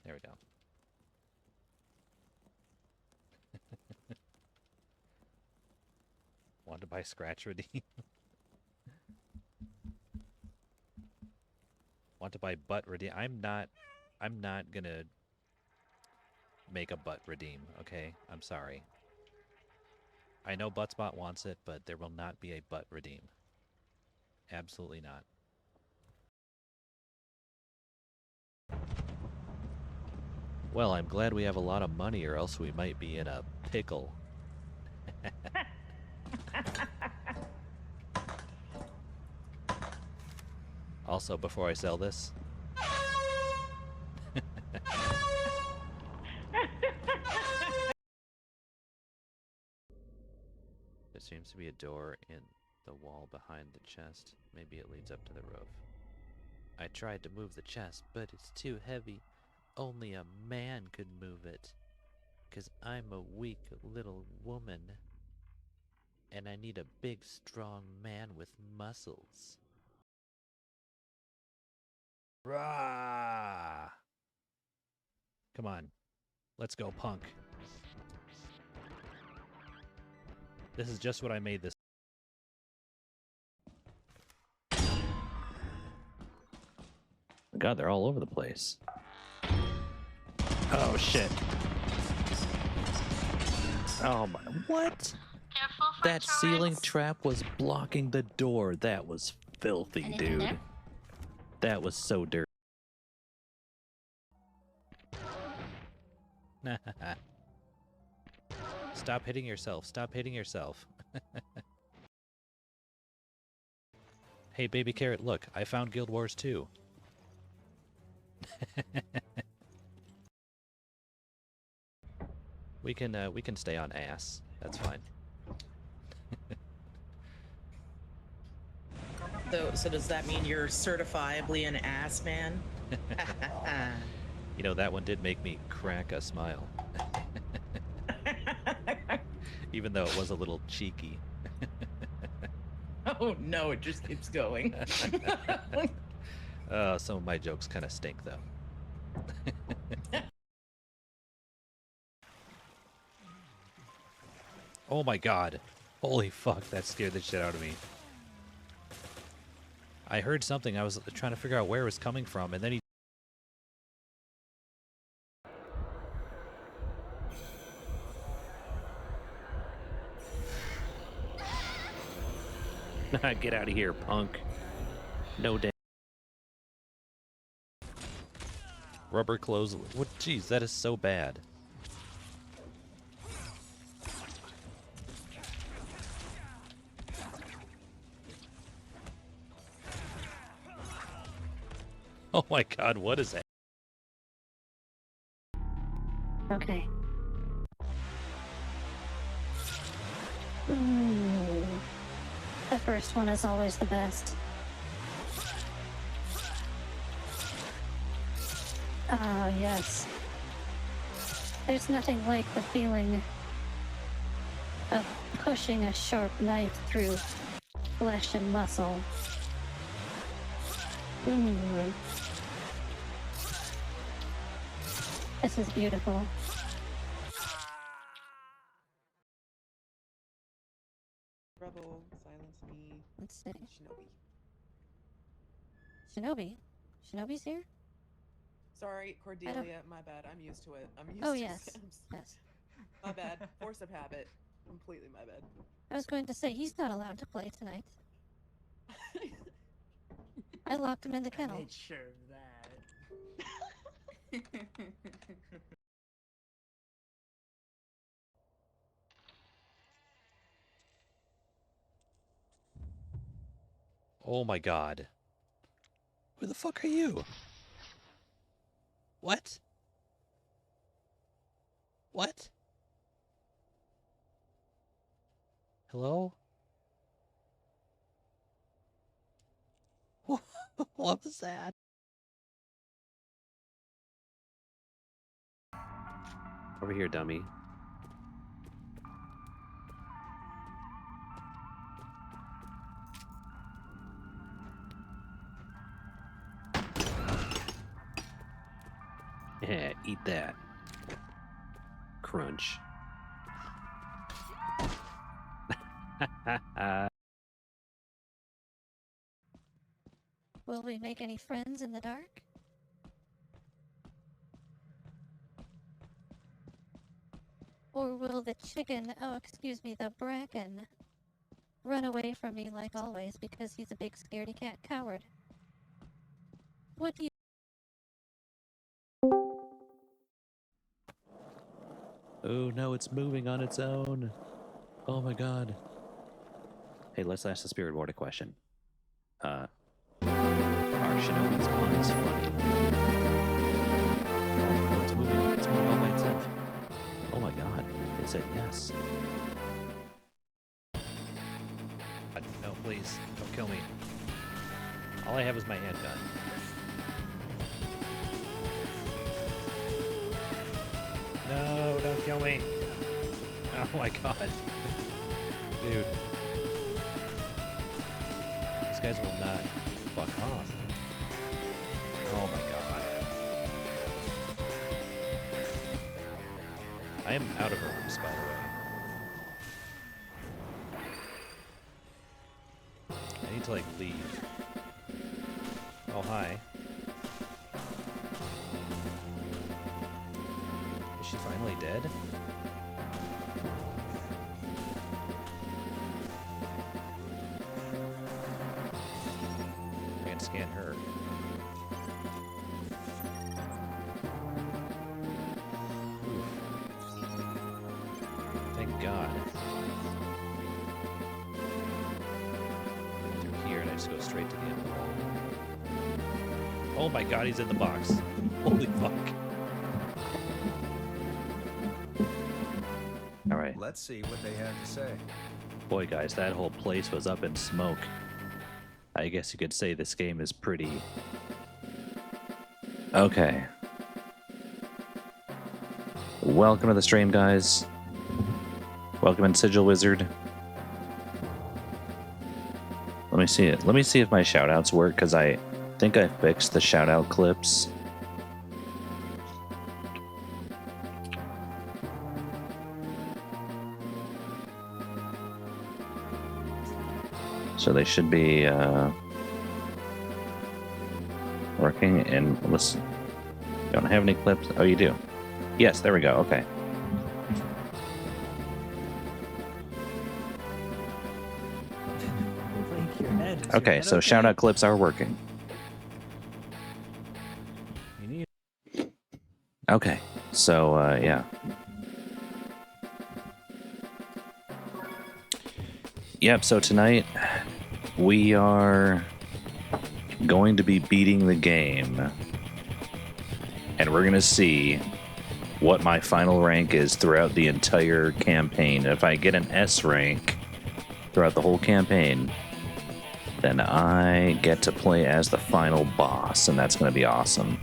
There we go. Want to buy scratch redeem? Want to buy butt redeem? I'm not gonna make a butt redeem, okay? I'm sorry. I know Buttspot wants it, but there will not be a butt redeem. Absolutely not. Well, I'm glad we have a lot of money, or else we might be in a pickle. Also, before I sell this... There seems to be a door in the wall behind the chest. Maybe it leads up to the roof. I tried to move the chest, but it's too heavy. Only a man could move it. 'Cause I'm a weak little woman. And I need a big, strong man with muscles. Rah! Come on. Let's go, punk. This is just what I made this. God, they're all over the place. Oh, shit. Oh my, what? That ceiling trap was blocking the door. That was filthy, dude. That was so dirty. Stop hitting yourself. Stop hitting yourself. Hey, Baby Carrot, look. I found Guild Wars 2. We can stay on ass. That's fine. So does that mean you're certifiably an ass man? You know, that one did make me crack a smile. Even though it was a little cheeky. Oh no, it just keeps going. Some of my jokes kind of stink, though. Oh my god. Holy fuck, that scared the shit out of me. I heard something, I was trying to figure out where it was coming from, and then he... Get out of here, punk. No damn. Rubber clothes... What? Jeez, that is so bad. Oh my god, what is that? Okay. The first one is always the best. Ah, yes. There's nothing like the feeling of pushing a sharp knife through flesh and muscle. This is beautiful. Rebel, silence me. Let's see. Shinobi. Shinobi? Shinobi's here? Sorry, Cordelia, my bad. I'm used to it. I'm used Oh, to yes. Sims. Yes. My bad. Force of habit. Completely my bad. I was going to say, he's not allowed to play tonight. I locked him in the I kennel. made sure of that. Oh my god. Who the fuck are you? What? What? Hello? What was that? Over here, dummy. Yeah, eat that. Crunch. Will we make any friends in the dark? Or will the chicken, oh excuse me, the bracken, run away from me like always because he's a big scaredy cat coward? What do you... Oh no, it's moving on its own. Oh my god. Hey, let's ask the spirit board a question. Are Shinobi's puns funny? Oh, it's moving. It's moving all by itself. Oh my god. It said yes. No, please, don't kill me. All I have is my handgun. No, don't kill me. Oh my god. Dude. These guys will not fuck off. Oh my god. I am out of herbs, by the way. I need to, like, leave. Oh, hi. Is she finally dead? I can scan her. Oof. Thank God. Through here, and I just go straight to the end of the wall. Oh my god, he's in the box. Holy fuck. Alright. Let's see what they have to say. Boy, guys, that whole place was up in smoke. I guess you could say this game is pretty... Okay. Welcome to the stream, guys. Welcome in Sigil Wizard. Let me see it. Let me see if my shoutouts work, because I think I fixed the shoutout clips. So they should be working. And listen, don't have any clips. Oh, you do. Yes, there we go. Okay. Okay, so shout out clips are working. Okay, so yeah. Yep, so tonight we are going to be beating the game. And we're going to see what my final rank is throughout the entire campaign. If I get an S rank throughout the whole campaign, then I get to play as the final boss, and that's going to be awesome.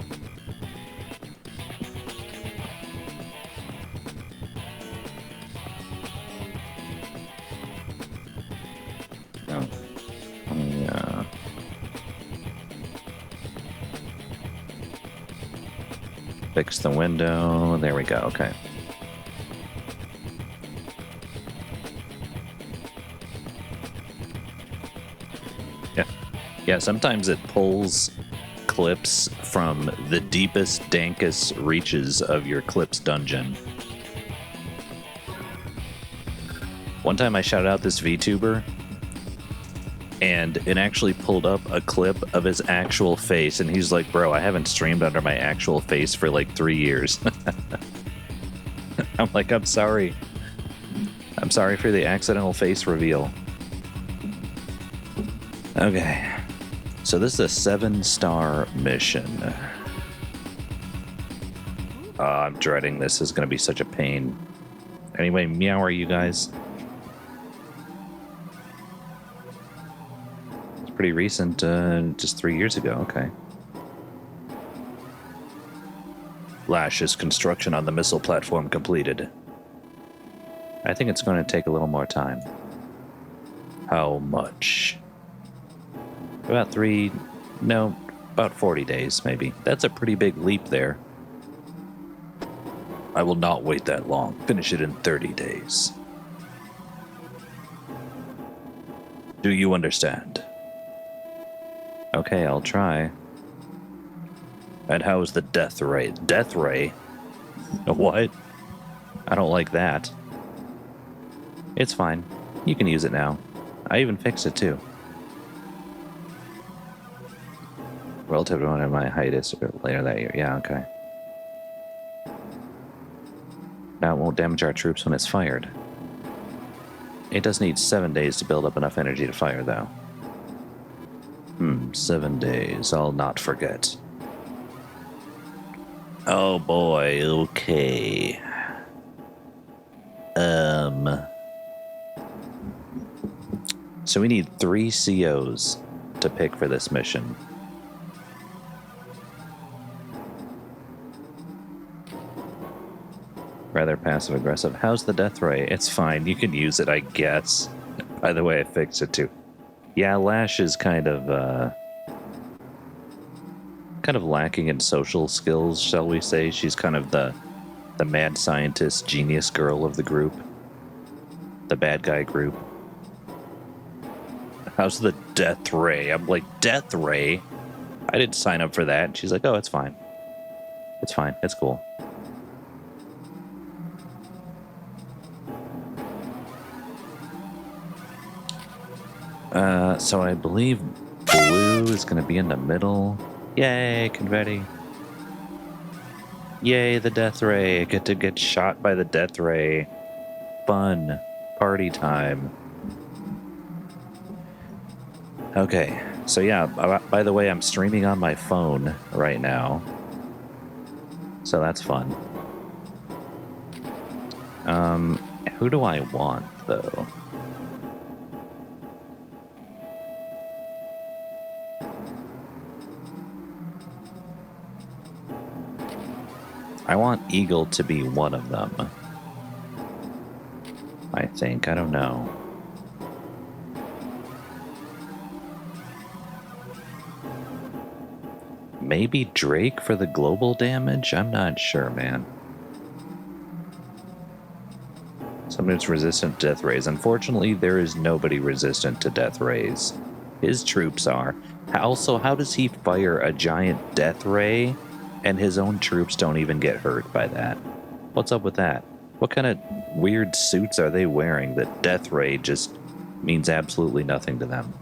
Oh. Yeah. Fix the window. There we go. Okay. Yeah, sometimes it pulls clips from the deepest, dankest reaches of your clips dungeon. One time I shouted out this VTuber, and it actually pulled up a clip of his actual face, and he's like, bro, I haven't streamed under my actual face for like 3 years. I'm like, I'm sorry. I'm sorry for the accidental face reveal. Okay. So this is a 7-star mission. I'm dreading this. This is going to be such a pain. Anyway, meow are you guys? It's pretty recent, just 3 years ago. Okay. Lash's construction on the missile platform completed. I think it's going to take a little more time. How much? About 40 days, maybe. That's a pretty big leap there. I will not wait that long. Finish it in 30 days. Do you understand? Okay, I'll try. And how is the death ray? Death ray? What? I don't like that. It's fine. You can use it now. I even fixed it too. Relative to one of my height is later that year. Yeah, okay. Now it won't damage our troops when it's fired. It does need 7 days to build up enough energy to fire, though. 7 days. I'll not forget. Oh boy, okay. So we need 3 COs to pick for this mission. Rather passive aggressive. How's the death ray? It's fine. You can use it, I guess. By the way, I fixed it too. Yeah, Lash is kind of lacking in social skills, shall we say. She's kind of the mad scientist genius girl of the group. The bad guy group. How's the death ray? I'm like, death ray? I didn't sign up for that. She's like, oh, it's fine. It's fine. It's cool. So I believe blue is going to be in the middle. Yay, confetti. Yay, the death ray. I get to get shot by the death ray. Fun. Party time. Okay, so yeah, by the way, I'm streaming on my phone right now. So that's fun. Who do I want, though? I want Eagle to be one of them. I think. I don't know. Maybe Drake for the global damage? I'm not sure, man. Someone who's resistant to death rays. Unfortunately, there is nobody resistant to death rays. His troops are. Also, how does he fire a giant death ray and his own troops don't even get hurt by that? What's up with that? What kind of weird suits are they wearing that death ray just means absolutely nothing to them?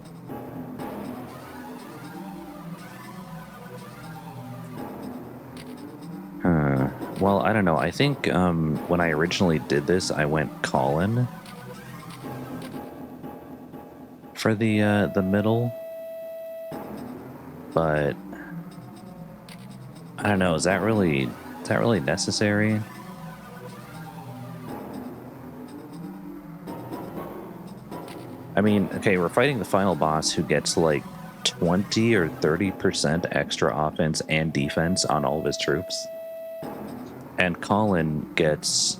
Well, I don't know. I think when I originally did this, I went Colin for the middle, but I don't know. Is that really necessary? I mean, okay, we're fighting the final boss who gets like 20 or 30% extra offense and defense on all of his troops. And Colin gets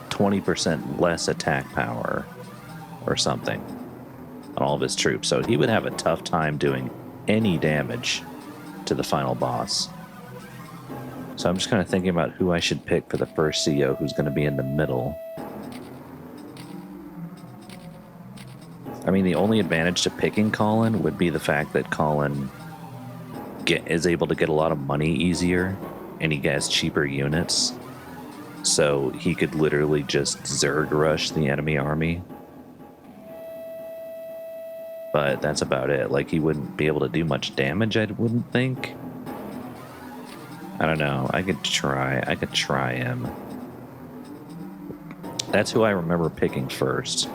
20% less attack power or something on all of his troops. So he would have a tough time doing any damage to the final boss. So I'm just kind of thinking about who I should pick for the first CO who's going to be in the middle. I mean, the only advantage to picking Colin would be the fact that Colin is able to get a lot of money easier, and he gets cheaper units. So he could literally just Zerg rush the enemy army. But that's about it. Like, he wouldn't be able to do much damage, I wouldn't think. I don't know. I could try him. That's who I remember picking first.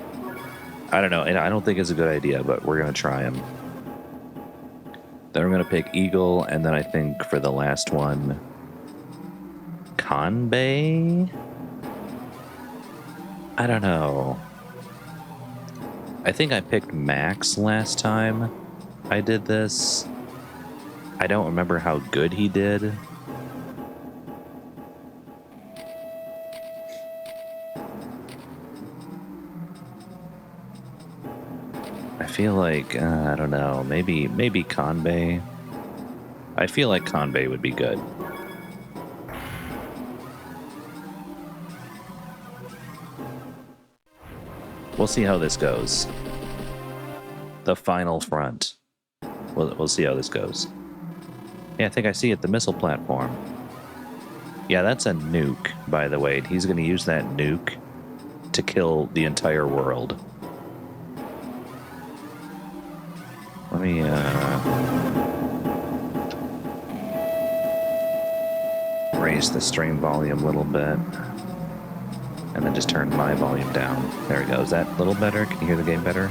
I don't know, and I don't think it's a good idea, but we're going to try him. Then we're going to pick Eagle, and then I think for the last one, Kanbei? I don't know. I think I picked Max last time I did this. I don't remember how good he did. I feel like, I don't know, maybe Kanbei. I feel like Kanbei would be good. We'll see how this goes. The final front. We'll see how this goes. Yeah, I think I see it. The missile platform. Yeah, that's a nuke, by the way. He's going to use that nuke to kill the entire world. Let me, raise the stream volume a little bit. And then just turn my volume down. There we go. Is that a little better? Can you hear the game better?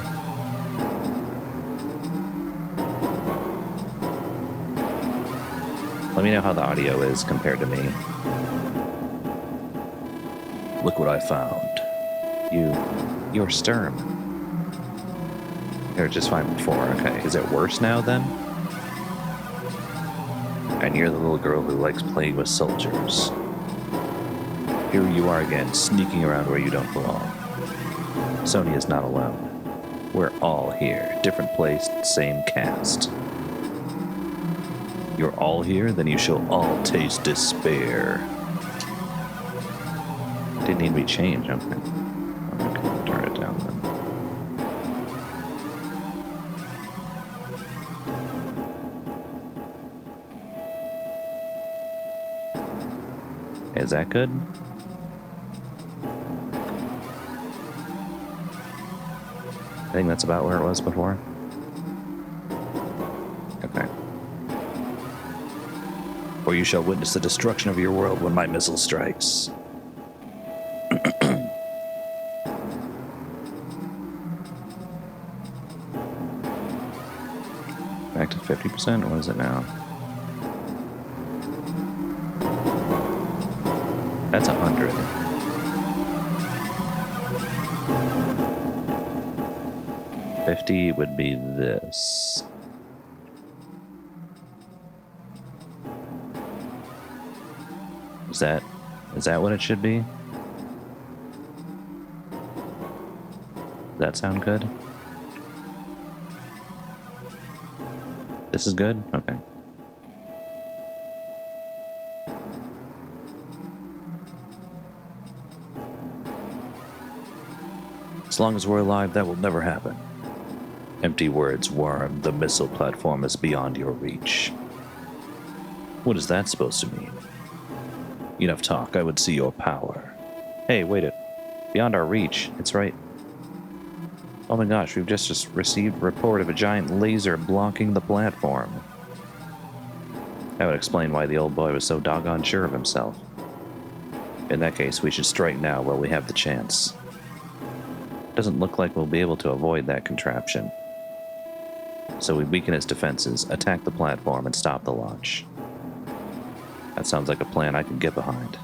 Let me know how the audio is compared to me. Look what I found. You're Sturm. You were just fine before. Okay, is it worse now then? And you're the little girl who likes playing with soldiers. Here you are again, sneaking around where you don't belong. Sonia's not alone. We're all here. Different place, same cast. You're all here, then you shall all taste despair. Didn't need to be changed, okay. Okay, turn it down then. Is that good? I think that's about where it was before. Okay. Or you shall witness the destruction of your world when my missile strikes. Back to 50%? What is it now? That's 100. $50 would be this. Is that what it should be? Does that sound good? This is good? Okay. As long as we're alive, that will never happen. Empty words, worm. The missile platform is beyond your reach. What is that supposed to mean? Enough talk, I would see your power. Hey, wait it. Beyond our reach, it's right. Oh my gosh, we've just received a report of a giant laser blocking the platform. That would explain why the old boy was so doggone sure of himself. In that case, we should strike now while we have the chance. Doesn't look like we'll be able to avoid that contraption. So we weaken its defenses, attack the platform, and stop the launch. That sounds like a plan I can get behind.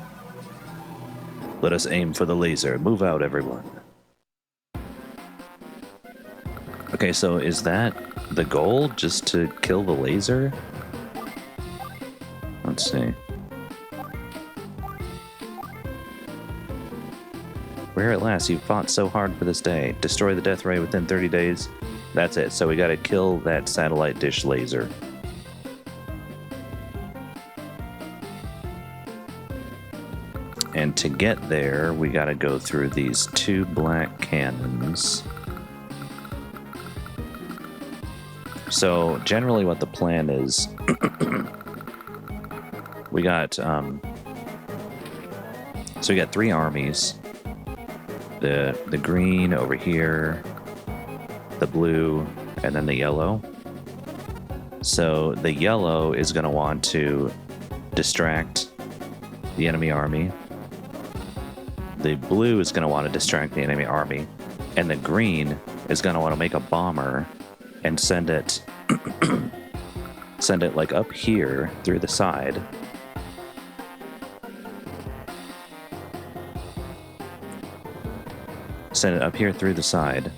Let us aim for the laser. Move out, everyone. Okay, so is that the goal? Just to kill the laser? Let's see. Where at last you fought so hard for this day. Destroy the death ray within 30 days. That's it. So we gotta kill that satellite dish laser. And to get there, we gotta go through these two black cannons. So generally what the plan is, we got three armies. The green over here, the blue, and then the yellow. So the yellow is going to want to distract the enemy army. The blue is going to want to distract the enemy army. And the green is going to want to make a bomber and send it like up here through the side. Send it up here through the side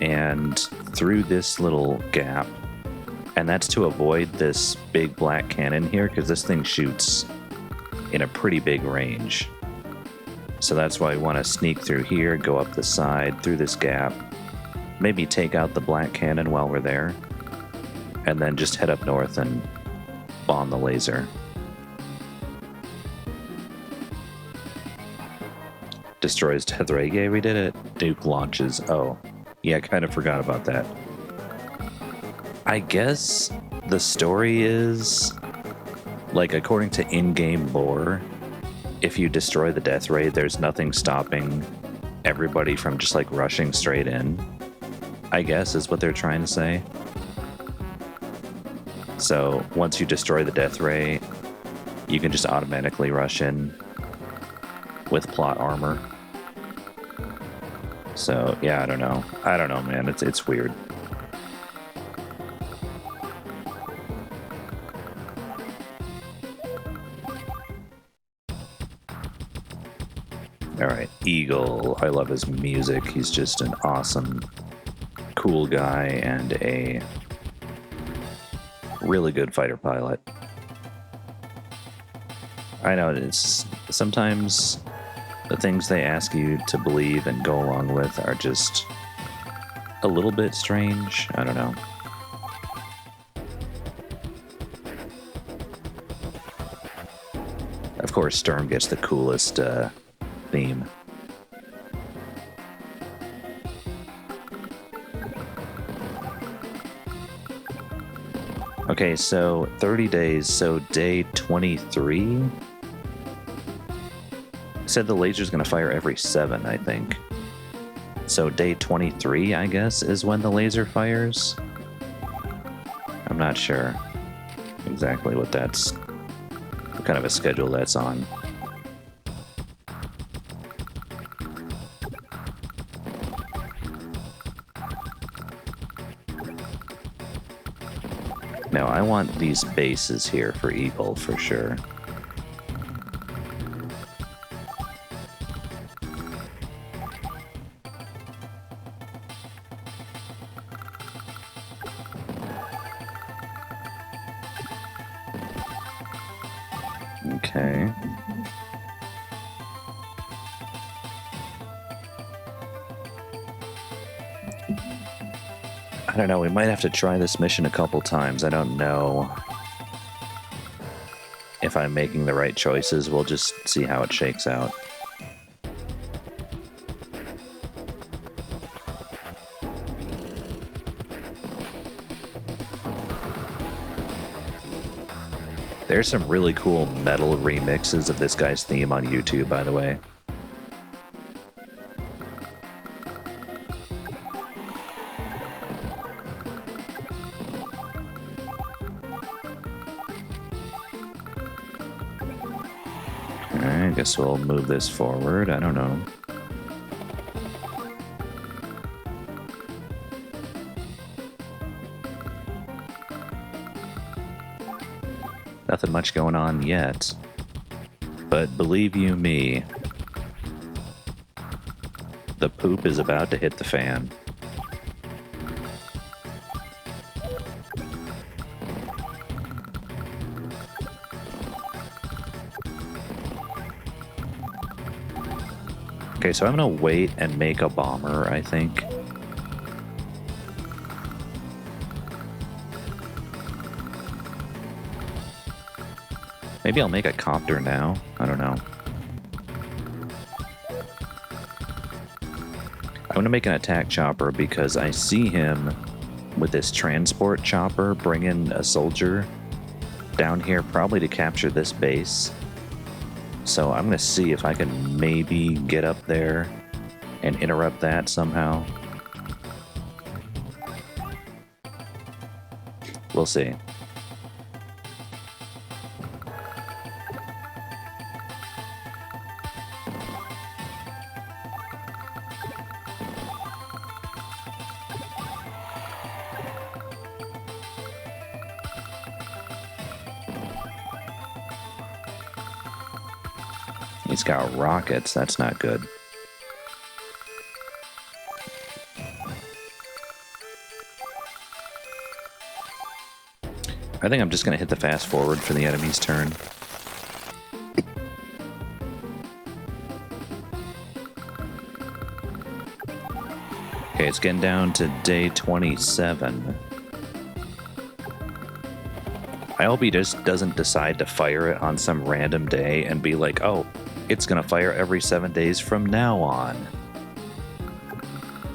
and through this little gap, and that's to avoid this big black cannon here because this thing shoots in a pretty big range. So that's why we want to sneak through here, go up the side through this gap, maybe take out the black cannon while we're there, and then just head up north and bomb the laser. Destroys Death Ray. Yeah, we did it. Nuke launches. Oh, yeah, I kind of forgot about that. I guess the story is, like, according to in-game lore, if you destroy the Death Ray, there's nothing stopping everybody from just, like, rushing straight in. I guess is what they're trying to say. So once you destroy the Death Ray, you can just automatically rush in with plot armor. So yeah, I don't know. I don't know, man. It's weird. All right, Eagle. I love his music. He's just an awesome, cool guy and a really good fighter pilot. I know it's sometimes the things they ask you to believe and go along with are just a little bit strange. I don't know. Of course, Storm gets the coolest theme. Okay, so 30 days, so day 23? Said the laser's gonna fire every 7, I think. So day 23, I guess, is when the laser fires? I'm not sure exactly what kind of a schedule that's on. Now, I want these bases here for Eagle for sure. Okay. I don't know, we might have to try this mission a couple times. I don't know if I'm making the right choices. We'll just see how it shakes out. There's some really cool metal remixes of this guy's theme on YouTube, by the way. I guess we'll move this forward. I don't know. Nothing much going on yet. But believe you me, the poop is about to hit the fan. Okay, so I'm gonna wait and make a bomber, I think. Maybe I'll make a copter now. I don't know. I'm gonna make an attack chopper because I see him with this transport chopper bringing a soldier down here, probably to capture this base. So I'm gonna see if I can maybe get up there and interrupt that somehow. We'll see. He's got rockets. That's not good. I think I'm just going to hit the fast forward for the enemy's turn. Okay, it's getting down to day 27. I hope he just doesn't decide to fire it on some random day and be like, oh, It's gonna fire every 7 days from now on.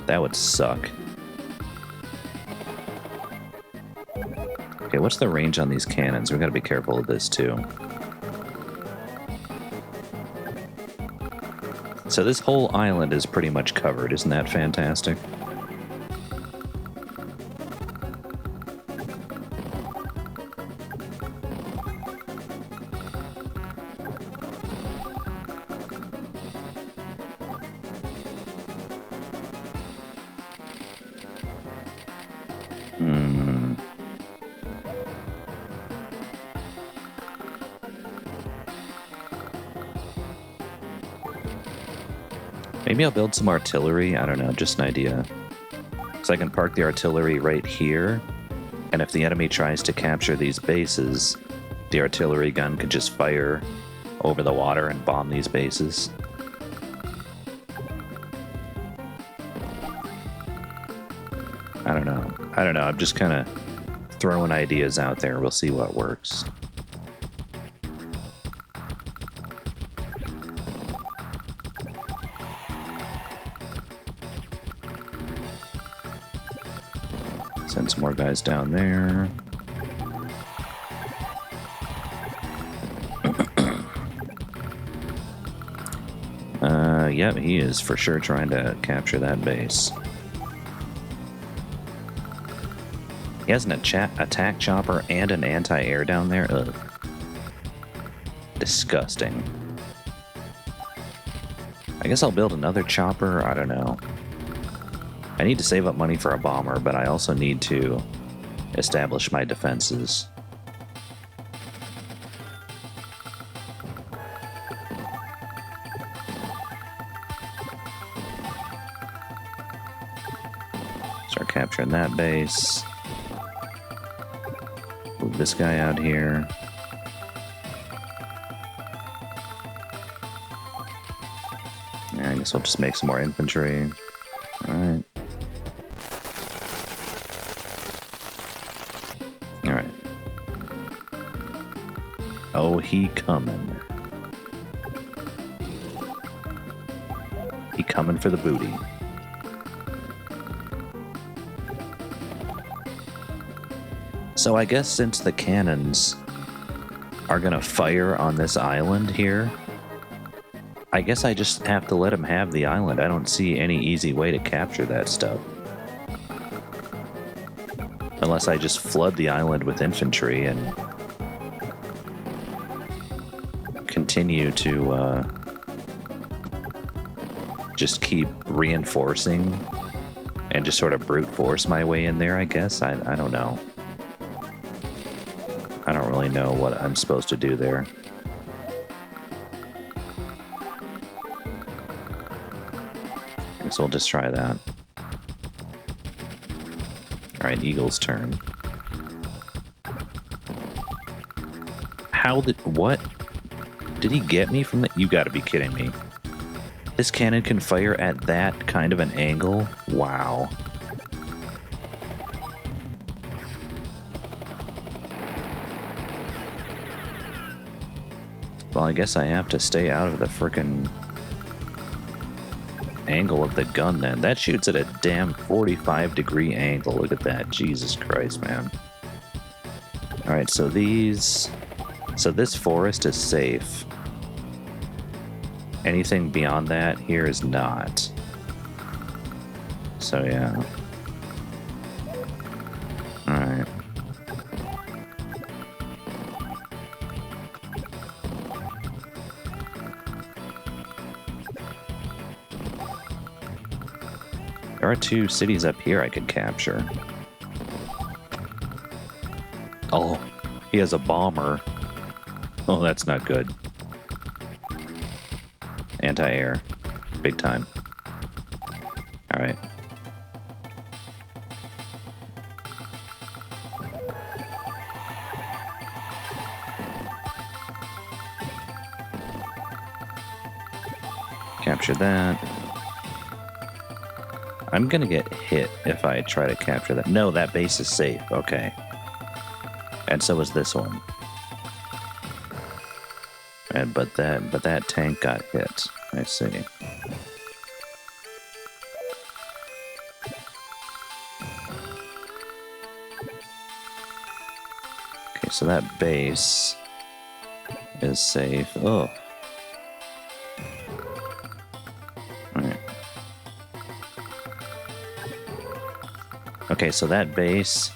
That would suck. Okay, what's the range on these cannons? We gotta be careful of this too. So this whole island is pretty much covered. Isn't that fantastic? Maybe I'll build some artillery. I don't know, just an idea. So I can park the artillery right here, and if the enemy tries to capture these bases, the artillery gun could just fire over the water and bomb these bases. I don't know. I'm just kind of throwing ideas out there. We'll see what works. Send some more guys down there. Yep, he is for sure trying to capture that base. He has an attack chopper and an anti-air down there. Ugh. Disgusting. I guess I'll build another chopper. I don't know. I need to save up money for a bomber, but I also need to establish my defenses. Start capturing that base. Move this guy out here. Yeah, I guess I'll just make some more infantry. Alright. Alright. Oh, he coming. He coming for the booty. So I guess since the cannons are gonna fire on this island here, I guess I just have to let him have the island. I don't see any easy way to capture that stuff. Unless I just flood the island with infantry and continue to just keep reinforcing and just sort of brute force my way in there, I guess. I don't know. I don't really know what I'm supposed to do there. I guess we'll just try that. Alright, Eagle's turn. How did... what? Did he get me from the... You gotta be kidding me. This cannon can fire at that kind of an angle? Wow. Well, I guess I have to stay out of the frickin' angle of the gun then. That shoots at a damn 45-degree angle. Look at that. Jesus Christ, man. Alright, so these... So this forest is safe. Anything beyond that here is not. So, yeah. Alright. There are 2 cities up here I could capture. Oh, he has a bomber. Oh, that's not good. Anti-air. Big time. Alright. Capture that. I'm gonna get hit if I try to capture that. No, that base is safe. Okay. And so is this one. And but that tank got hit. I see. Okay, so that base is safe. Oh. Alright. Okay, so that base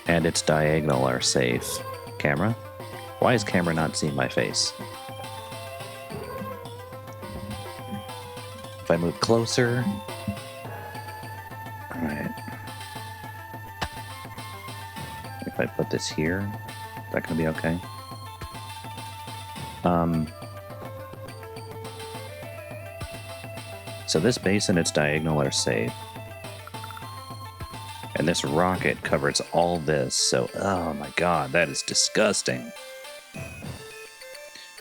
and its diagonal are safe. Camera? Why is camera not seeing my face? If I move closer... Alright. If I put this here, is that gonna be okay? So this base and its diagonal are safe. And this rocket covers all this, so oh my god, that is disgusting.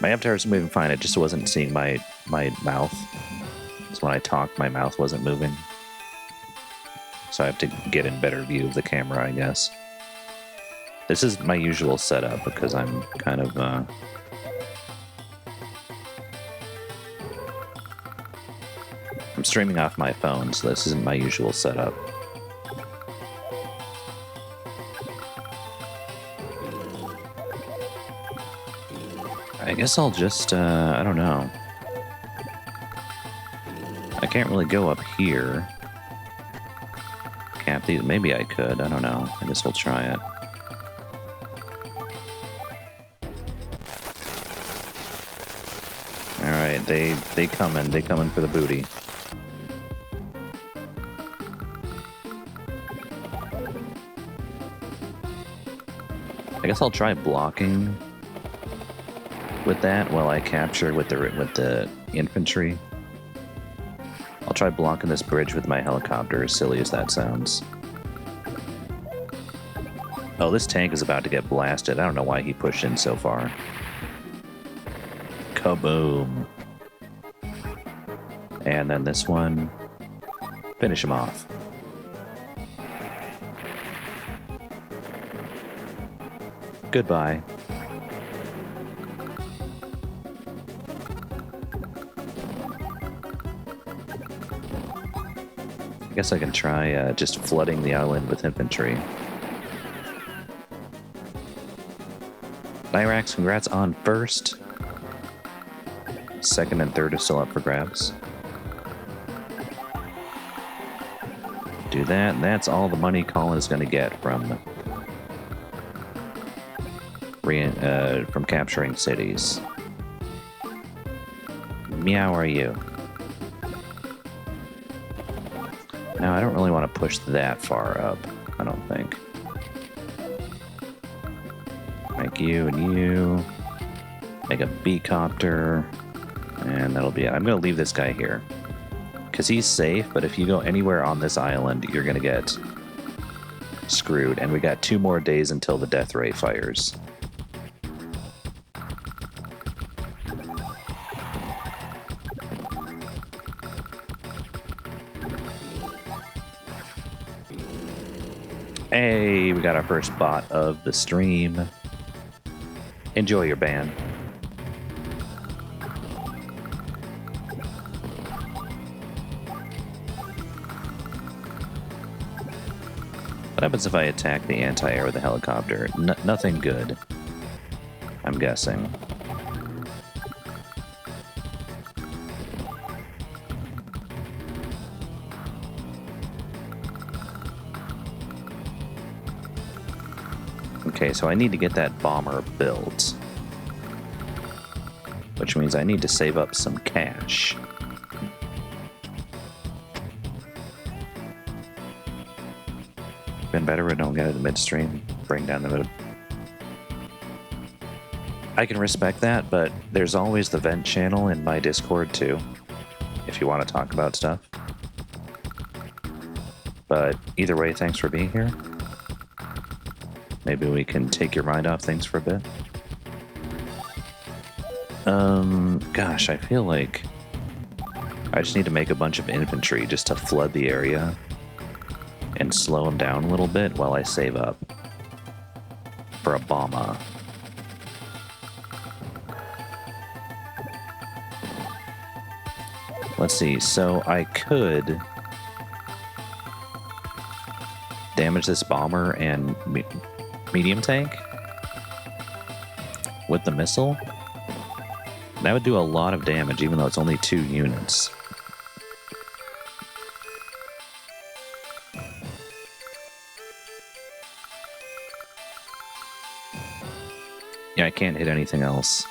My avatar is moving fine, it just wasn't seeing my mouth. So when I talked, my mouth wasn't moving. So I have to get in better view of the camera, I guess. This is my usual setup because I'm kind of I'm streaming off my phone, so this isn't my usual setup. I guess I'll just, I don't know. I can't really go up here. Cap these, maybe I could, I don't know. I guess we'll try it. Alright, they coming for the booty. I guess I'll try blocking with that while I capture with the infantry. I'll try blocking this bridge with my helicopter, as silly as that sounds. Oh, this tank is about to get blasted. I don't know why he pushed in so far. Kaboom. And then this one. Finish him off. Goodbye. I guess I can try just flooding the island with infantry. Nyrax, congrats on first. Second and third are still up for grabs. Do that, and that's all the money Colin is going to get from capturing cities. Meow, are you? No, I don't really want to push that far up, I don't think. Make you and you. Make a B-copter. And that'll be it. I'm going to leave this guy here. Because he's safe, but if you go anywhere on this island, you're going to get screwed. And we got 2 more days until the death ray fires. Hey, we got our first bot of the stream. Enjoy your ban. What happens if I attack the anti-air with a helicopter? Nothing good, I'm guessing. Okay, so I need to get that bomber built. Which means I need to save up some cash. Been better, but don't get it in midstream. Bring down the mid. I can respect that, but there's always the vent channel in my Discord too, if you want to talk about stuff. But either way, thanks for being here. Maybe we can take your mind off things for a bit. Gosh, I feel like I just need to make a bunch of infantry just to flood the area and slow them down a little bit while I save up for a bomber. Let's see. So I could damage this bomber and medium tank with the missile. That would do a lot of damage, even though it's only 2 units. Yeah, I can't hit anything else.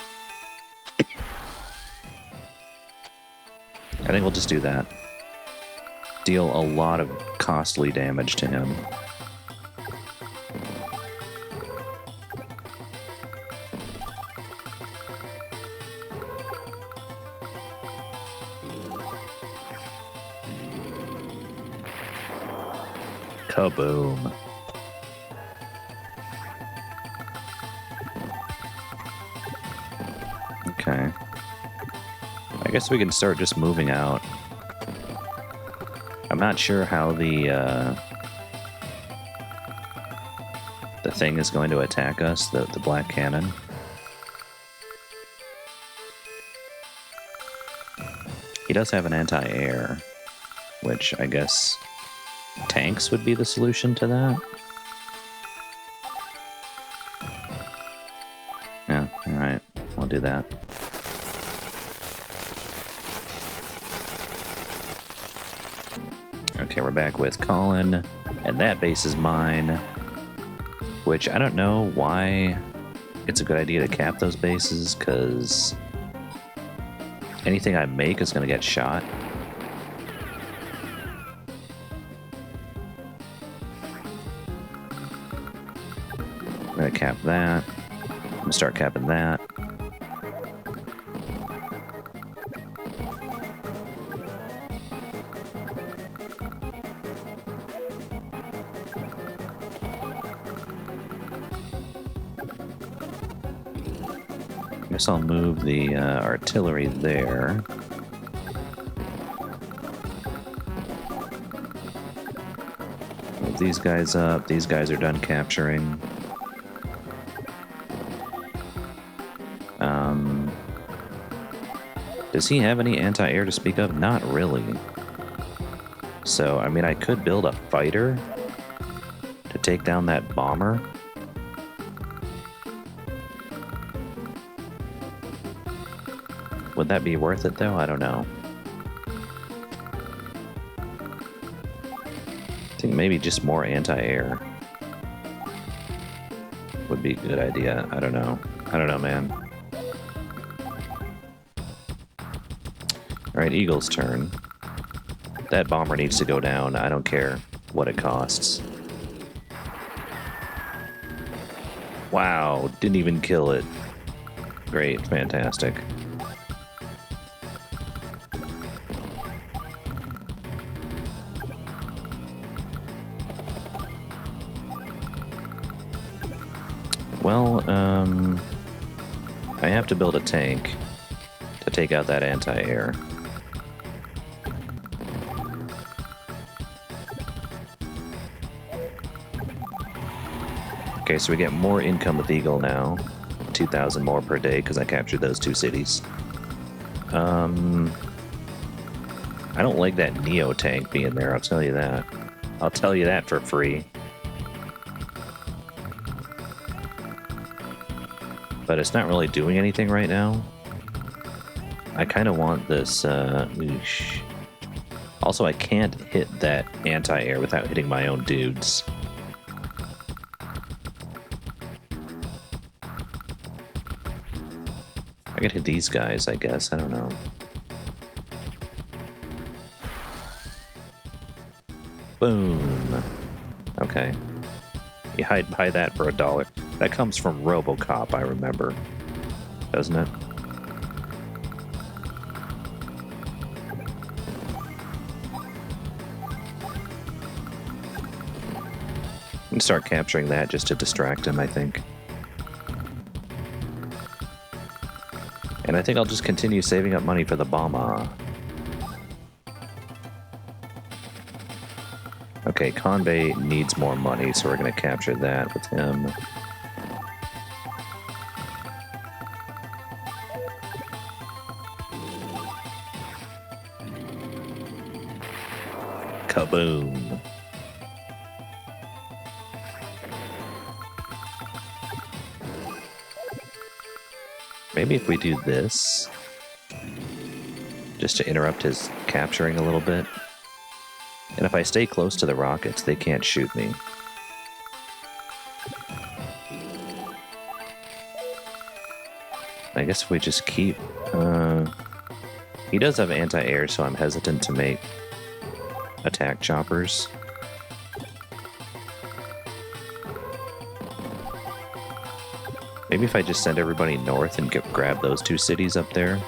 I think we'll just do that. Deal a lot of costly damage to him. Kaboom. Okay. I guess we can start just moving out. I'm not sure how the thing is going to attack us, the black cannon. He does have an anti-air, which I guess tanks would be the solution to that. Yeah, alright, we'll do that. Okay, we're back with Colin, and that base is mine, which I don't know why it's a good idea to cap those bases, because anything I make is going to get shot. I'm going to cap that. I'm going to start capping that. Guess I'll move the artillery there. Move these guys up. These guys are done capturing. Does he have any anti-air to speak of? Not really. So, I mean, I could build a fighter to take down that bomber. Would that be worth it, though? I don't know. I think maybe just more anti-air would be a good idea. I don't know. I don't know, man. Alright, Eagle's turn. That bomber needs to go down. I don't care what it costs. Wow, didn't even kill it. Great, fantastic. Well, I have to build a tank to take out that anti-air. Okay, so we get more income with Eagle now. 2,000 more per day because I captured those 2 cities. I don't like that Neo tank being there, I'll tell you that. I'll tell you that for free. But it's not really doing anything right now. I kind of want this, oosh. Also, I can't hit that anti-air without hitting my own dudes. I could hit these guys, I guess. I don't know. Boom. Okay. You buy that for $1. That comes from RoboCop, I remember. Doesn't it? And start capturing that just to distract him, I think. And I think I'll just continue saving up money for the bomber. Okay, Convey needs more money, so we're going to capture that with him. Kaboom. Maybe if we do this, just to interrupt his capturing a little bit. And if I stay close to the rockets, they can't shoot me. I guess if we just keep... he does have anti-air, so I'm hesitant to make attack choppers. Maybe if I just send everybody north and grab those two cities up there.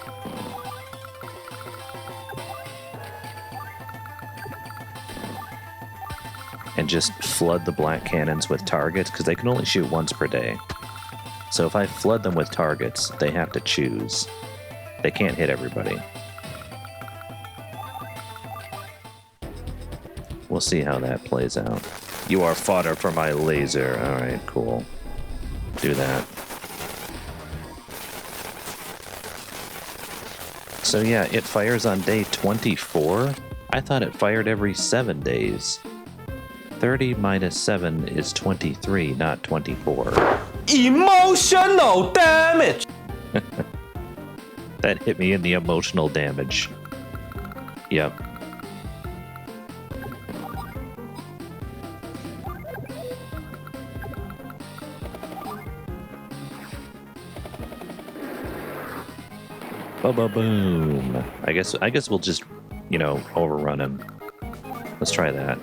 And just flood the black cannons with targets, because they can only shoot once per day. So if I flood them with targets, they have to choose. They can't hit everybody. We'll see how that plays out. You are fodder for my laser. Alright, cool. Do that. So yeah, it fires on day 24? I thought it fired every 7 days. 30 minus 7 is 23, not 24. Emotional damage! That hit me in the emotional damage. Yep. Ba-ba-boom. I guess we'll just, you know, overrun him. Let's try that.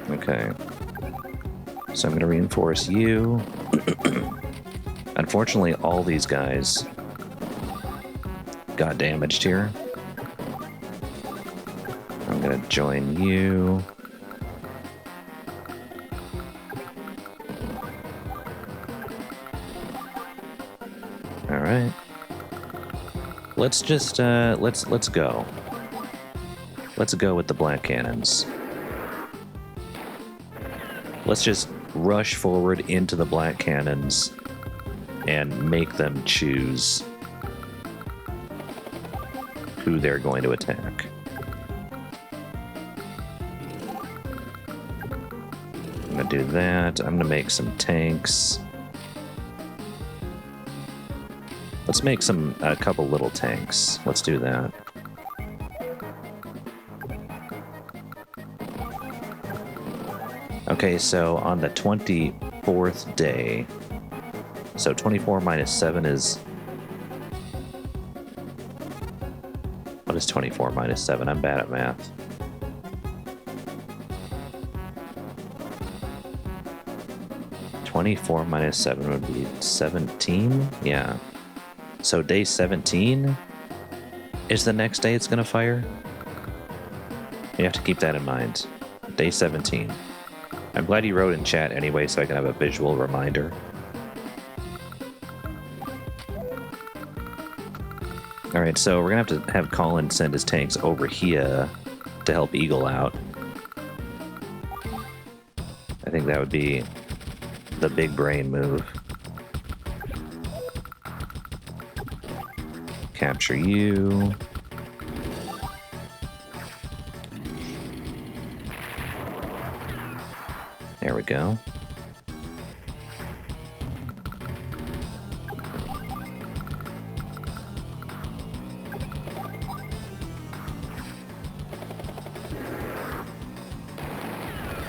Okay. So I'm going to reinforce you. Unfortunately, all these guys got damaged here. I'm going to join you. All right. Let's just let's go. Let's go with the black cannons. Let's just rush forward into the black cannons and make them choose who they're going to attack. I'm gonna do that. I'm gonna make some tanks. Let's make a couple little tanks. Let's do that. Okay, so on the 24th day, so 24 minus 7 is... What is 24 minus 7? I'm bad at math. (24 minus 7 would be 17? Yeah. So day 17 is the next day it's going to fire? You have to keep that in mind. Day 17. I'm glad you wrote in chat anyway so I can have a visual reminder. Alright, so we're going to have Colin send his tanks over here to help Eagle out. I think that would be the big brain move. Capture you. There we go.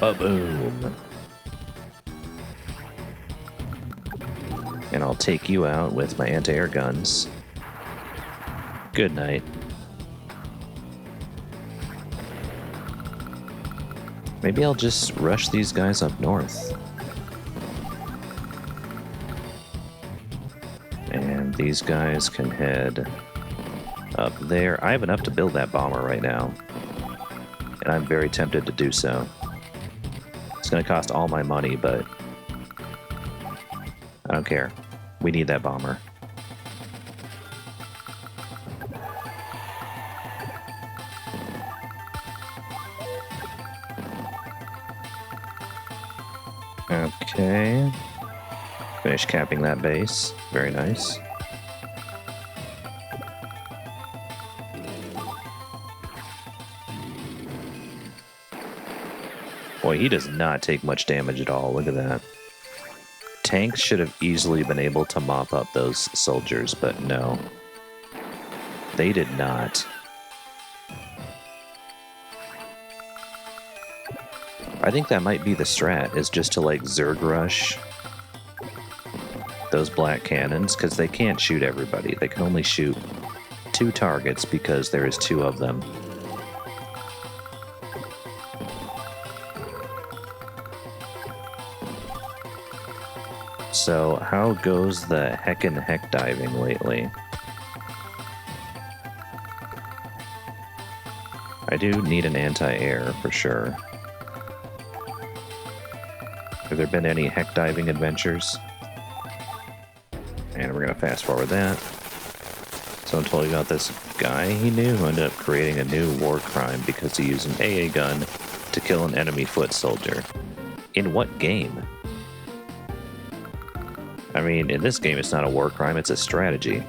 Ba-boom. And I'll take you out with my anti-air guns. Good night. Maybe I'll just rush these guys up north. And these guys can head up there. I have enough to build that bomber right now. And I'm very tempted to do so. It's going to cost all my money, but I don't care. We need that bomber. Okay. Finish capping that base. Very nice. Boy, he does not take much damage at all. Look at that. Tanks should have easily been able to mop up those soldiers, but no. They did not. I think that might be the strat, is just to like Zerg rush those black cannons, because they can't shoot everybody. They can only shoot 2 targets because there is 2 of them. So, how goes the heckin' heck diving lately? I do need an anti-air for sure. Have there been any heck diving adventures? And we're gonna fast forward that. Someone told you about this guy he knew who ended up creating a new war crime because he used an AA gun to kill an enemy foot soldier. In what game? I mean, in this game it's not a war crime, it's a strategy.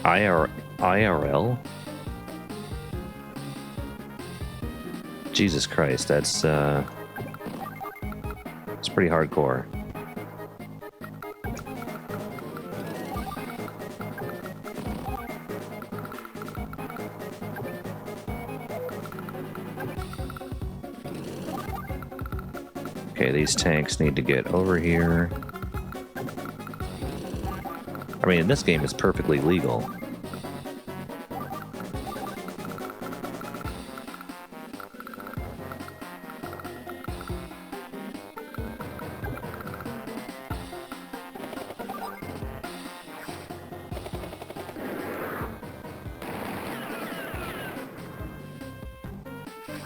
IRL? Jesus Christ, that's it's pretty hardcore. Okay, these tanks need to get over here. I mean, in this game it's perfectly legal.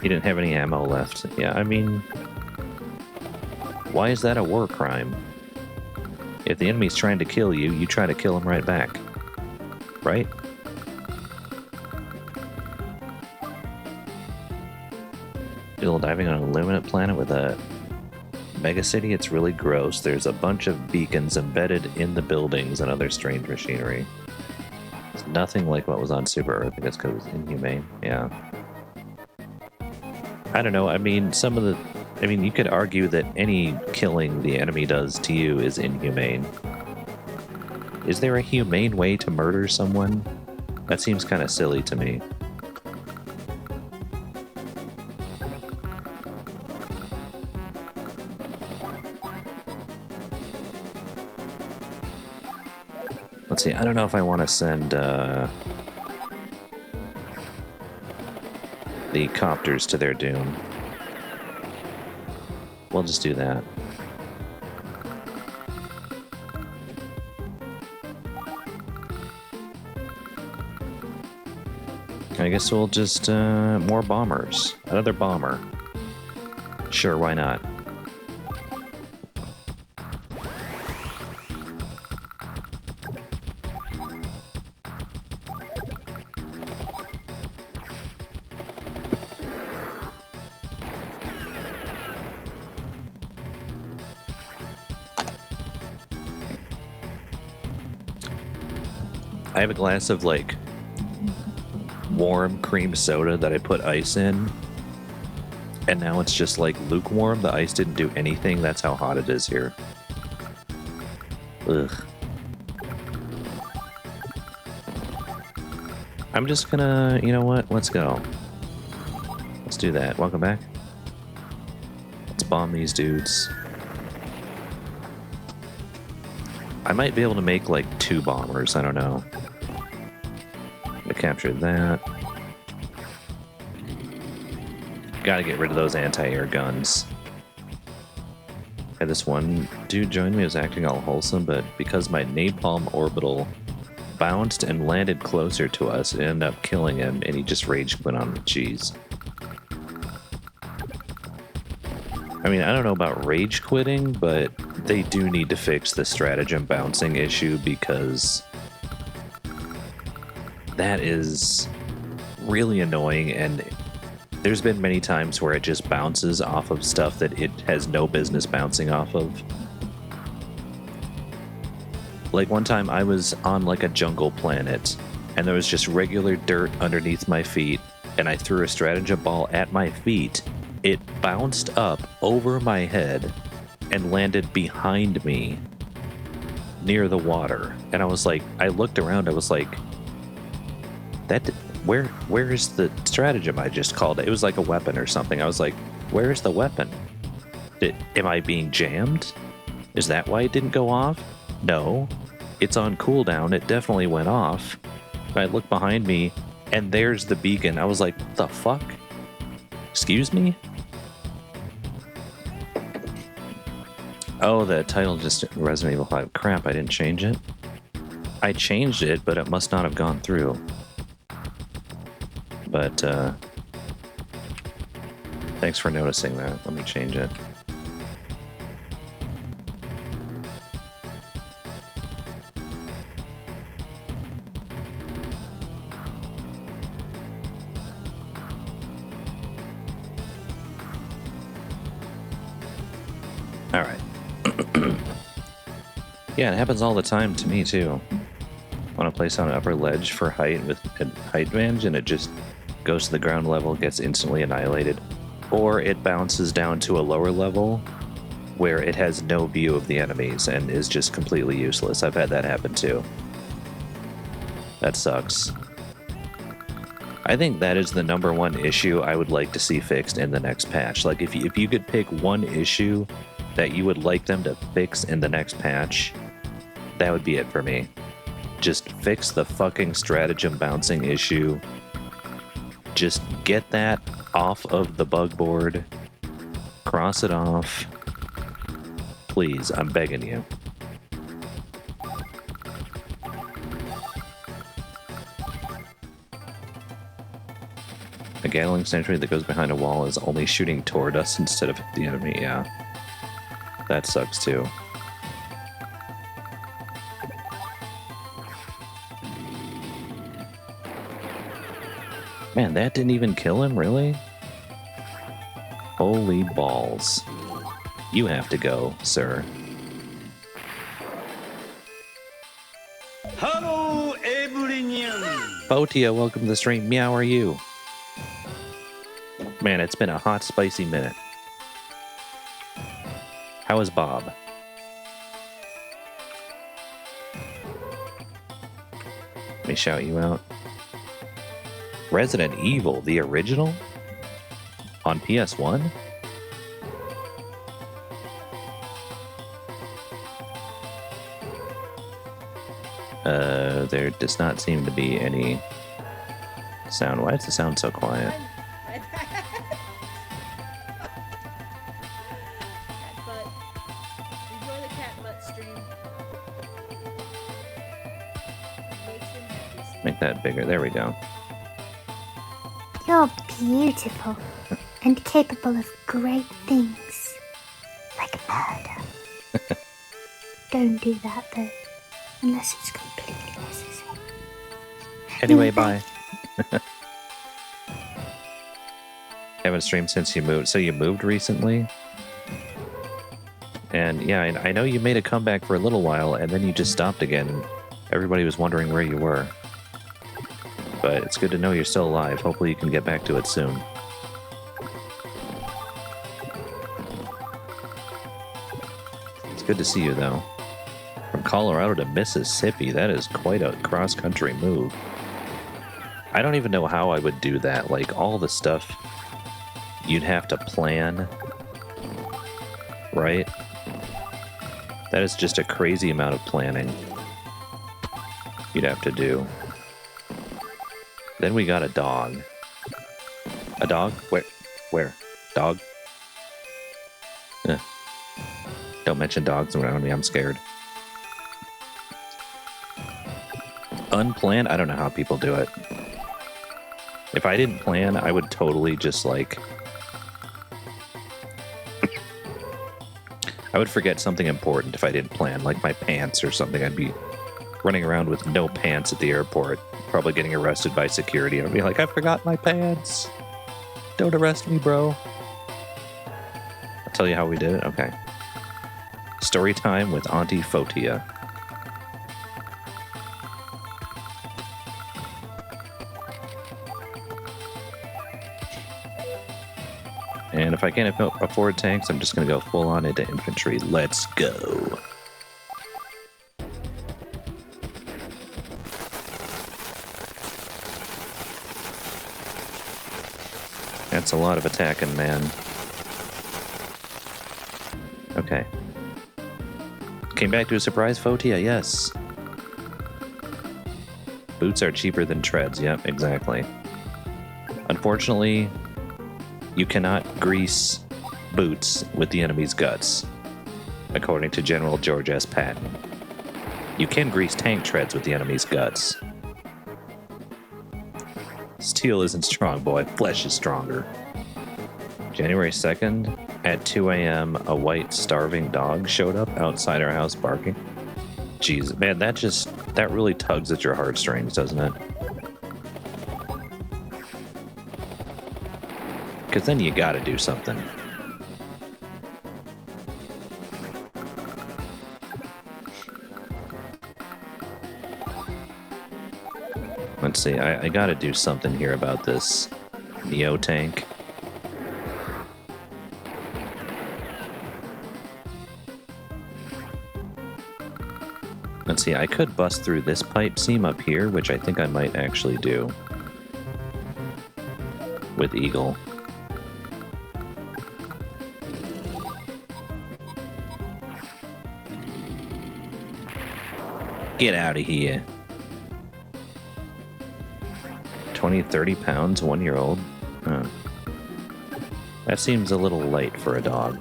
He didn't have any ammo left. Yeah, I mean, why is that a war crime? If the enemy's trying to kill you, you try to kill him right back. Right? Still diving on a luminant planet with a megacity, it's really gross. There's a bunch of beacons embedded in the buildings and other strange machinery. It's nothing like what was on Super Earth. I guess because it was inhumane. Yeah. I don't know. I mean, you could argue that any killing the enemy does to you is inhumane. Is there a humane way to murder someone? That seems kind of silly to me. Let's see, I don't know if I want to send the copters to their doom. We'll just do that. I guess we'll just, more bombers. Another bomber. Sure, why not? I have a glass of, like, warm cream soda that I put ice in, and now it's just, like, lukewarm. The ice didn't do anything. That's how hot it is here. Ugh. I'm just gonna, you know what? Let's go. Let's do that. Welcome back. Let's bomb these dudes. I might be able to make, like, 2 bombers. I don't know. I captured that. Gotta get rid of those anti-air guns. Had this one dude join me, was acting all wholesome, but because my napalm orbital bounced and landed closer to us, it ended up killing him, and he just rage quit on the cheese. I mean, I don't know about rage quitting, but they do need to fix the stratagem bouncing issue, because that is really annoying, and there's been many times where it just bounces off of stuff that it has no business bouncing off of. Like one time I was on like a jungle planet and there was just regular dirt underneath my feet and I threw a stratagem ball at my feet. It bounced up over my head and landed behind me near the water. And I was like, I looked around, I was like, where is the stratagem I just called? It was like a weapon or something. I was like, where is the weapon? Am I being jammed? Is that why it didn't go off? No. It's on cooldown. It definitely went off. I look behind me, and there's the beacon. I was like, what the fuck? Excuse me? Oh, the title just Resident Evil 5. Crap, I didn't change it. I changed it, but it must not have gone through. But, thanks for noticing that. Let me change it. All right. Yeah, it happens all the time to me, too. Want to place on an upper ledge for height with height advantage, and it just goes to the ground level, gets instantly annihilated. Or it bounces down to a lower level where it has no view of the enemies and is just completely useless. I've had that happen, too. That sucks. I think that is the #1 issue I would like to see fixed in the next patch. Like, if you could pick one issue that you would like them to fix in the next patch, that would be it for me. Just fix the fucking stratagem bouncing issue. Just get that off of the bug board. Cross it off. Please, I'm begging you. A Gatling sentry that goes behind a wall is only shooting toward us instead of the enemy, yeah. That sucks too. Man, that didn't even kill him, really? Holy balls. You have to go, sir. Hello, everyone. Botia, welcome to the stream. Meow, are you? Man, it's been a hot, spicy minute. How is Bob? Let me shout you out. Resident Evil, the original? On PS1? There does not seem to be any sound. Why is the sound so quiet? Make that bigger. There we go. You're beautiful and capable of great things, like murder. Don't do that, though, unless it's completely necessary. Anyway, bye. Haven't streamed since you moved. So you moved recently? And yeah, I know you made a comeback for a little while, and then you just stopped again. Everybody was wondering where you were. But it's good to know you're still alive. Hopefully you can get back to it soon. It's good to see you, though. From Colorado to Mississippi, that is quite a cross-country move. I don't even know how I would do that. Like, all the stuff you'd have to plan, right? That is just a crazy amount of planning you'd have to do. Then we got a dog. A dog? Where? Dog? Don't mention dogs around me, I'm scared. Unplanned? I don't know how people do it. If I didn't plan, I would totally just like... I would forget something important if I didn't plan, like my pants or something. I'd be running around with no pants at the airport, probably getting arrested by security. I'd be like, I forgot my pants. Don't arrest me, bro. I'll tell you how we did it. Okay. Story time with Auntie Fotia. And if I can't afford tanks, I'm just going to go full on into infantry. Let's go. That's a lot of attacking, man. Okay. Came back to a surprise, Fotia, yes. Boots are cheaper than treads, yep, exactly. Unfortunately, you cannot grease boots with the enemy's guts, according to General George S. Patton. You can grease tank treads with the enemy's guts. Steel isn't strong, boy. Flesh is stronger. January 2nd, at 2 a.m., a white starving dog showed up outside our house barking. Jeez, man, that really tugs at your heartstrings, doesn't it? Because then you gotta do something. Let's see, I gotta do something here about this Neo tank. Let's see, I could bust through this pipe seam up here, which I think I might actually do with Eagle. Get out of here. 20, 30 pounds, 1-year-old. Huh. That seems a little light for a dog.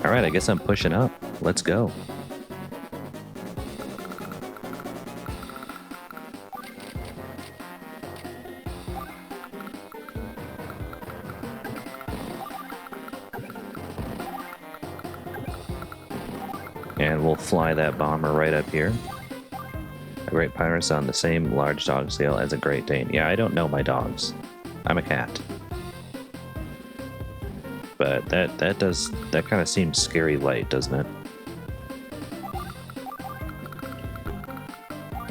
Alright, I guess I'm pushing up. Let's go. And we'll fly that bomber right up here. A Great Pyros on the same large dog scale as a Great Dane. Yeah, I don't know my dogs. I'm a cat. But that kind of seems scary light, doesn't it?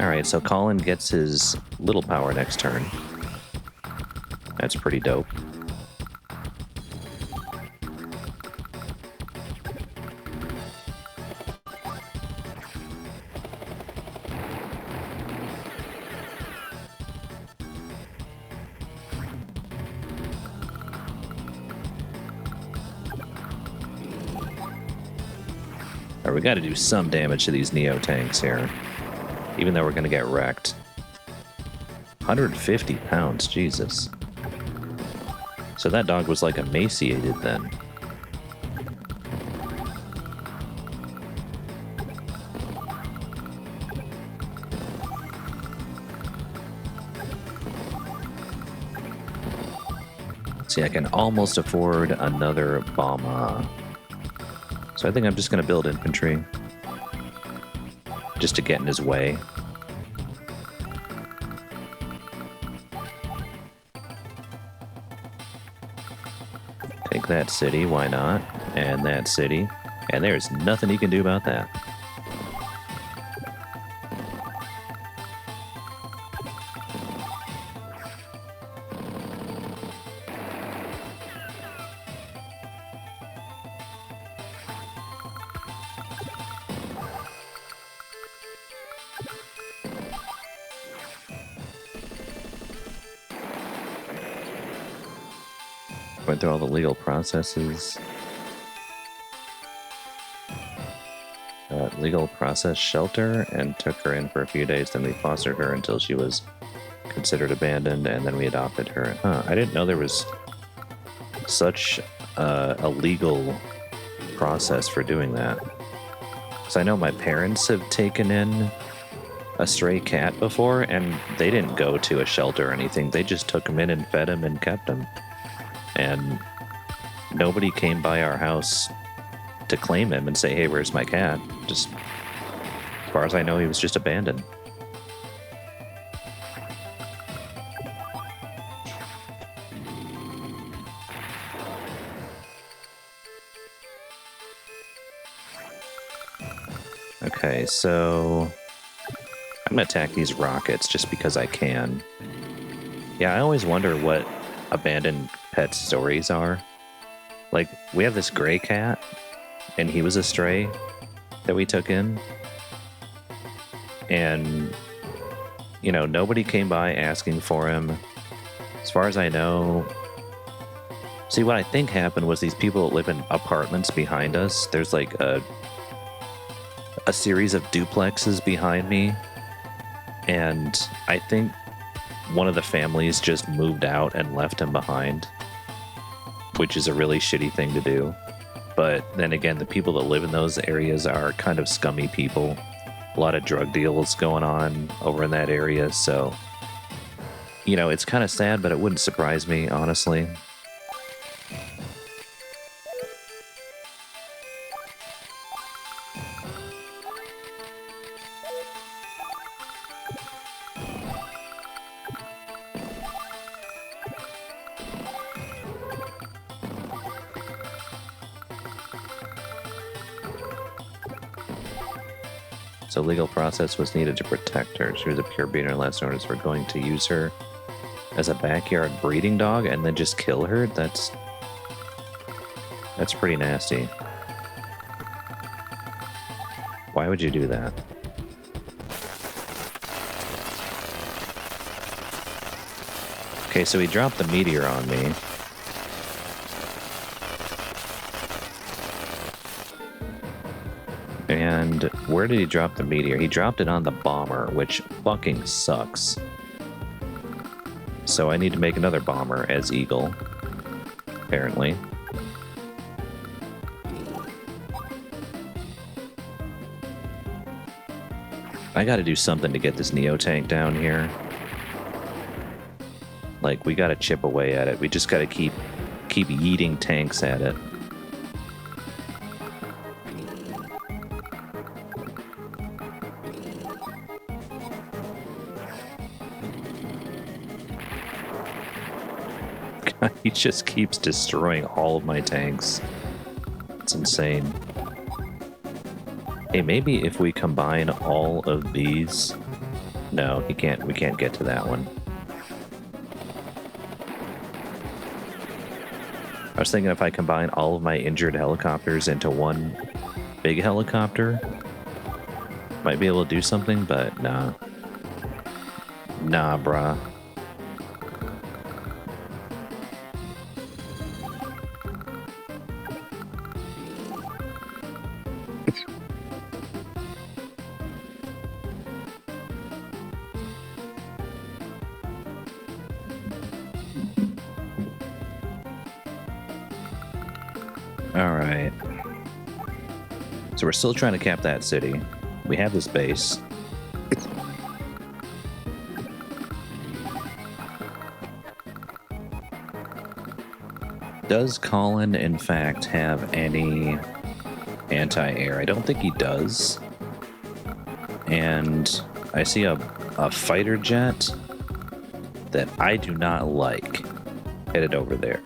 Alright, so Colin gets his little power next turn. That's pretty dope. We got to do some damage to these Neo tanks here, even though we're going to get wrecked. 150 pounds, Jesus. So that dog was like emaciated then. See, I can almost afford another bomber. So I think I'm just going to build infantry, just to get in his way. Take that city, why not? And that city. And there's nothing you can do about that. Went through all the legal processes. Legal process shelter and took her in for a few days. Then we fostered her until she was considered abandoned, and then we adopted her. Huh, I didn't know there was such a legal process for doing that. Because I know my parents have taken in a stray cat before, and they didn't go to a shelter or anything. They just took him in and fed him and kept him. And nobody came by our house to claim him and say, hey, where's my cat? Just, as far as I know, he was just abandoned. Okay, so I'm gonna attack these rockets just because I can. Yeah, I always wonder what abandoned pet stories are. Like, we have this gray cat, and he was a stray that we took in. And, you know, nobody came by asking for him. As far as I know... See, what I think happened was these people that live in apartments behind us, there's like a series of duplexes behind me, and I think one of the families just moved out and left him behind, which is a really shitty thing to do. But then again, the people that live in those areas are kind of scummy people. A lot of drug deals going on over in that area, so, you know, it's kind of sad, but it wouldn't surprise me, honestly. So legal process was needed to protect her. She was a pure breeder unless orders were going to use her as a backyard breeding dog and then just kill her. That's pretty nasty. Why would you do that? Okay, so he dropped the meteor on me. And where did he drop the meteor? He dropped it on the bomber, which fucking sucks. So I need to make another bomber as Eagle, apparently. I gotta do something to get this Neo tank down here. Like, we gotta chip away at it. We just gotta keep yeeting tanks at it. He just keeps destroying all of my tanks. It's insane. Hey, maybe if we combine all of these... No, we can't get to that one. I was thinking if I combine all of my injured helicopters into one big helicopter, might be able to do something, but nah. Nah, bruh. Alright. So we're still trying to cap that city. We have this base. Does Colin, in fact, have any anti-air? I don't think he does. And I see a fighter jet that I do not like headed over there.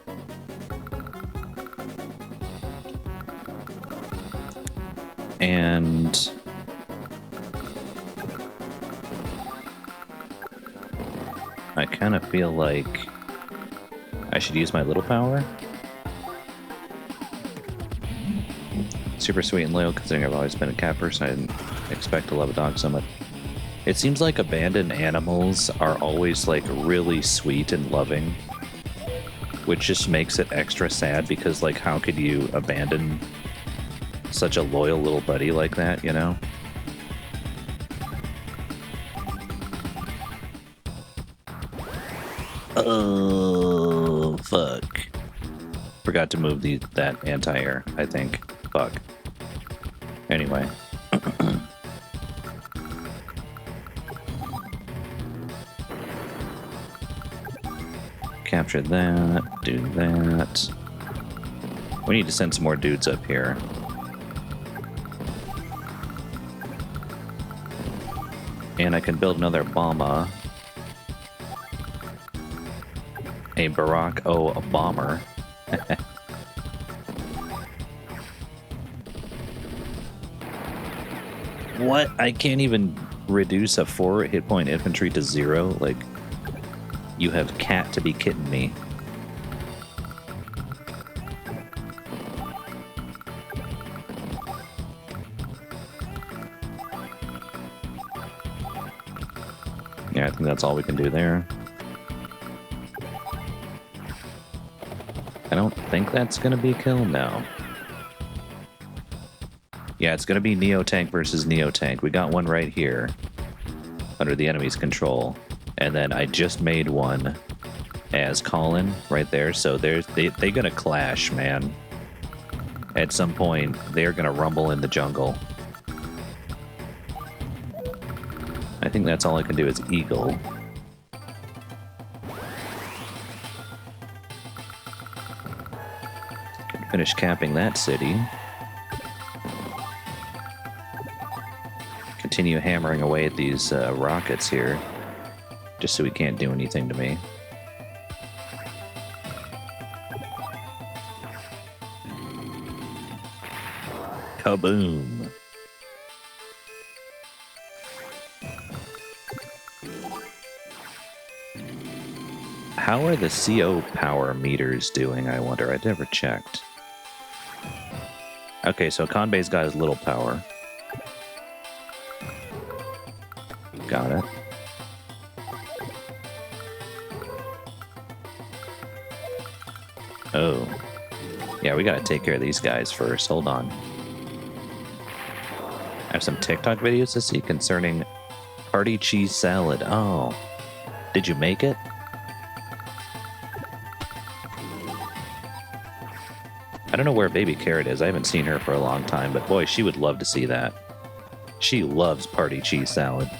And I kind of feel like I should use my little power. Super sweet and loyal, considering I've always been a cat person. I didn't expect to love a dog so much. It seems like abandoned animals are always like really sweet and loving, which just makes it extra sad because, like, how could you abandon such a loyal little buddy like that, you know? Oh, fuck. Forgot to move that anti-air, I think. Fuck. Anyway. capture that, do that. We need to send some more dudes up here. And I can build another bomber. A Barack O bomber. What? I can't even reduce a 4 hit point infantry to 0? Like, you have cat to be kidding me. Yeah, I think that's all we can do there. I don't think that's going to be a kill now. Yeah, it's going to be Neo-Tank versus Neo-Tank. We got one right here under the enemy's control. And then I just made one as Colin right there. So they're going to clash, man. At some point, they're going to rumble in the jungle. I think that's all I can do is Eagle. Can finish capping that city. Continue hammering away at these rockets here, just so he can't do anything to me. Kaboom! How are the CO power meters doing, I wonder? I never checked. Okay, so Kanbei's got his little power. Got it. Oh. Yeah, we gotta take care of these guys first. Hold on. I have some TikTok videos to see concerning party cheese salad. Oh. Did you make it? I don't know where Baby Carrot is. I haven't seen her for a long time, but boy, she would love to see that. She loves party cheese salad.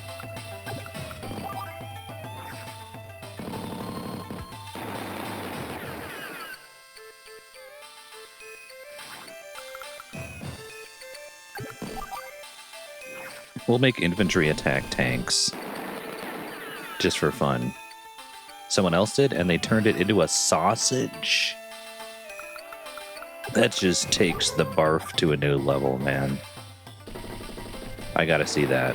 We'll make infantry attack tanks. Just for fun. Someone else did, and they turned it into a sausage? That just takes the barf to a new level, man. I gotta see that.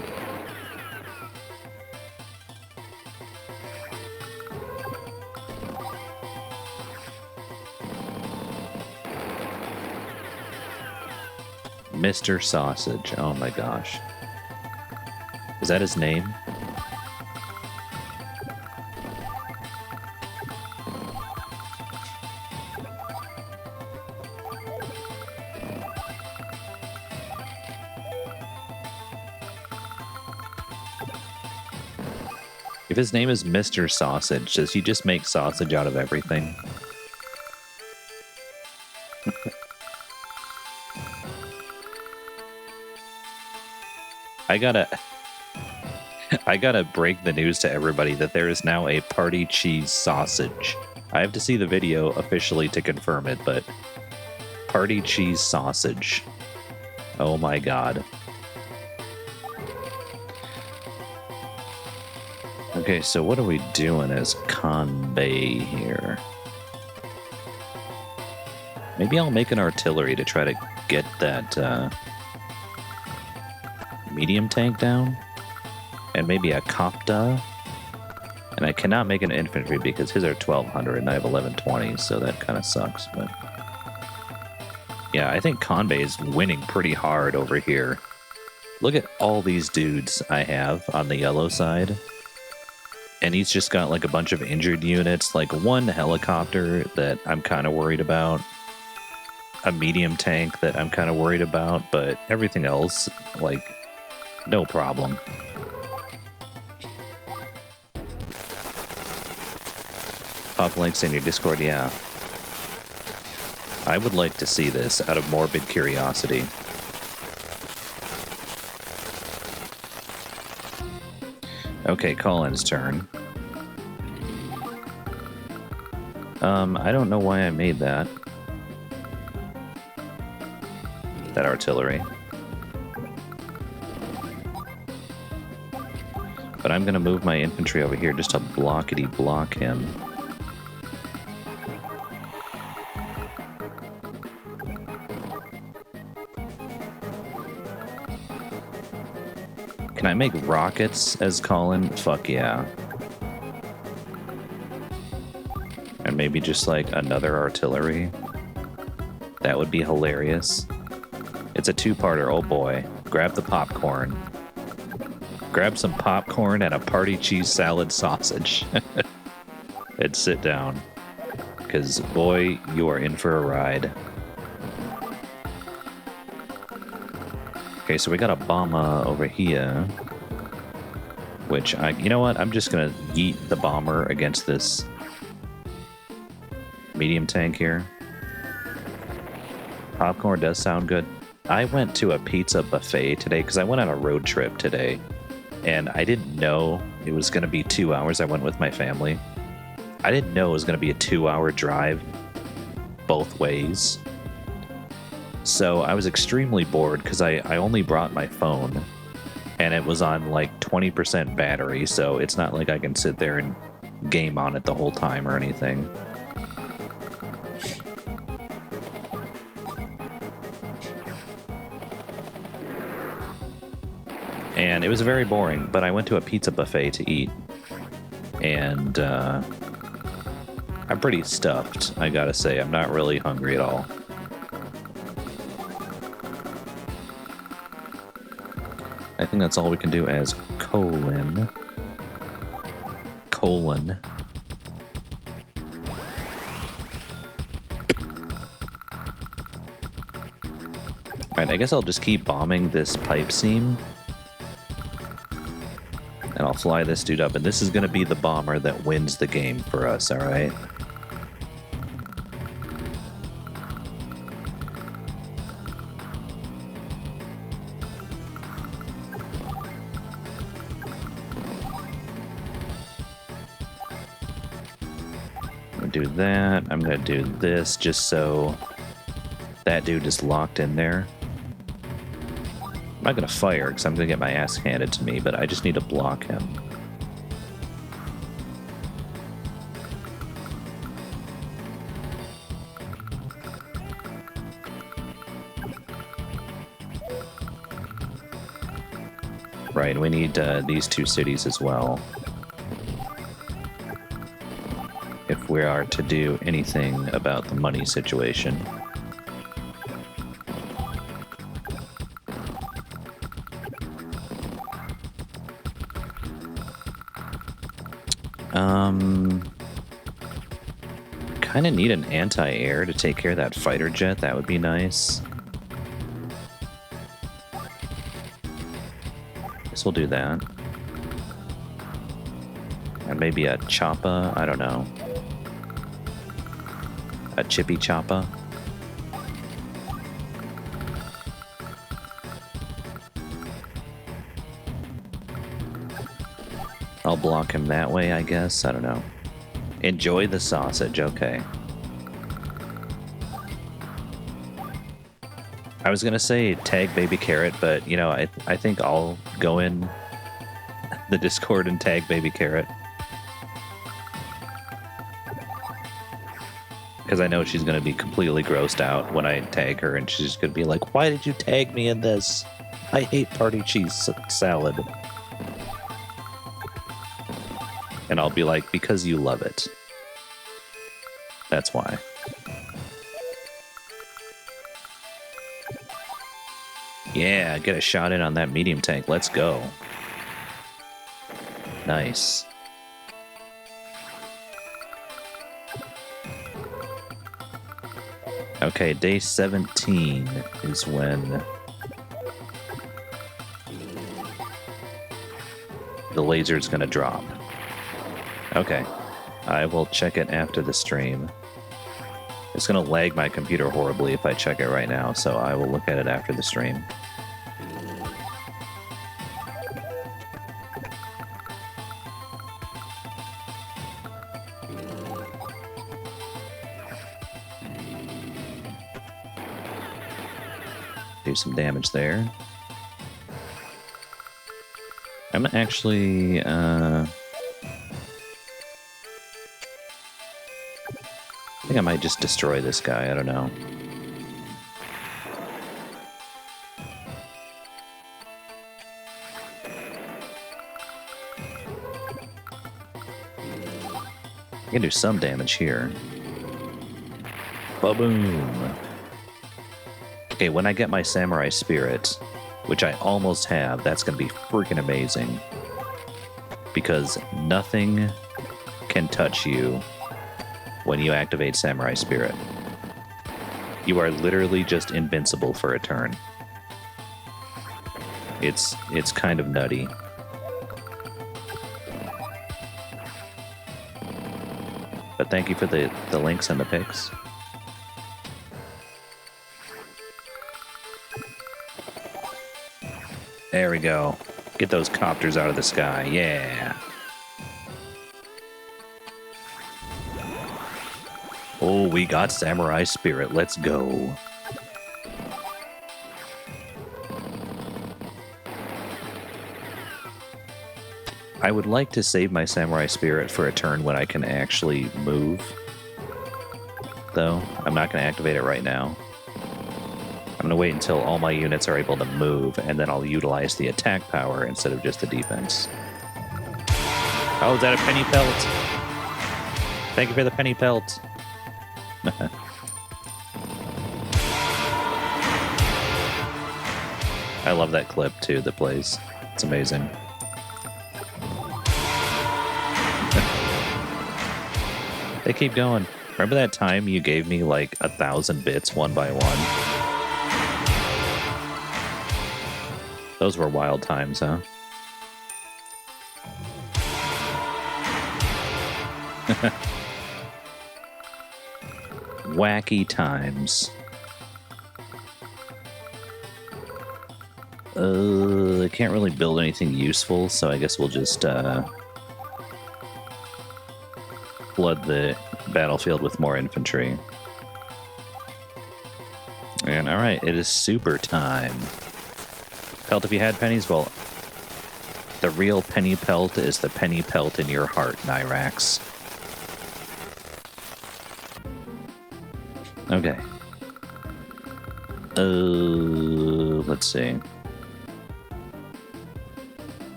Mr. Sausage. Oh my gosh. Is that his name? If his name is Mr. Sausage, does he just make sausage out of everything? I gotta break the news to everybody that there is now a party cheese sausage. I have to see the video officially to confirm it, but party cheese sausage. Oh my god. Okay, so what are we doing as Kanbei here? Maybe I'll make an artillery to try to get that medium tank down. And maybe a Kopta. And I cannot make an infantry because his are 1200 and I have 1120, so that kind of sucks. But yeah, I think Kanbei is winning pretty hard over here. Look at all these dudes I have on the yellow side. And he's just got like a bunch of injured units, like one helicopter that I'm kind of worried about, a medium tank that I'm kind of worried about, but everything else, like, no problem. Pop links in your Discord, yeah. I would like to see this out of morbid curiosity. Okay, Colin's turn. I don't know why I made that. That artillery. But I'm gonna move my infantry over here just to blockity-block him. Can I make rockets as Colin? Fuck yeah. And maybe just like another artillery. That would be hilarious. It's a two-parter, oh boy. Grab the popcorn. Grab some popcorn and a party cheese salad sausage. And sit down. Because, boy, you are in for a ride. Okay, so we got a bomber over here. Which, you know what? I'm just going to yeet the bomber against this medium tank here. Popcorn does sound good. I went to a pizza buffet today because I went on a road trip today. And I didn't know it was going to be 2 hours. I went with my family. I didn't know it was going to be a 2-hour drive both ways. So I was extremely bored because I only brought my phone. And it was on like 20% battery. So it's not like I can sit there and game on it the whole time or anything. And it was very boring, but I went to a pizza buffet to eat. And I'm pretty stuffed, I gotta say. I'm not really hungry at all. I think that's all we can do as colon. Alright, I guess I'll just keep bombing this pipe seam. And I'll fly this dude up, and this is going to be the bomber that wins the game for us, alright? I'm going to do that. I'm going to do this just so that dude is locked in there. I'm not going to fire because I'm going to get my ass handed to me, but I just need to block him. Right, we need these two cities as well. If we are to do anything about the money situation. Kind of need an anti-air to take care of that fighter jet. That would be nice. Guess we'll do that. And maybe a choppa. I don't know. A chippy choppa. I'll block him that way, I guess. I don't know. Enjoy the sausage, okay. I was gonna say tag Baby Carrot, but you know, I think I'll go in the Discord and tag Baby Carrot. Because I know she's gonna be completely grossed out when I tag her, and she's gonna be like, "Why did you tag me in this? I hate party cheese salad." And I'll be like, because you love it. That's why. Yeah, get a shot in on that medium tank. Let's go. Nice. Okay, day 17 is when the laser's gonna drop. Okay, I will check it after the stream. It's gonna lag my computer horribly if I check it right now, so I will look at it after the stream. Do some damage there. I'm actually, I think I might just destroy this guy, I don't know. I can do some damage here. Ba-boom! Okay, when I get my Samurai Spirit, which I almost have, that's going to be freaking amazing. Because nothing can touch you when you activate Samurai Spirit. You are literally just invincible for a turn. It's kind of nutty. But thank you for the links and the pics. There we go. Get those copters out of the sky. Yeah. Oh, we got Samurai Spirit. Let's go. I would like to save my Samurai Spirit for a turn when I can actually move. Though, I'm not going to activate it right now. I'm going to wait until all my units are able to move, and then I'll utilize the attack power instead of just the defense. Oh, is that a penny pelt? Thank you for the penny pelt. I love that clip, too, that plays. It's amazing. They keep going. Remember that time you gave me like 1,000 bits one by one? Those were wild times, huh? Wacky times. I can't really build anything useful, so I guess we'll just flood the battlefield with more infantry. And alright, it is super time. Pelt if you had pennies? Well, the real penny pelt is the penny pelt in your heart, Nyrax. Okay. Let's see.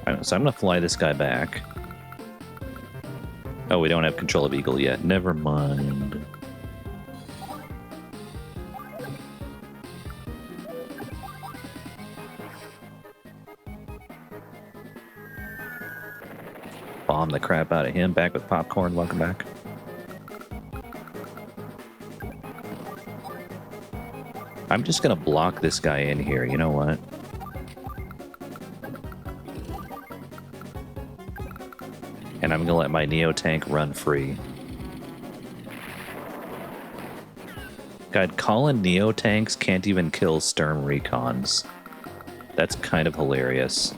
Alright, so I'm gonna fly this guy back. Oh, we don't have control of Eagle yet. Never mind. Bomb the crap out of him. Back with popcorn. Welcome back. I'm just gonna block this guy in here. You know what? And I'm gonna let my Neo tank run free. God, Colin Neo tanks can't even kill Sturm recons. That's kind of hilarious.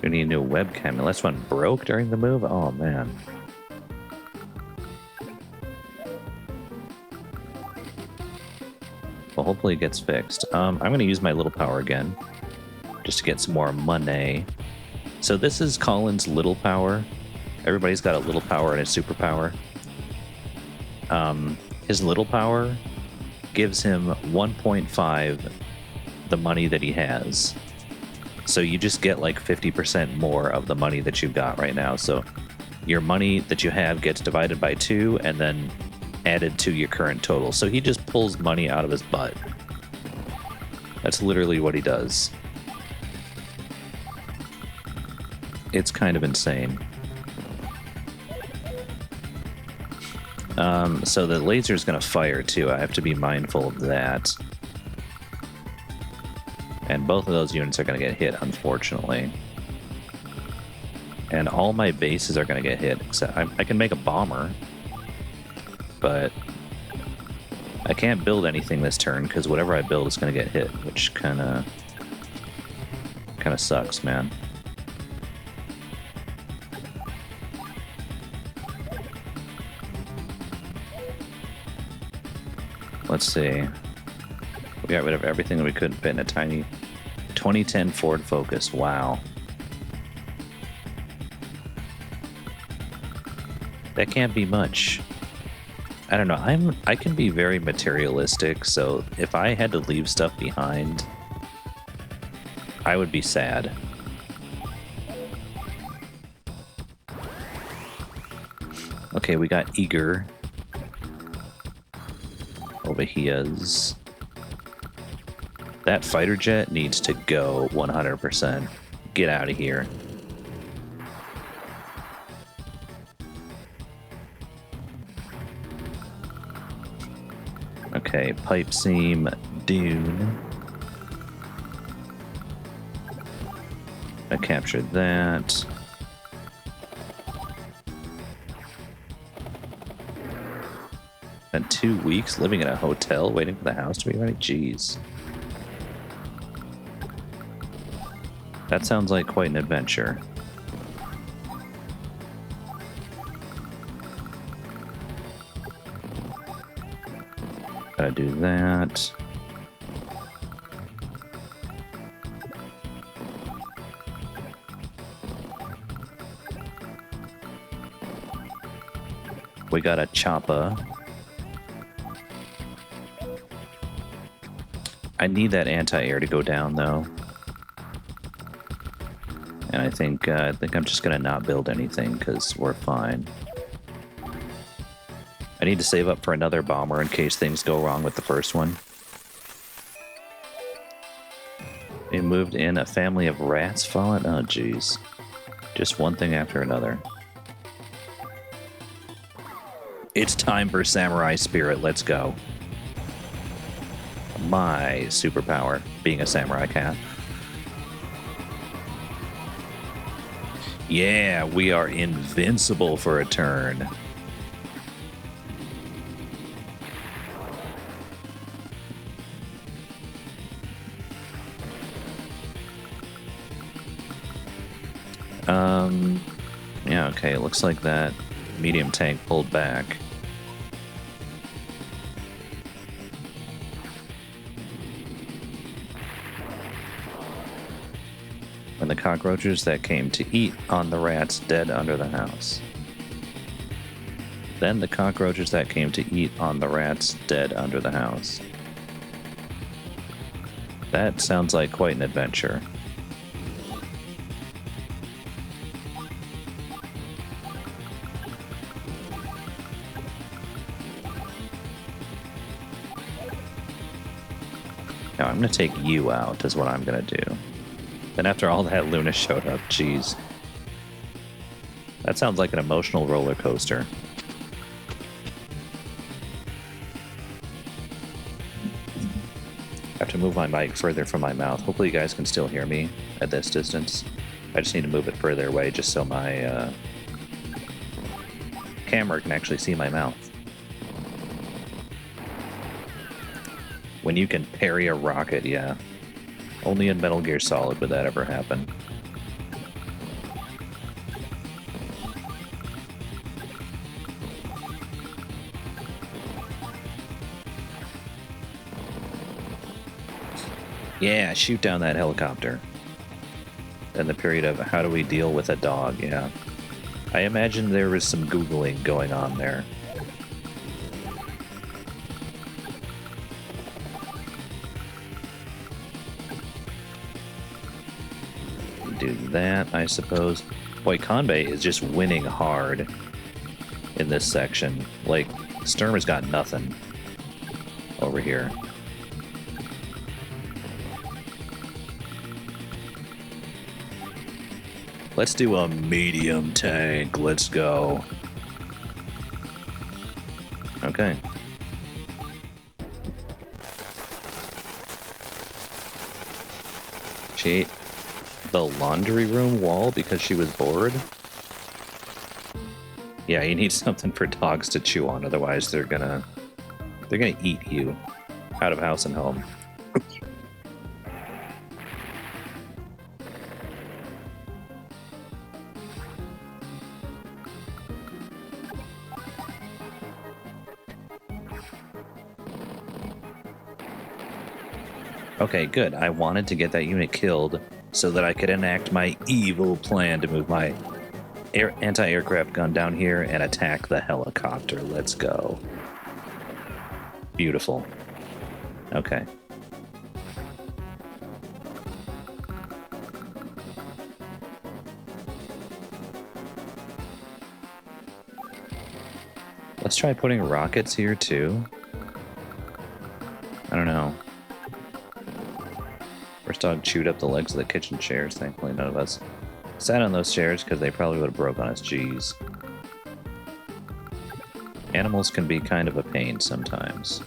We need a new webcam. Unless one broke during the move? Oh, man. Well, hopefully it gets fixed. I'm going to use my little power again. Just to get some more money. So this is Colin's little power. Everybody's got a little power and a superpower. His little power gives him 1.5 the money that he has. So you just get like 50% more of the money that you've got right now. So your money that you have gets divided by 2 and then added to your current total. So he just pulls money out of his butt. That's literally what he does. It's kind of insane. So the laser's going to fire too. I have to be mindful of that. And both of those units are going to get hit, unfortunately. And all my bases are going to get hit, except I can make a bomber. But I can't build anything this turn, because whatever I build is going to get hit, which kind of sucks, man. Let's see. We got rid of everything that we couldn't fit in a tiny 2010 Ford Focus. Wow. That can't be much. I don't know. I can be very materialistic, so if I had to leave stuff behind, I would be sad. Okay, we got Eager. Over here's. That fighter jet needs to go 100%. Get out of here. Okay, pipe seam, dune. I captured that. Spent 2 weeks living in a hotel waiting for the house to be ready? Jeez. That sounds like quite an adventure. Gotta do that. We got a chopper. I need that anti-air to go down, though. And I think I'm just gonna not build anything because we're fine. I need to save up for another bomber in case things go wrong with the first one. We moved in a family of rats fallen. Oh, jeez. Just one thing after another. It's time for Samurai Spirit. Let's go. My superpower, being a samurai cat. Yeah, we are invincible for a turn. Yeah, okay, it looks like that medium tank pulled back. When the cockroaches that came to eat on the rats dead under the house. Then the cockroaches that came to eat on the rats dead under the house. That sounds like quite an adventure. Now I'm going to take you out is what I'm going to do. Then after all that, Luna showed up. Jeez. That sounds like an emotional roller coaster. I have to move my mic further from my mouth. Hopefully you guys can still hear me at this distance. I just need to move it further away just so my camera can actually see my mouth. When you can parry a rocket, yeah. Only in Metal Gear Solid would that ever happen. Yeah, shoot down that helicopter. Then the period of how do we deal with a dog, yeah. I imagine there was some Googling going on there. Do that, I suppose. Boy, Kanbei is just winning hard in this section. Like, Sturm has got nothing over here. Let's do a medium tank. Let's go. Okay. She ate the laundry room wall because she was bored? Yeah, you need something for dogs to chew on, otherwise they're gonna eat you out of house and home. Okay, good. I wanted to get that unit killed so that I could enact my evil plan to move my anti-aircraft gun down here and attack the helicopter. Let's go. Beautiful. Okay. Let's try putting rockets here too. I don't know. First dog chewed up the legs of the kitchen chairs. Thankfully, none of us sat on those chairs because they probably would have broke on us. Jeez. Animals can be kind of a pain sometimes.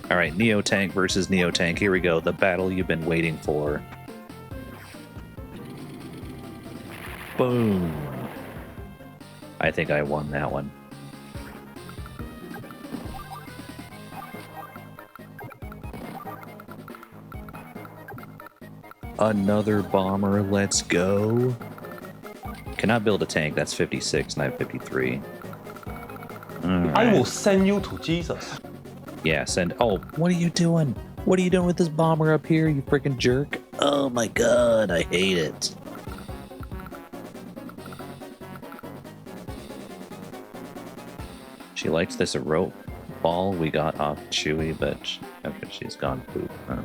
Alright, Neo Tank versus Neo Tank. Here we go. The battle you've been waiting for. Boom. I think I won that one. Another bomber, let's go. Cannot build a tank, that's 56, and I have 53. Right. I will send you to Jesus. Yeah, send. Oh, what are you doing? What are you doing with this bomber up here, you freaking jerk? Oh my god, I hate it. She likes this rope ball we got off Chewie, but okay, she's gone poop. Oh.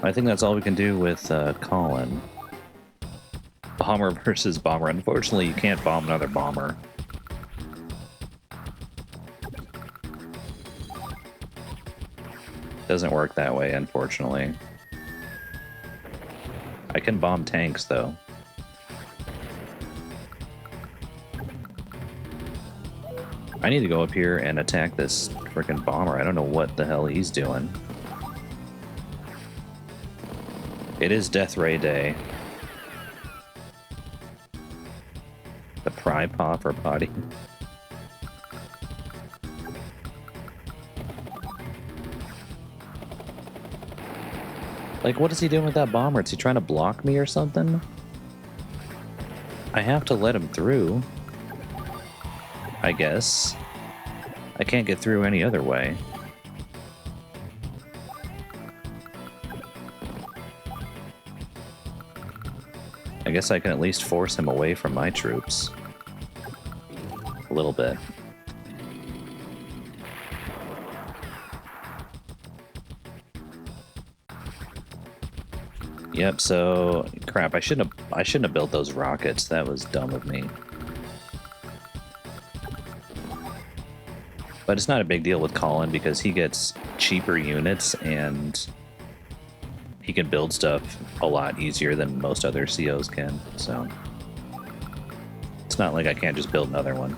I think that's all we can do with Colin. Bomber versus bomber. Unfortunately, you can't bomb another bomber. Doesn't work that way, unfortunately. I can bomb tanks, though. I need to go up here and attack this freaking bomber. I don't know what the hell he's doing. It is Death Ray Day. The pry paw for potty. Like, what is he doing with that bomber? Is he trying to block me or something? I have to let him through. I guess. I can't get through any other way. I guess I can at least force him away from my troops. A little bit. Yep, so crap, I shouldn't have built those rockets. That was dumb of me. But it's not a big deal with Colin because he gets cheaper units and he can build stuff a lot easier than most other COs can, so it's not like I can't just build another one.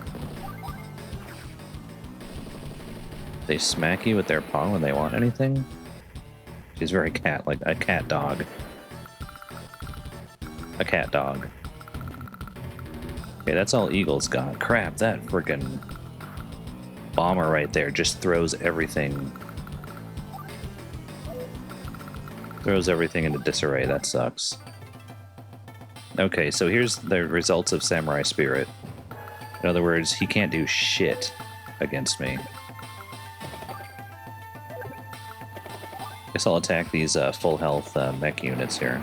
They smack you with their paw when they want anything? She's very cat, like a cat dog. A cat dog. Okay, that's all Eagle's got. Crap, that freaking bomber right there just throws everything. Throws everything into disarray. That sucks. Okay, so here's the results of Samurai Spirit. In other words, he can't do shit against me. Guess I'll attack these full health mech units here.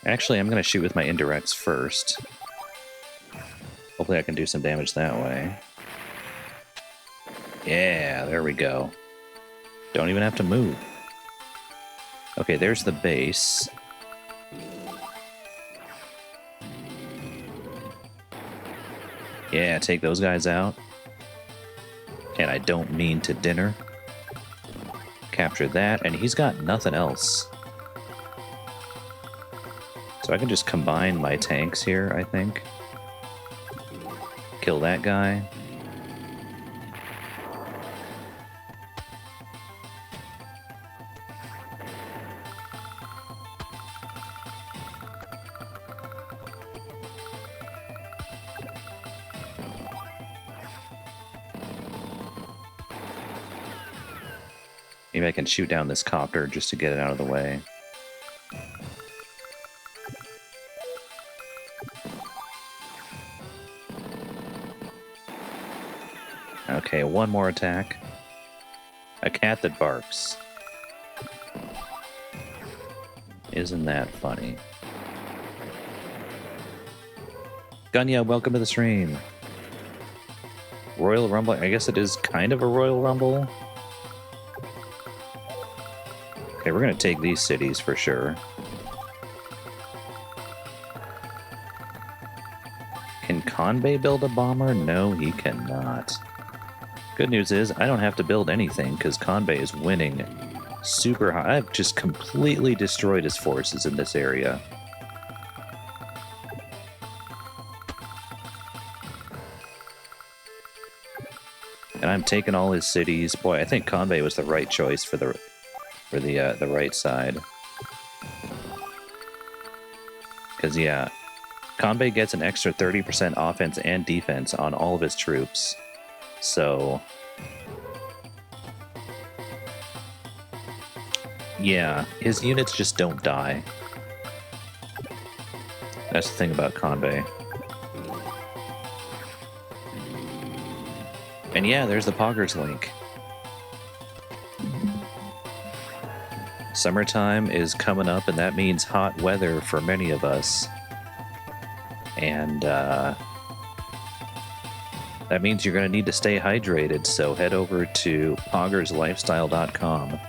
Actually, I'm going to shoot with my indirects first. Hopefully I can do some damage that way. Yeah, there we go. Don't even have to move. Okay, there's the base. Yeah, take those guys out. And I don't mean to dinner. Capture that, and he's got nothing else. So I can just combine my tanks here, I think. Kill that guy. Maybe I can shoot down this copter just to get it out of the way. Okay, one more attack. A cat that barks. Isn't that funny? Gunya, welcome to the stream. Royal Rumble, I guess it is kind of a Royal Rumble. Okay, we're gonna take these cities for sure. Can Conbay build a bomber? No, he cannot. Good news is, I don't have to build anything, because Conbay is winning super high. I've just completely destroyed his forces in this area. And I'm taking all his cities. Boy, I think Conbay was the right choice for the right side. Because, yeah, Conbay gets an extra 30% offense and defense on all of his troops. So, yeah, his units just don't die. That's the thing about Conbay. And yeah, there's the Poggers link. Summertime is coming up, and that means hot weather for many of us. And that means you're going to need to stay hydrated, so head over to poggerslifestyle.com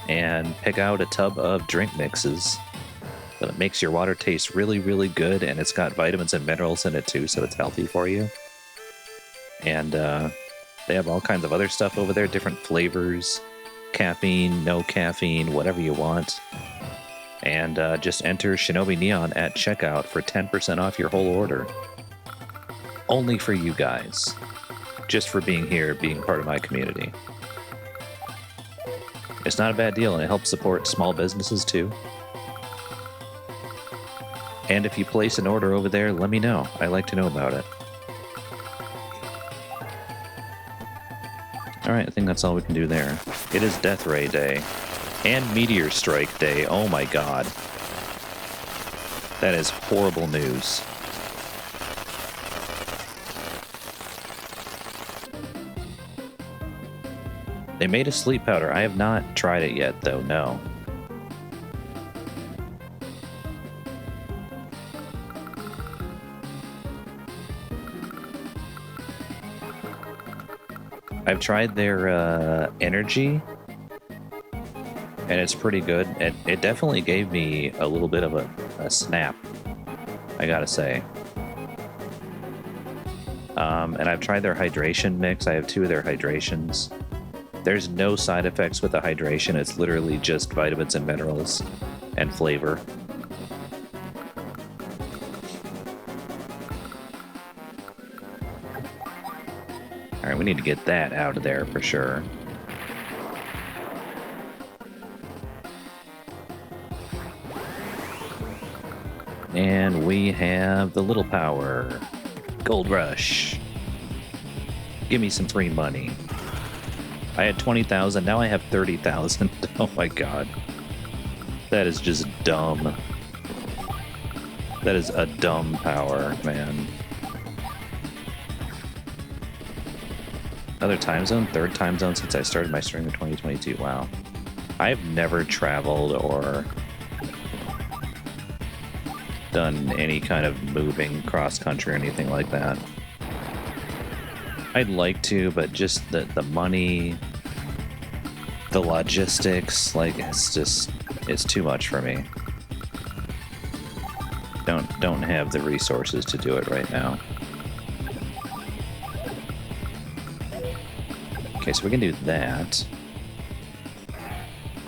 and pick out a tub of drink mixes. That makes your water taste really, really good, and it's got vitamins and minerals in it too, so it's healthy for you. And they have all kinds of other stuff over there, different flavors, caffeine, no caffeine, whatever you want. And just enter ShinobiNeon at checkout for 10% off your whole order. Only for you guys. Just for being here, being part of my community. It's not a bad deal, and it helps support small businesses too. And if you place an order over there, let me know. I like to know about it. Alright, I think that's all we can do there. It is Death Ray Day. And Meteor Strike Day. Oh my god. That is horrible news. They made a sleep powder. I have not tried it yet, though, no. I've tried their energy, and it's pretty good. It definitely gave me a little bit of a snap, I gotta say. And I've tried their hydration mix. I have 2 of their hydrations. There's no side effects with the hydration. It's literally just vitamins and minerals and flavor. Alright, we need to get that out of there for sure. And we have the little power. Gold Rush. Give me some free money. I had 20,000, now I have 30,000. Oh my god. That is just dumb. That is a dumb power, man. Another time zone? 3rd time zone since I started my stream in 2022. Wow. I've never traveled or done any kind of moving cross-country or anything like that. I'd like to, but just the money, the logistics, like, it's too much for me. Don't have the resources to do it right now. Okay, so we can do that.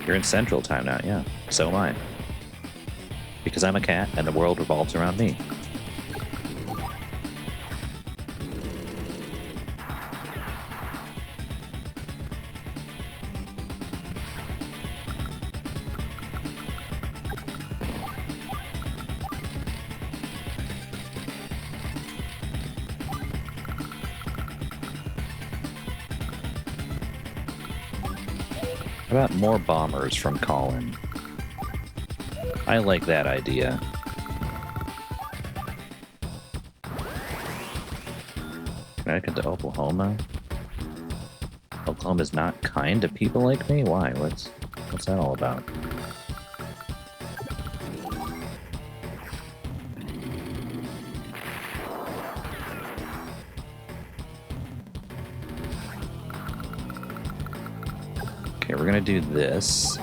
You're in Central Time now, yeah. So am I. Because I'm a cat and the world revolves around me. How about more bombers from Colin? I like that idea. Can I get to Oklahoma? Oklahoma's not kind to people like me? Why? What's that all about? Okay, we're gonna do this.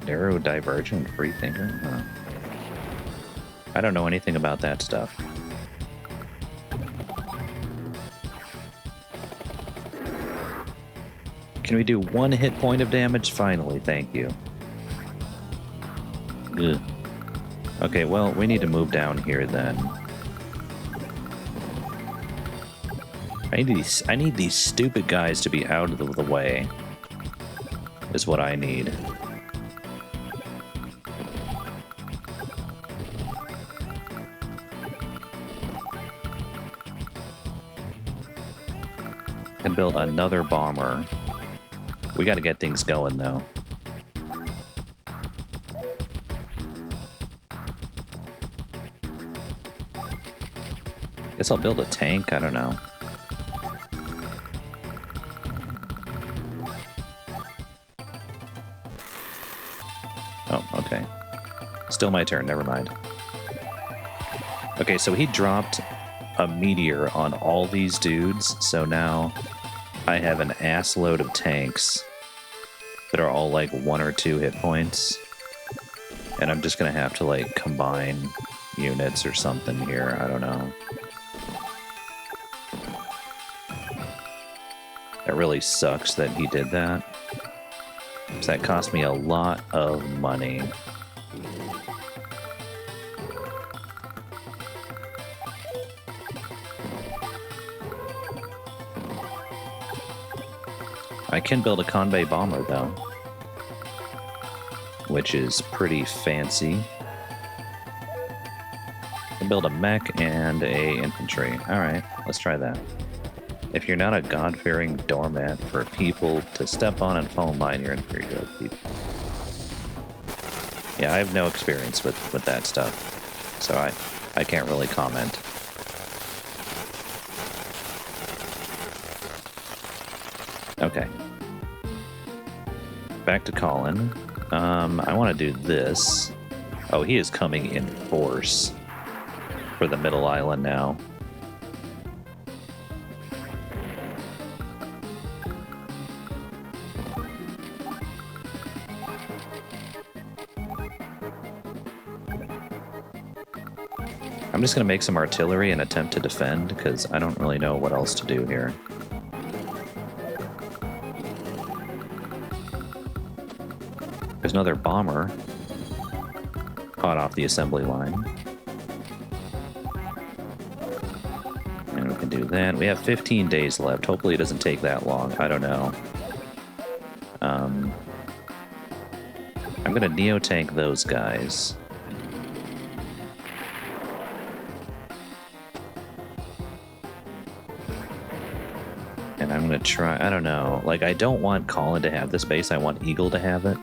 Neurodivergent free thinker? Huh. I don't know anything about that stuff. Can we do 1 hit point of damage? Finally, thank you. Ugh. Okay, well, we need to move down here then. I need these stupid guys to be out of the way. Is what I need. And build another bomber. We gotta get things going though. Guess I'll build a tank, I don't know. Oh, okay. Still my turn, never mind. Okay, so he dropped a meteor on all these dudes, so now I have an ass load of tanks that are all like 1 or 2 hit points. And I'm just gonna have to like combine units or something here, I don't know. It really sucks that he did that. So that cost me a lot of money. I can build a Convey bomber though, which is pretty fancy. I can build a mech and a infantry. Alright, let's try that. If you're not a God-fearing doormat for people to step on and fall in line, you're inferior people. Yeah, I have no experience with that stuff, so I can't really comment. Okay. Back to Colin. I want to do this. Oh, he is coming in force for the middle island now. I'm just going to make some artillery and attempt to defend, because I don't really know what else to do here. There's another bomber caught off the assembly line. And we can do that. We have 15 days left. Hopefully it doesn't take that long. I don't know. I'm going to neo-tank those guys. And I'm going to try... I don't know. Like, I don't want Colin to have this base. I want Eagle to have it.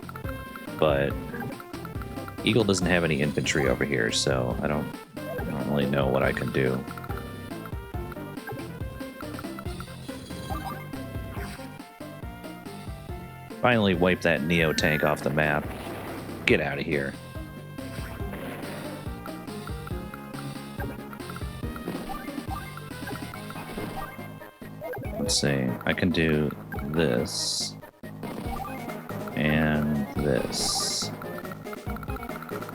But Eagle doesn't have any infantry over here, so I don't really know what I can do. Finally wipe that Neo tank off the map. Get out of here. Let's see. I can do this. And this.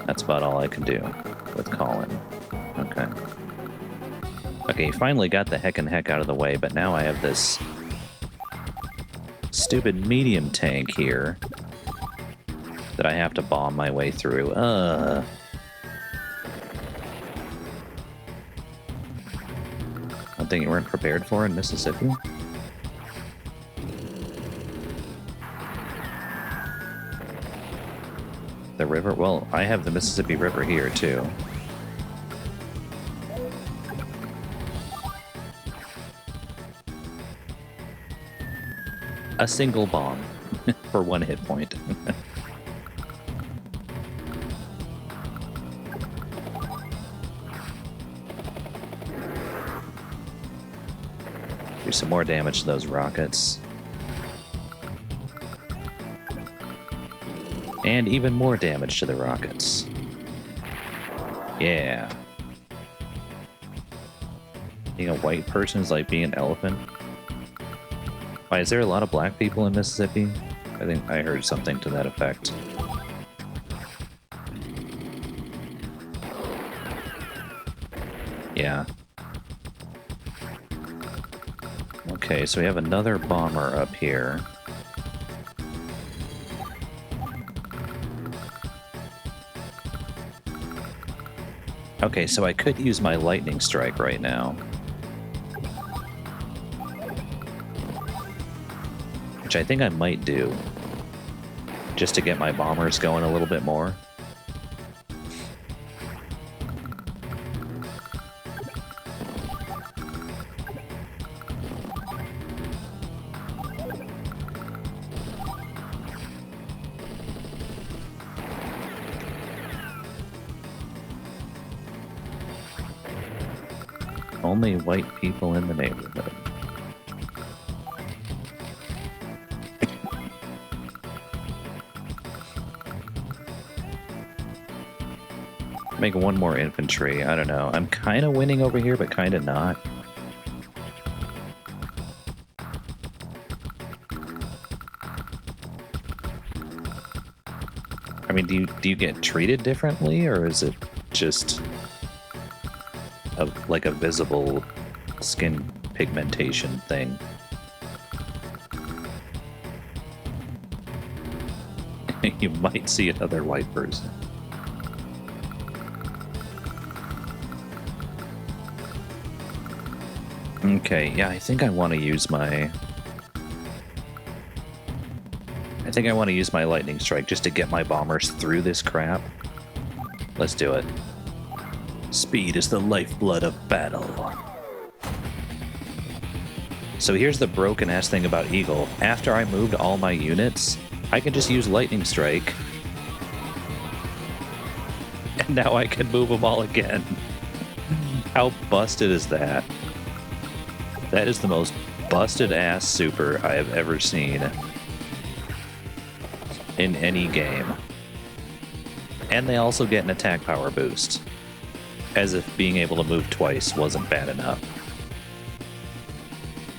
That's about all I can do with Colin. Okay. Okay, he finally got the heck out of the way, but now I have this stupid medium tank here that I have to bomb my way through. Something you weren't prepared for in Mississippi? The river? Well, I have the Mississippi River here, too. a single bomb for 1 hit point. Do some more damage to those rockets. And even more damage to the rockets. Yeah. Being a white person is like being an elephant. Why, is there a lot of black people in Mississippi? I think I heard something to that effect. Yeah. Okay, so we have another bomber up here. Okay, so I could use my lightning strike right now. Which I think I might do. Just to get my bombers going a little bit more. Only white people in the neighborhood. Make one more infantry. I don't know. I'm kind of winning over here, but kind of not. I mean, do you get treated differently, or is it just like a visible skin pigmentation thing? You might see another white person. Okay, yeah, I think I want to use my... lightning strike just to get my bombers through this crap. Let's do it. Speed is the lifeblood of battle. So here's the broken-ass thing about Eagle. After I moved all my units, I can just use lightning strike. And now I can move them all again. How busted is that? That is the most busted-ass super I have ever seen in any game. And they also get an attack power boost. As if being able to move twice wasn't bad enough.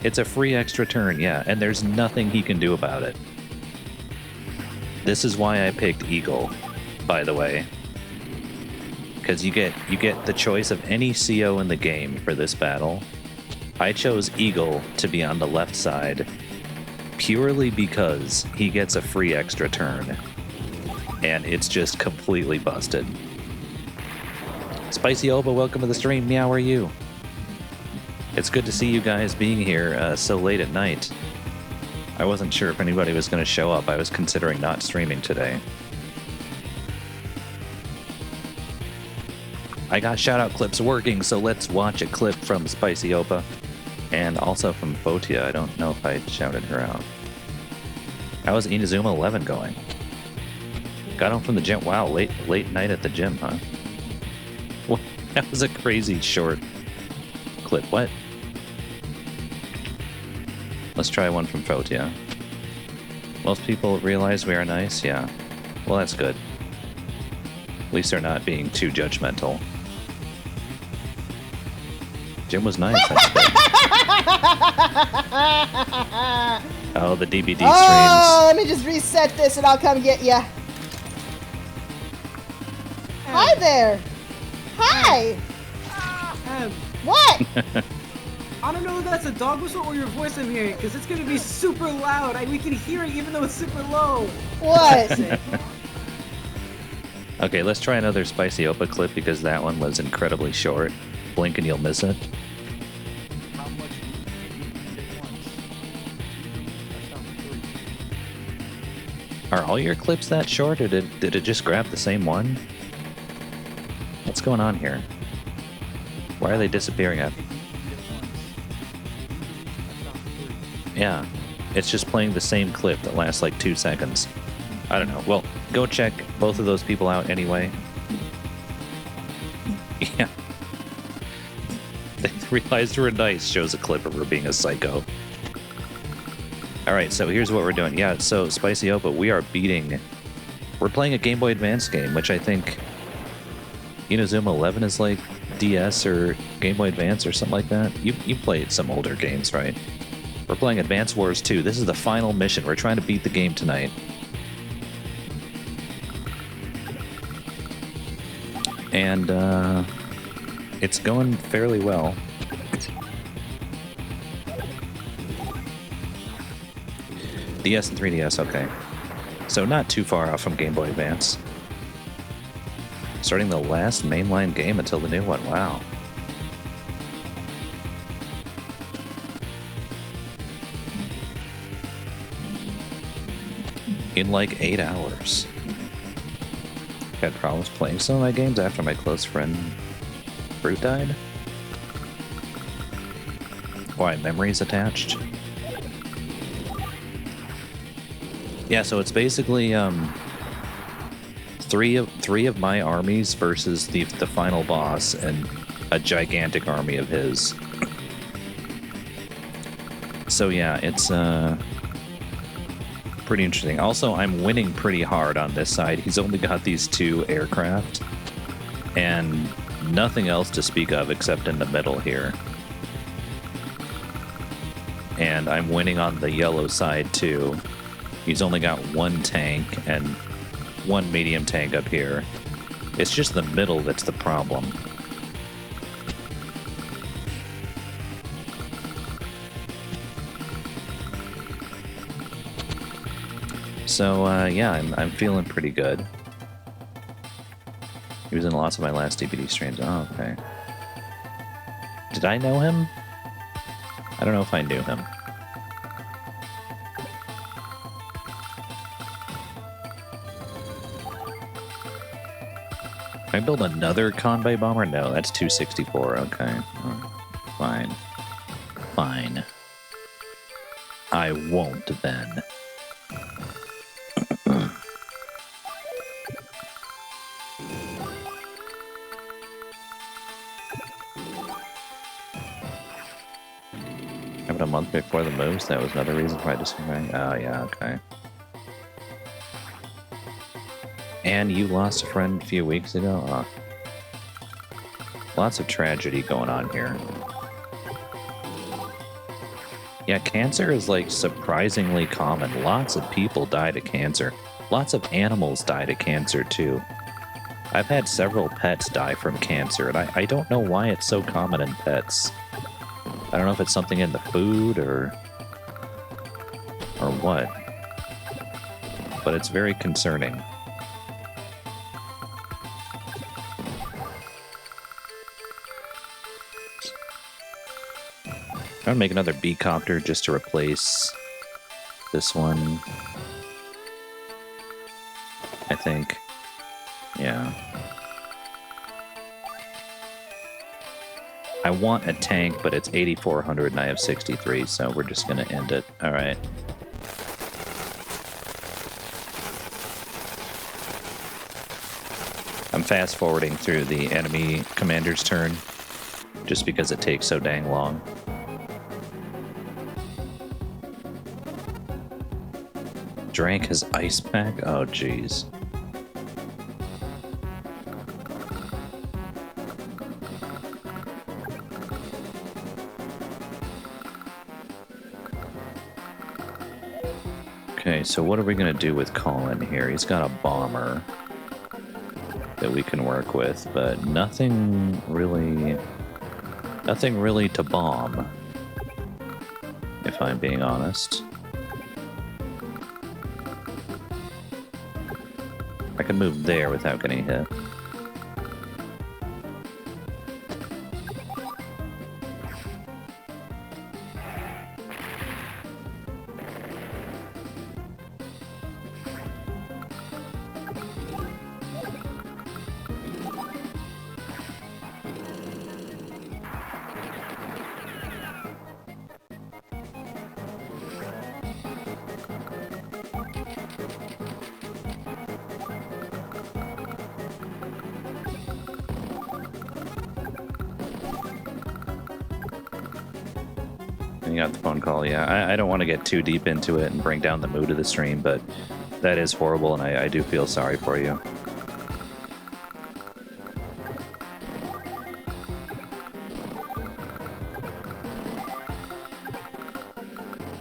It's a free extra turn, yeah, and there's nothing he can do about it. This is why I picked Eagle, by the way. Because you get the choice of any CO in the game for this battle. I chose Eagle to be on the left side purely because he gets a free extra turn. And it's just completely busted. Spicy Oba, welcome to the stream. Meow, how are you? It's good to see you guys being here so late at night. I wasn't sure if anybody was going to show up. I was considering not streaming today. I got shout-out clips working, so let's watch a clip from Spicy Opa. And also from Fotia. I don't know if I shouted her out. How is Inazuma 11 going? Got home from the gym. Wow, late night at the gym, huh? Well, that was a crazy short clip. What? Let's try one from Fotia. Most people realize we are nice? Yeah. Well, that's good. At least they're not being too judgmental. Jim was nice, that's good. Oh, the DBD streams. Oh, let me just reset this and I'll come get ya. Hi there. Hi. What? I don't know if that's a dog whistle or your voice I'm hearing, because it's going to be super loud. We can hear it even though it's super low. What? Okay, let's try another Spicy Opa clip because that one was incredibly short. Blink and you'll miss it. Are all your clips that short, or did it just grab the same one? What's going on here? Why are they disappearing at? Yeah. It's just playing the same clip that lasts like 2 seconds. I don't know. Well, go check both of those people out anyway. Yeah. They realized we're nice, shows a clip of her being a psycho. Alright, so here's what we're doing. Yeah, so Spicy Opa, we're playing a Game Boy Advance game, which I think Inazuma 11 is like DS or Game Boy Advance or something like that. You played some older games, right? We're playing Advance Wars 2. This is the final mission. We're trying to beat the game tonight. And it's going fairly well. DS and 3DS, okay. So not too far off from Game Boy Advance. Starting the last mainline game until the new one, wow. In like 8 hours. Had problems playing some of my games after my close friend Brute died. Why, memories attached? Yeah, so it's basically three of my armies versus the final boss and a gigantic army of his. So yeah, it's pretty interesting. Also, I'm winning pretty hard on this side. He's only got these 2 aircraft and nothing else to speak of except in the middle here. And I'm winning on the yellow side too. He's only got 1 tank and 1 medium tank up here. It's just the middle that's the problem. So, yeah, I'm feeling pretty good. He was in lots of my last DVD streams. Oh, okay. Did I know him? I don't know if I knew him. Can I build another Convoy bomber? No, that's 264. Okay. Fine. Fine. I won't then. A month before the moves, that was another reason why I disagreed. Oh, yeah, okay. And you lost a friend a few weeks ago? Oh. Lots of tragedy going on here. Yeah, cancer is like surprisingly common. Lots of people died of cancer. Lots of animals died of cancer too. I've had several pets die from cancer, and I don't know why it's so common in pets. I don't know if it's something in the food or what, but it's very concerning. I'm gonna make another B-copter just to replace this one, I think. Yeah. I want a tank, but it's 8,400 and I have 63, so we're just gonna end it. Alright. I'm fast forwarding through the enemy commander's turn, just because it takes so dang long. Drank his ice pack? Oh, jeez. Okay, so what are we going to do with Colin here? He's got a bomber that we can work with, but nothing really to bomb, if I'm being honest. I can move there without getting hit. You got the phone call, yeah. I don't want to get too deep into it and bring down the mood of the stream, but that is horrible, and I do feel sorry for you.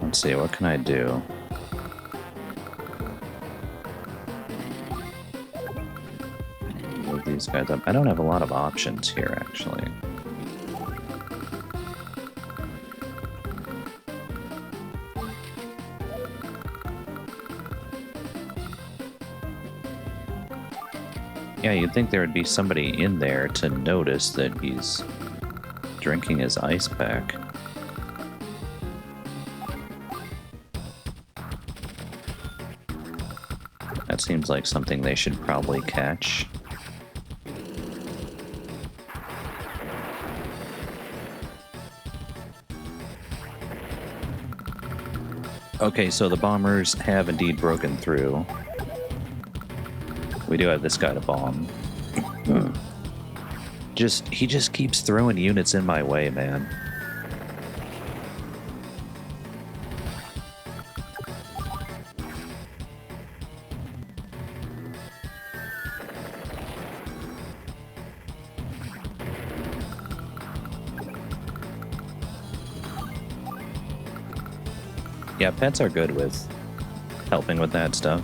Let's see, what can I do? Move these guys up. I don't have a lot of options here, actually. Yeah, you'd think there would be somebody in there to notice that he's drinking his ice pack. That seems like something they should probably catch. Okay, so the bombers have indeed broken through. We do have this guy to bomb. He just keeps throwing units in my way, man. Yeah, pets are good with helping with that stuff.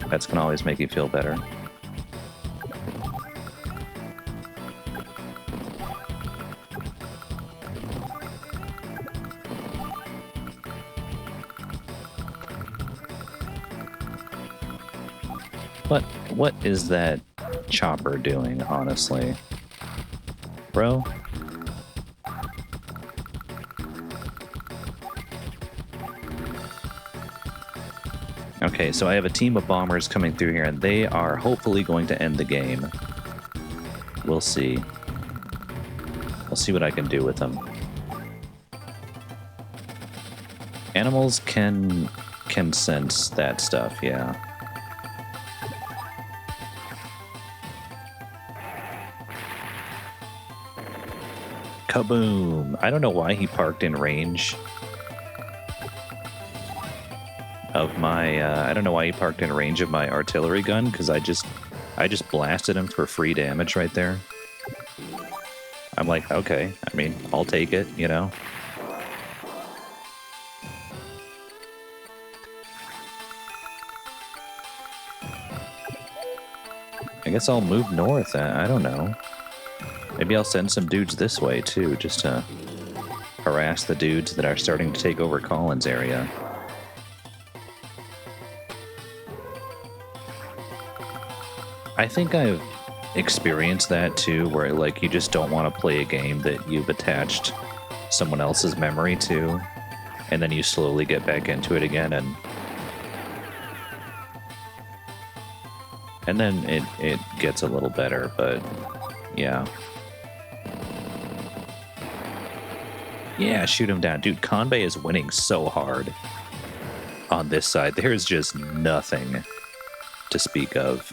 Pets can always make you feel better. What is that chopper doing, honestly? Bro? Okay, so I have a team of bombers coming through here, and they are hopefully going to end the game. We'll see. I'll see what I can do with them. Animals can sense that stuff, yeah. Kaboom! I don't know why he parked in range of my, I don't know why he parked in range of my artillery gun, because I just blasted him for free damage right there. I'm like, okay, I mean, I'll take it, you know? I guess I'll move north, I don't know. Maybe I'll send some dudes this way, too, just to harass the dudes that are starting to take over Collins' area. I think I've experienced that, too, where, like, you just don't want to play a game that you've attached someone else's memory to, and then you slowly get back into it again, and then it gets a little better, but, yeah. Yeah, shoot him down. Dude, Conbay is winning so hard on this side. There's just nothing to speak of.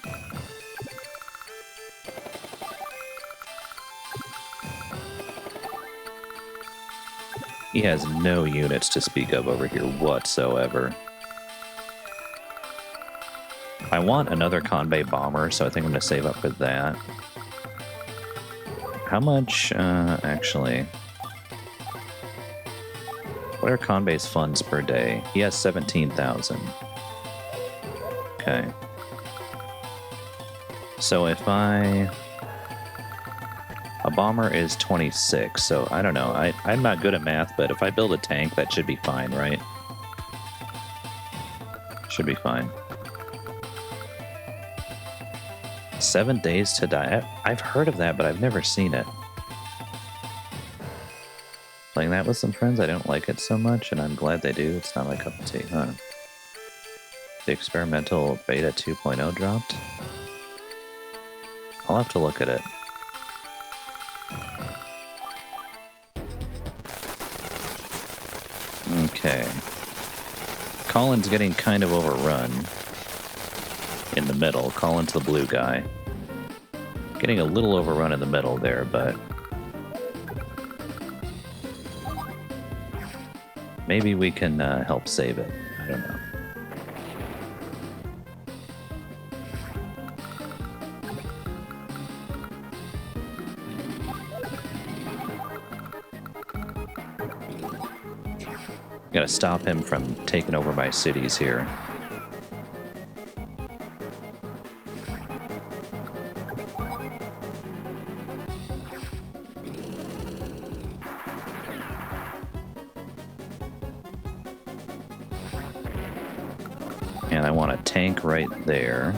He has no units to speak of over here whatsoever. I want another Conbay bomber, so I think I'm going to save up for that. How much, actually... What are Conbay's funds per day? He has 17,000. Okay. So if a bomber is 26, so I don't know. I'm not good at math, but if I build a tank, that should be fine, right? Should be fine. 7 days to die. I've heard of that, but I've never seen it. Playing that with some friends, I don't like it so much, and I'm glad they do. It's not my cup of tea, huh? The experimental beta 2.0 dropped? I'll have to look at it. Okay. Colin's getting kind of overrun in the middle. Colin's the blue guy. Getting a little overrun in the middle there, but Maybe we can help save it. I don't know. Gotta stop him from taking over my cities here. And I want a tank right there.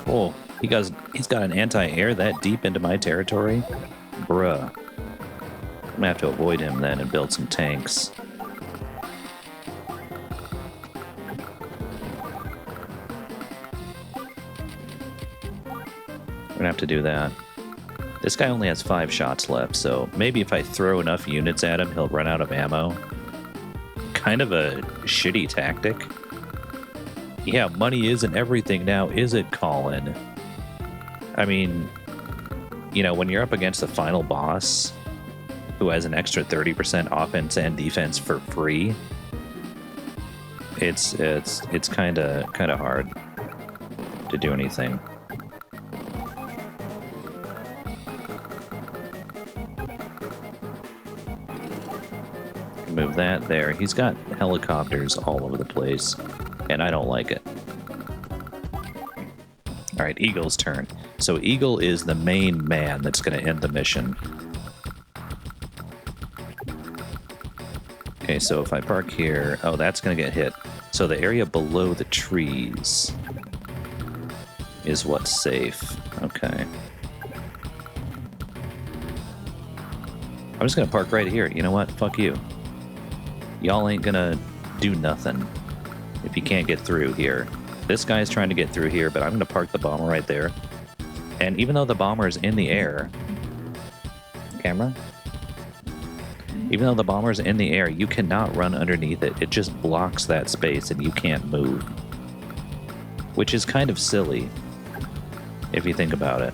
Oh, he's got an anti-air that deep into my territory? Bruh. I'm gonna have to avoid him then and build some tanks. We're gonna have to do that. This guy only has 5 shots left, so maybe if I throw enough units at him, he'll run out of ammo. Kind of a shitty tactic. Yeah, money isn't everything now, is it, Colin? I mean, you know, when you're up against the final boss, who has an extra 30% offense and defense for free, it's kind of hard to do anything. Move that there. He's got helicopters all over the place, and I don't like it. All right, Eagle's turn. So Eagle is the main man that's going to end the mission. Okay, so if I park here... Oh, that's going to get hit. So the area below the trees is what's safe. Okay. I'm just going to park right here. You know what? Fuck you. Y'all ain't going to do nothing if you can't get through here. This guy's trying to get through here, but I'm going to park the bomber right there. And even though the bomber is in the air... Camera? Even though the bomber's in the air, you cannot run underneath it. It just blocks that space and you can't move. Which is kind of silly, if you think about it.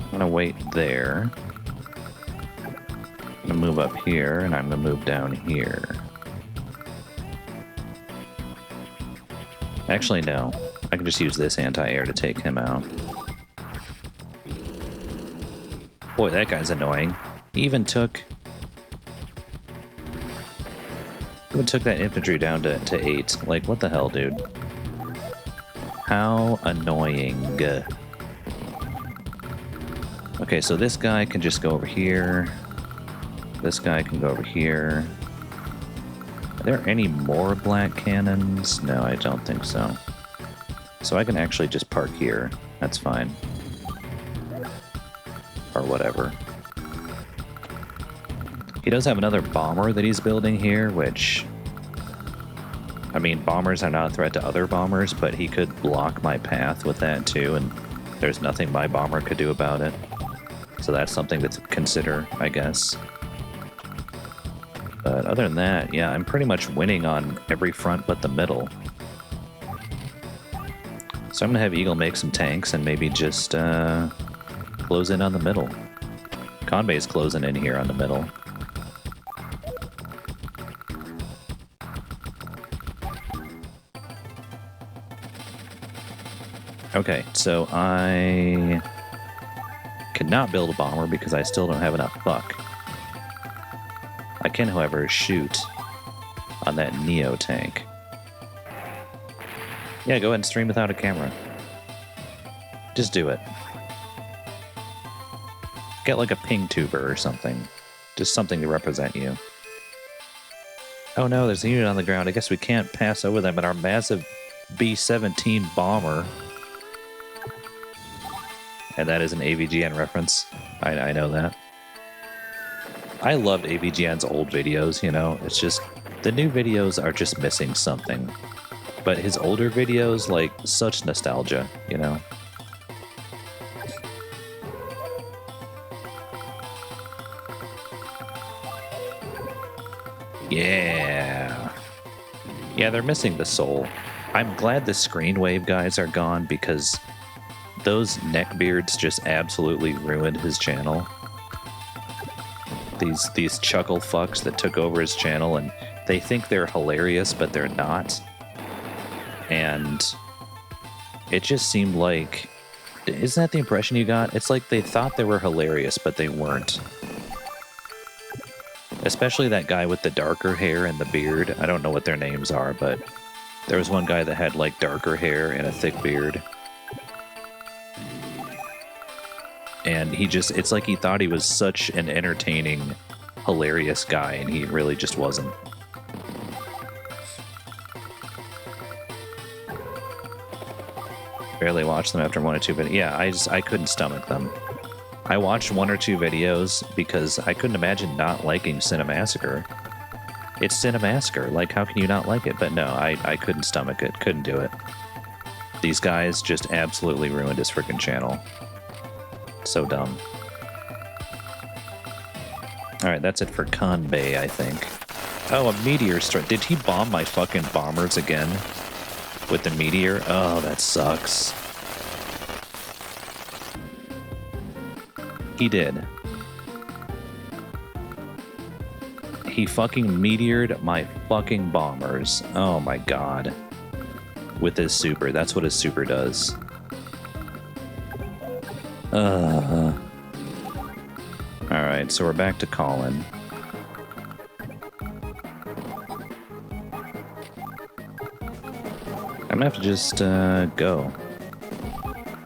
I'm gonna wait there. I'm gonna move up here, and I'm gonna move down here. Actually, no. I can just use this anti-air to take him out. Boy, that guy's annoying. He even took that infantry down to 8. Like, what the hell, dude? How annoying. Okay, so this guy can just go over here. This guy can go over here. Are there any more black cannons? No, I don't think so. So I can actually just park here. That's fine. Or whatever. He does have another bomber that he's building here, which... I mean, bombers are not a threat to other bombers, but he could block my path with that too, and there's nothing my bomber could do about it. So that's something to consider, I guess. But other than that, yeah, I'm pretty much winning on every front but the middle. So I'm going to have Eagle make some tanks and maybe just close in on the middle. Convey's closing in here on the middle. Okay, so I cannot build a bomber because I still don't have enough buck. I can, however, shoot on that Neo tank. Yeah, go ahead and stream without a camera. Just do it. Get like a ping tuber or something. Just something to represent you. Oh no, there's a unit on the ground. I guess we can't pass over them in our massive B-17 bomber. And that is an AVGN reference. I know that. I loved AVGN's old videos, you know? It's just, the new videos are just missing something. But his older videos, like, such nostalgia, you know? Yeah. Yeah, they're missing the soul. I'm glad the screen wave guys are gone because those neckbeards just absolutely ruined his channel. These chuckle fucks that took over his channel, and they think they're hilarious, but they're not. And it just seemed like, isn't that the impression you got? It's like they thought they were hilarious, but they weren't. Especially that guy with the darker hair and the beard. I don't know what their names are, but there was one guy that had like darker hair and a thick beard. And he just, it's like he thought he was such an entertaining, hilarious guy, and he really just wasn't. Barely watched them after 1 or 2 videos. Yeah, I couldn't stomach them. I watched 1 or 2 videos because I couldn't imagine not liking Cinemassacre. It's Cinemassacre, like how can you not like it? But no, I couldn't stomach it, couldn't do it. These guys just absolutely ruined his freaking channel. So dumb. Alright, that's it for Kanbei, I think. Oh, a meteor strike. Did he bomb my fucking bombers again? With the meteor? Oh, that sucks. He did. He fucking meteored my fucking bombers. Oh my god. With his super. That's what his super does. Alright, so we're back to Colin. I'm gonna have to just go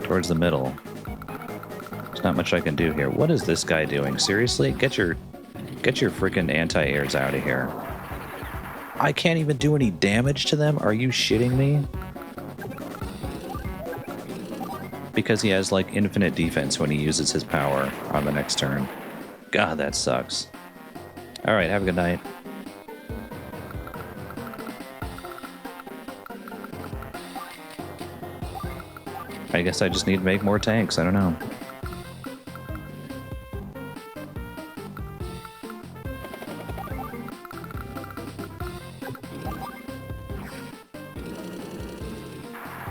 towards the middle. There's not much I can do here. What is this guy doing? Seriously? Get your freaking anti-airs out of here. I can't even do any damage to them? Are you shitting me? Because he has like infinite defense when he uses his power on the next turn. God, that sucks. Alright, have a good night. I guess I just need to make more tanks, I don't know.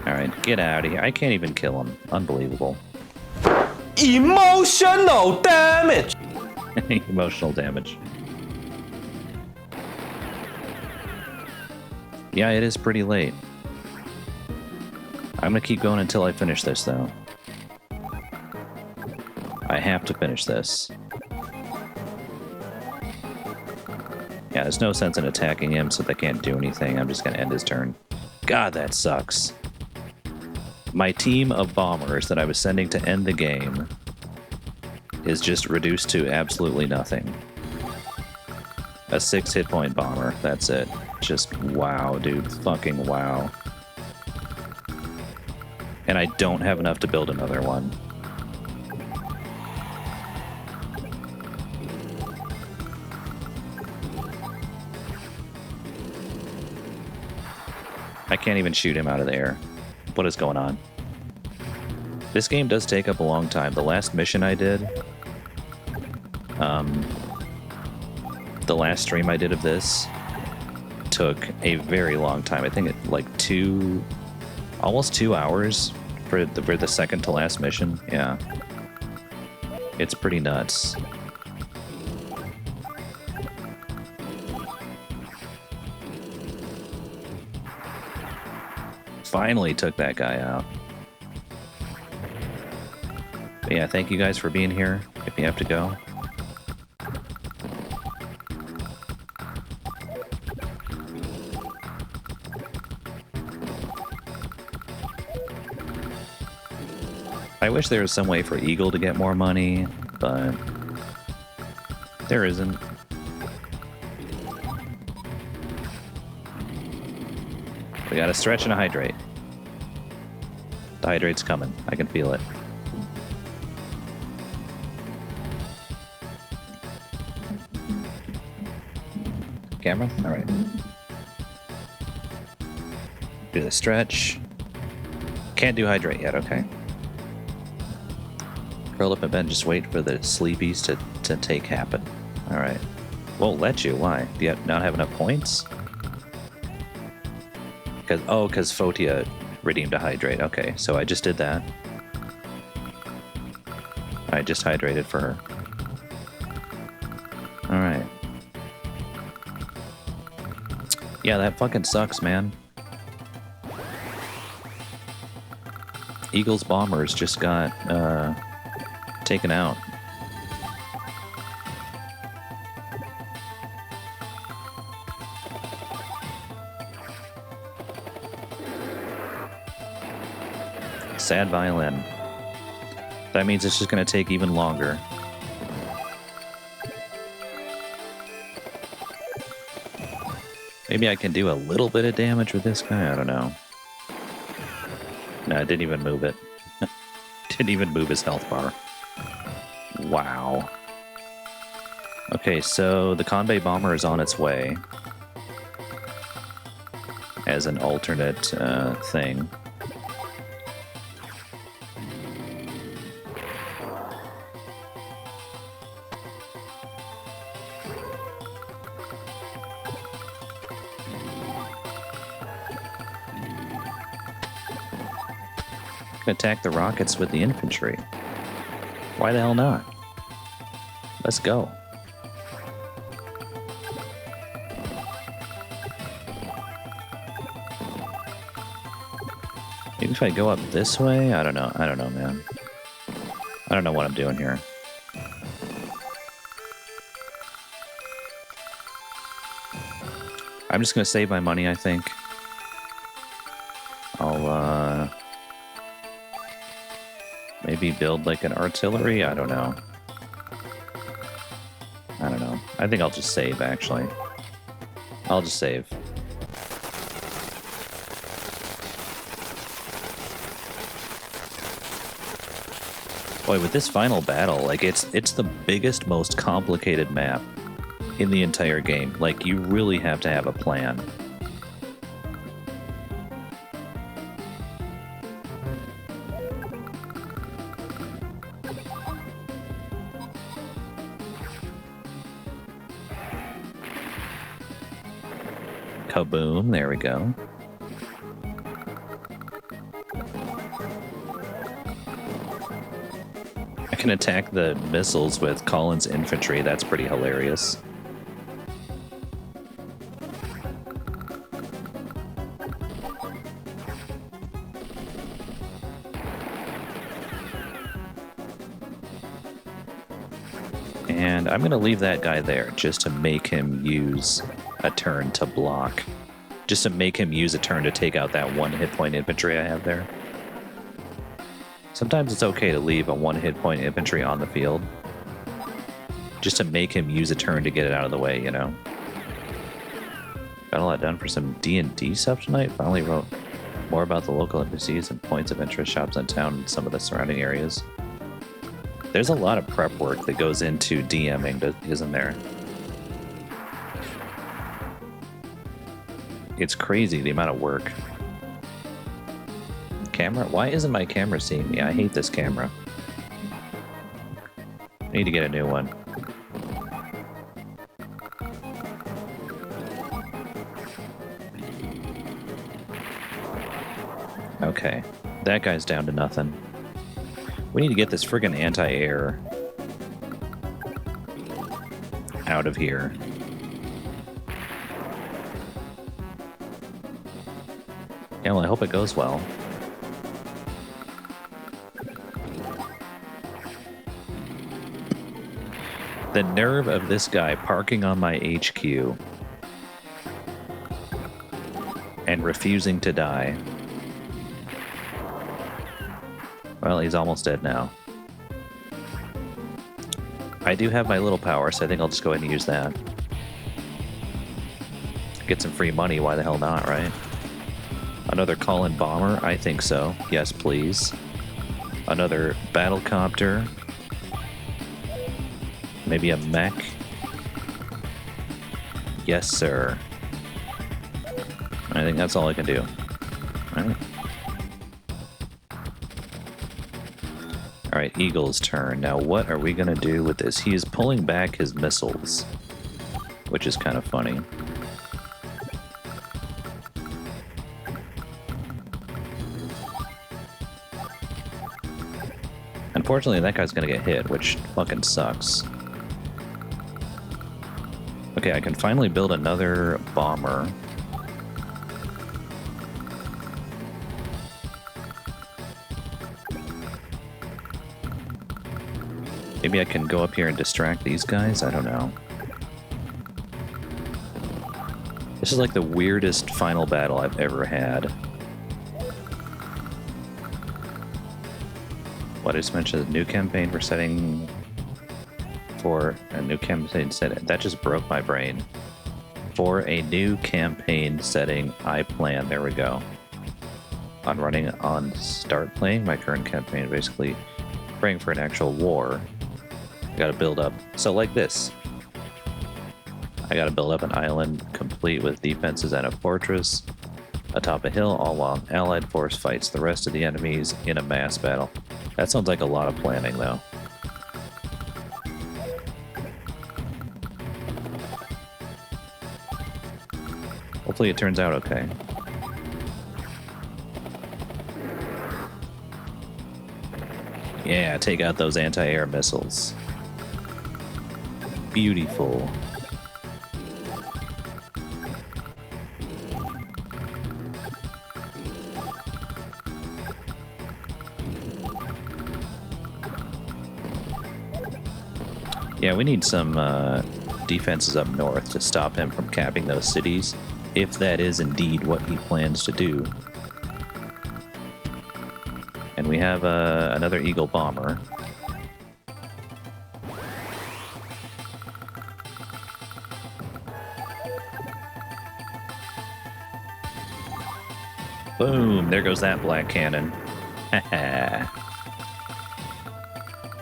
Alright, get out of here. I can't even kill him. Unbelievable. Emotional damage! Emotional damage. Yeah, it is pretty late. I'm gonna keep going until I finish this, though. I have to finish this. Yeah, there's no sense in attacking him, so they can't do anything. I'm just gonna end his turn. God, that sucks. My team of bombers that I was sending to end the game is just reduced to absolutely nothing. A 6 hit point bomber, that's it. Just wow, dude. Fucking wow. And I don't have enough to build another one. I can't even shoot him out of the air. What is going on? This game does take up a long time. The last mission I did, the last stream I did of this took a very long time. I think it like almost 2 hours for the second to last mission. Yeah. It's pretty nuts. Finally took that guy out. But yeah, thank you guys for being here. If you have to go. I wish there was some way for Eagle to get more money, but there isn't. We got a stretch and a hydrate. The hydrate's coming. I can feel it. Camera? Alright. Do the stretch. Can't do hydrate yet, okay. Curl up in bed and just wait for the sleepies to take happen. Alright. Won't let you. Why? Do you not have enough points? Because Photia redeemed a hydrate. Okay, so I just did that. I just hydrated for her. Alright. Yeah, that fucking sucks, man. Eagle's bombers just got taken out. Sad violin. That means it's just going to take even longer. Maybe I can do a little bit of damage with this guy? I don't know. No, I didn't even move it. Didn't even move his health bar. Wow. Okay, so the Convey Bomber is on its way. As an alternate thing. Attack the rockets with the infantry. Why the hell not? Let's go. Maybe if I go up this way? I don't know. I don't know, man. I don't know what I'm doing here. I'm just gonna save my money, I think. I'll, maybe build like an artillery? I don't know. I don't know. I think I'll just save, actually. I'll just save. Boy, with this final battle, like, it's the biggest, most complicated map in the entire game. Like, you really have to have a plan. Kaboom, there we go. I can attack the missiles with Collins' infantry, that's pretty hilarious. And I'm going to leave that guy there just to make him use a turn to block. Just to make him use a turn to take out that one hit point infantry I have there. Sometimes it's okay to leave a one hit point infantry on the field. Just to make him use a turn to get it out of the way, you know. Got a lot done for some D&D stuff tonight. Finally wrote more about the local NPCs and points of interest, shops in town, and some of the surrounding areas. There's a lot of prep work that goes into DMing, isn't there? It's crazy the amount of work. Camera? Why isn't my camera seeing me? I hate this camera. I need to get a new one. Okay, that guy's down to nothing. We need to get this friggin' anti-air out of here. Yeah, well, I hope it goes well. The nerve of this guy parking on my HQ and refusing to die. Well, he's almost dead now. I do have my little power, so I think I'll just go ahead and use that. Get some free money, why the hell not, right? Another call-in bomber? I think so. Yes, please. Another battlecopter. Maybe a mech? Yes, sir. I think that's all I can do. Alright. Alright, Eagle's turn. Now, what are we going to do with this? He is pulling back his missiles, which is kind of funny. Unfortunately, that guy's gonna get hit, which fucking sucks. Okay, I can finally build another bomber. Maybe I can go up here and distract these guys? I don't know. This is like the weirdest final battle I've ever had. What I just mentioned, a new campaign for setting for a new campaign setting. That just broke my brain. For a new campaign setting, I plan. There we go. On running on start playing my current campaign, basically praying for an actual war. I gotta build up. So like this. I gotta build up an island complete with defenses and a fortress atop a hill, all while an allied force fights the rest of the enemies in a mass battle. That sounds like a lot of planning, though. Hopefully it turns out okay. Yeah, take out those anti-air missiles. Beautiful. Yeah, we need some defenses up north to stop him from capping those cities, if that is indeed what he plans to do. And we have another Eagle bomber. Boom! There goes that black cannon. Haha.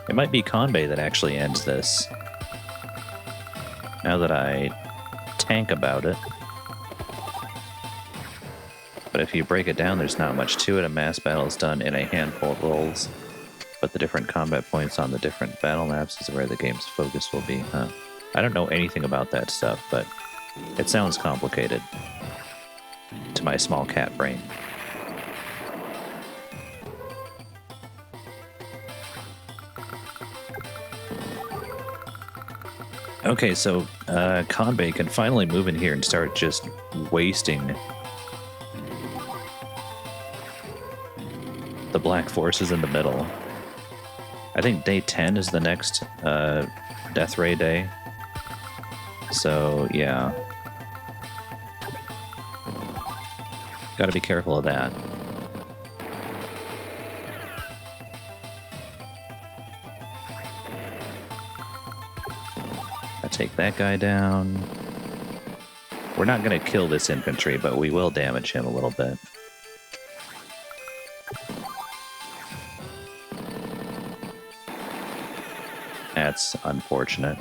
It might be Conbay that actually ends this. Now that I tank about it. But if you break it down, there's not much to it. A mass battle is done in a handful of rolls. But the different combat points on the different battle maps is where the game's focus will be, huh? I don't know anything about that stuff, but it sounds complicated to my small cat brain. Okay, so Conbay can finally move in here and start just wasting the black forces in the middle. I think day 10 is the next Death Ray day. So, yeah. Gotta be careful of that. Take that guy down. We're not going to kill this infantry, but we will damage him a little bit. That's unfortunate.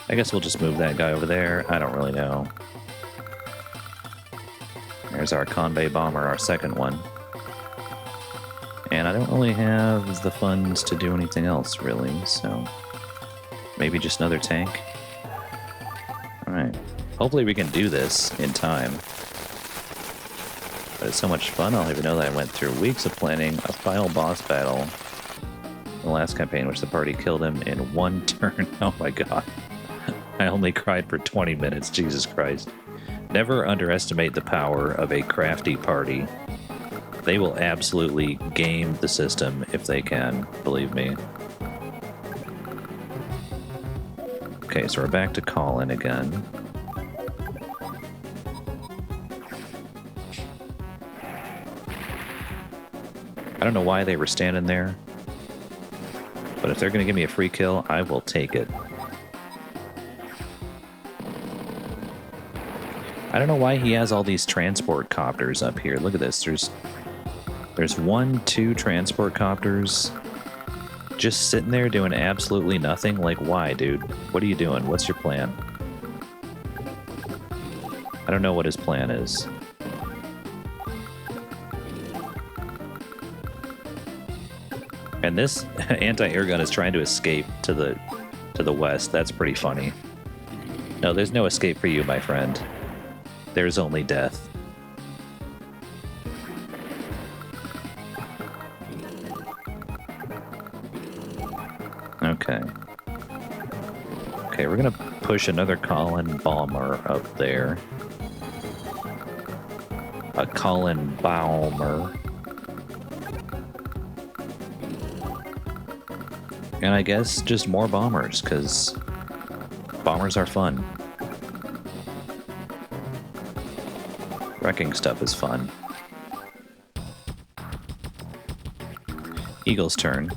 I guess we'll just move that guy over there. I don't really know. There's our Conbay bomber, our second one. And I don't really have the funds to do anything else, really, so maybe just another tank. Alright. Hopefully we can do this in time. But it's so much fun, I'll even know that I went through weeks of planning a final boss battle in the last campaign, which the party killed him in one turn. Oh my god. I only cried for 20 minutes, Jesus Christ. Never underestimate the power of a crafty party. They will absolutely game the system if they can, believe me. Okay, so we're back to Colin again. I don't know why they were standing there, but if they're going to give me a free kill, I will take it. I don't know why he has all these transport copters up here. Look at this. There's 1, 2 transport copters just sitting there doing absolutely nothing. Like, why, dude? What are you doing? What's your plan? I don't know what his plan is. And this anti-air gun is trying to escape to the west. That's pretty funny. No, there's no escape for you, my friend. There's only death. Okay. Okay, we're gonna push another Colin Bomber up there. A Colin Bomber. And I guess just more bombers, because bombers are fun. Wrecking stuff is fun. Eagle's turn.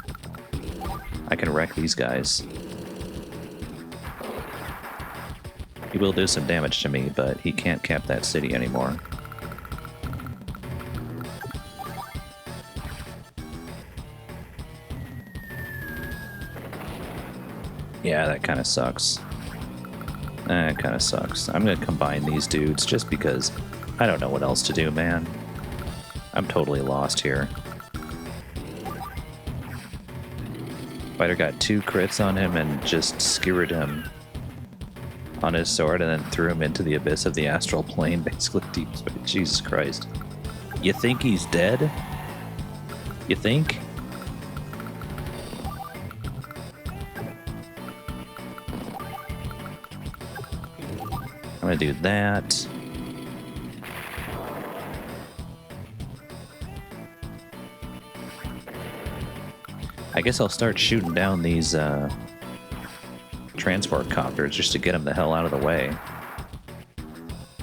I can wreck these guys. He will do some damage to me, but he can't cap that city anymore. Yeah, that kind of sucks. That kind of sucks. I'm going to combine these dudes just because I don't know what else to do, man. I'm totally lost here. Fighter got 2 crits on him and just skewered him on his sword and then threw him into the abyss of the astral plane, basically. Jesus Christ. You think he's dead? You think? I'm gonna do that. I guess I'll start shooting down these transport copters just to get them the hell out of the way.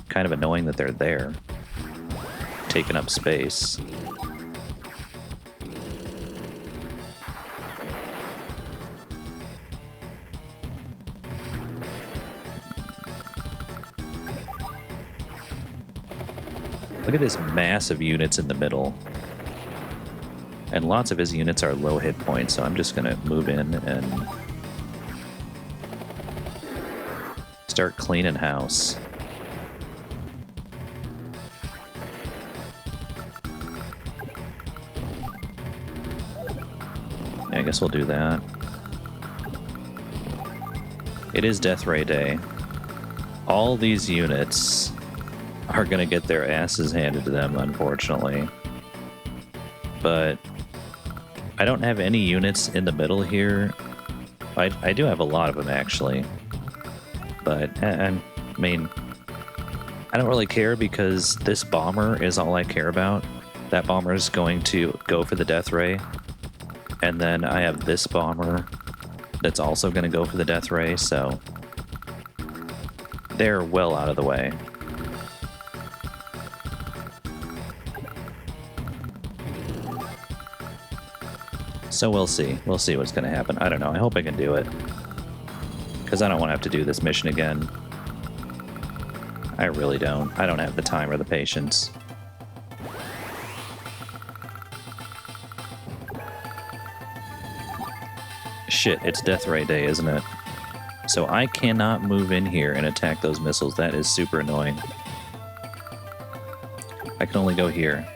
Kind of annoying that they're there, taking up space. Look at his massive units in the middle. And lots of his units are low hit points, so I'm just gonna move in and start cleaning house. Yeah, I guess we'll do that. It is Death Ray Day. All these units are gonna get their asses handed to them, unfortunately. But I don't have any units in the middle here. I do have a lot of them, actually. But, I mean, I don't really care because this bomber is all I care about. That bomber is going to go for the Death Ray. And then I have this bomber that's also going to go for the Death Ray, so they're well out of the way. So we'll see. We'll see what's going to happen. I don't know. I hope I can do it. Because I don't want to have to do this mission again. I really don't. I don't have the time or the patience. Shit, it's Death Ray Day, isn't it? So I cannot move in here and attack those missiles. That is super annoying. I can only go here.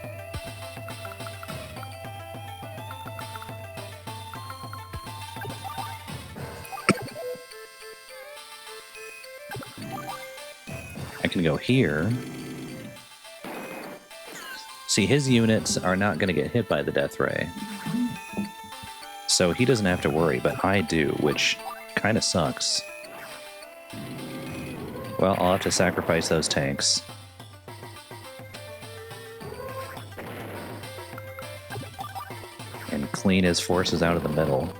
I can go here. See, his units are not going to get hit by the Death Ray. So he doesn't have to worry, but I do, which kind of sucks. Well, I'll have to sacrifice those tanks. And clean his forces out of the middle.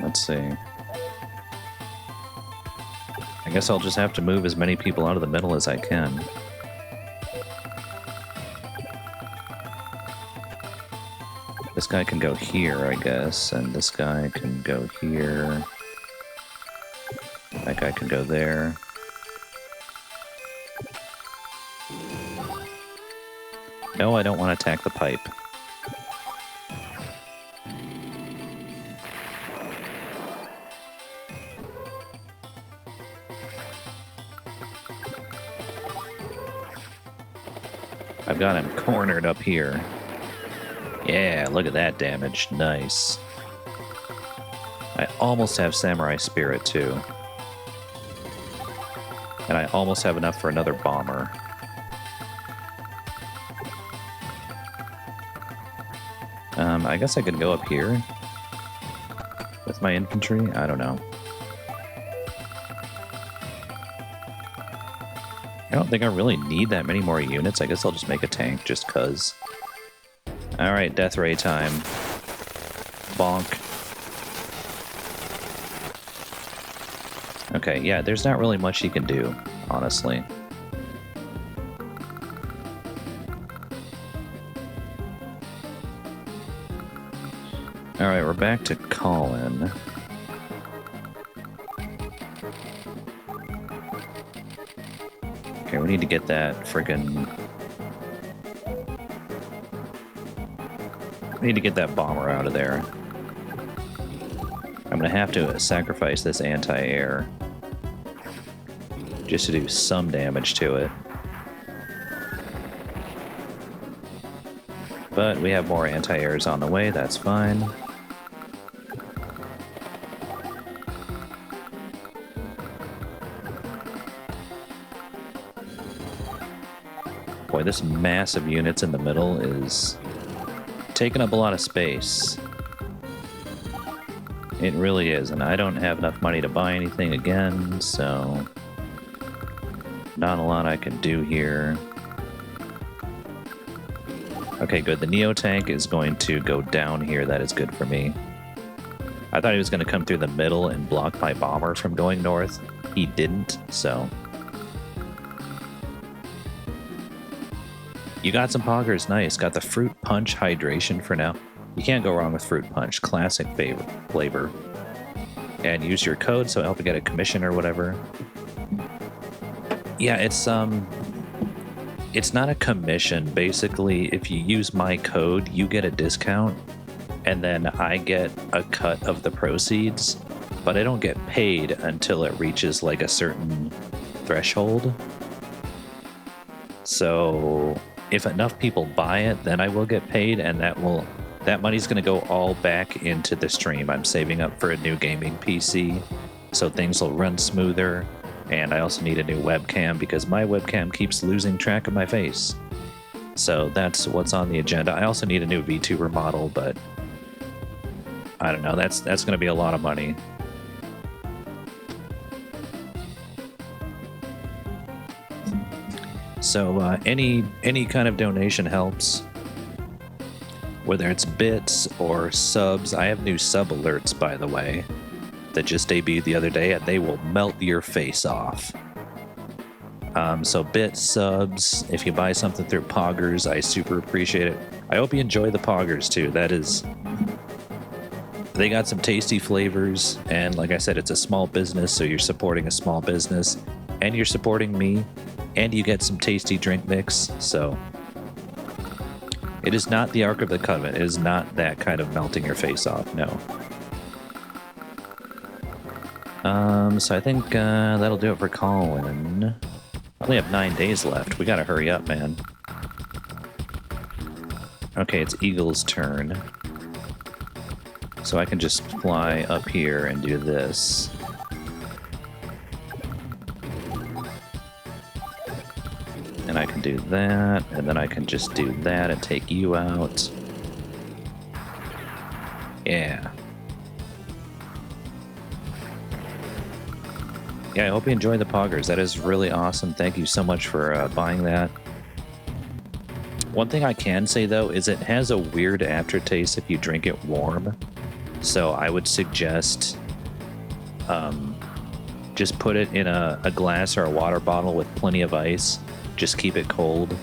Let's see. I guess I'll just have to move as many people out of the middle as I can. This guy can go here, I guess, and this guy can go here. That guy can go there. No, I don't want to attack the pipe. I've got him cornered up here. Yeah, look at that damage. Nice. I almost have Samurai Spirit, too. And I almost have enough for another bomber. I guess I could go up here with my infantry. I don't know. I don't think I really need that many more units. I guess I'll just make a tank just cuz. Alright, death ray time. Bonk. Okay, yeah, there's not really much he can do, honestly. Alright, we're back to Colin. Okay, we need to get that friggin'... We need to get that bomber out of there. I'm gonna have to sacrifice this anti-air just to do some damage to it. But we have more anti-airs on the way, that's fine. Boy, this massive units in the middle is taking up a lot of space. It really is, and I don't have enough money to buy anything again, so not a lot I can do here. Okay, good. The Neo tank is going to go down here. That is good for me. I thought he was going to come through the middle and block my bomber from going north. He didn't, so... You got some poggers, nice. Got the fruit punch hydration for now. You can't go wrong with fruit punch. Classic flavor. And use your code so help you get a commission or whatever. Yeah, it's not a commission. Basically, if you use my code, you get a discount, and then I get a cut of the proceeds, but I don't get paid until it reaches like a certain threshold. So if enough people buy it, then I will get paid, and that money's going to go all back into the stream. I'm saving up for a new gaming PC, so things will run smoother. And I also need a new webcam because my webcam keeps losing track of my face. So that's what's on the agenda. I also need a new VTuber model, but I don't know. That's going to be a lot of money. So any kind of donation helps. Whether it's bits or subs. I have new sub alerts, by the way, that just debuted the other day, and they will melt your face off. So bits, subs, if you buy something through Poggers, I super appreciate it. I hope you enjoy the Poggers too. They got some tasty flavors, and like I said, it's a small business, so you're supporting a small business, and you're supporting me, and you get some tasty drink mix, so... It is not the Ark of the Covenant. It is not that kind of melting your face off, no. So I think that'll do it for Colin. I only have 9 days left. We gotta hurry up, man. Okay, it's Eagle's turn. So I can just fly up here and do this. And I can do that, and then I can just do that and take you out. Yeah. Yeah, I hope you enjoy the Poggers. That is really awesome. Thank you so much for buying that. One thing I can say, though, is it has a weird aftertaste if you drink it warm. So I would suggest just put it in a glass or a water bottle with plenty of ice. Just keep it cold,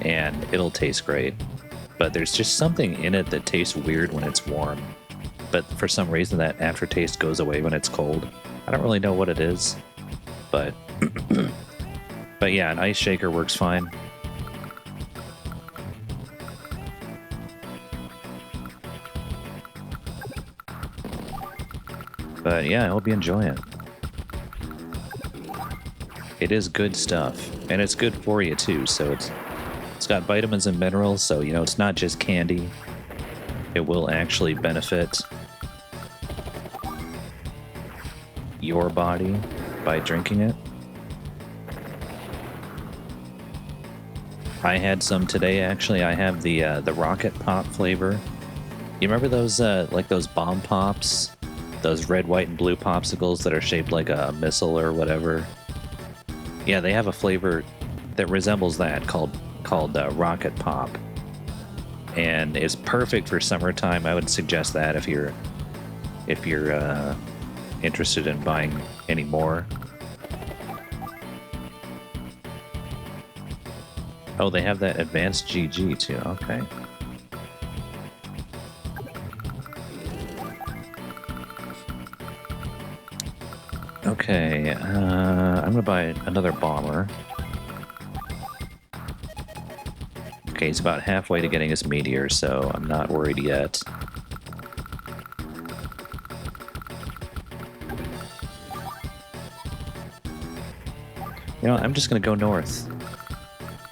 and it'll taste great. But there's just something in it that tastes weird when it's warm. But for some reason, that aftertaste goes away when it's cold. I don't really know what it is, but but yeah, an ice shaker works fine. But yeah, I hope you enjoy it. It is good stuff, and it's good for you too, so it's It's got vitamins and minerals, so, you know, it's not just candy. It will actually benefit your body by drinking it. I had some today, actually. I have the Rocket Pop flavor. You remember those, like those bomb pops? Those red, white, and blue popsicles that are shaped like a missile or whatever? Yeah, they have a flavor that resembles that called Rocket Pop. And it's perfect for summertime. I would suggest that if you're interested in buying any more. Oh, they have that advanced GG too. Okay. Okay, I'm gonna buy another bomber. Okay, he's about halfway to getting his meteor, so I'm not worried yet. You know, I'm just gonna go north.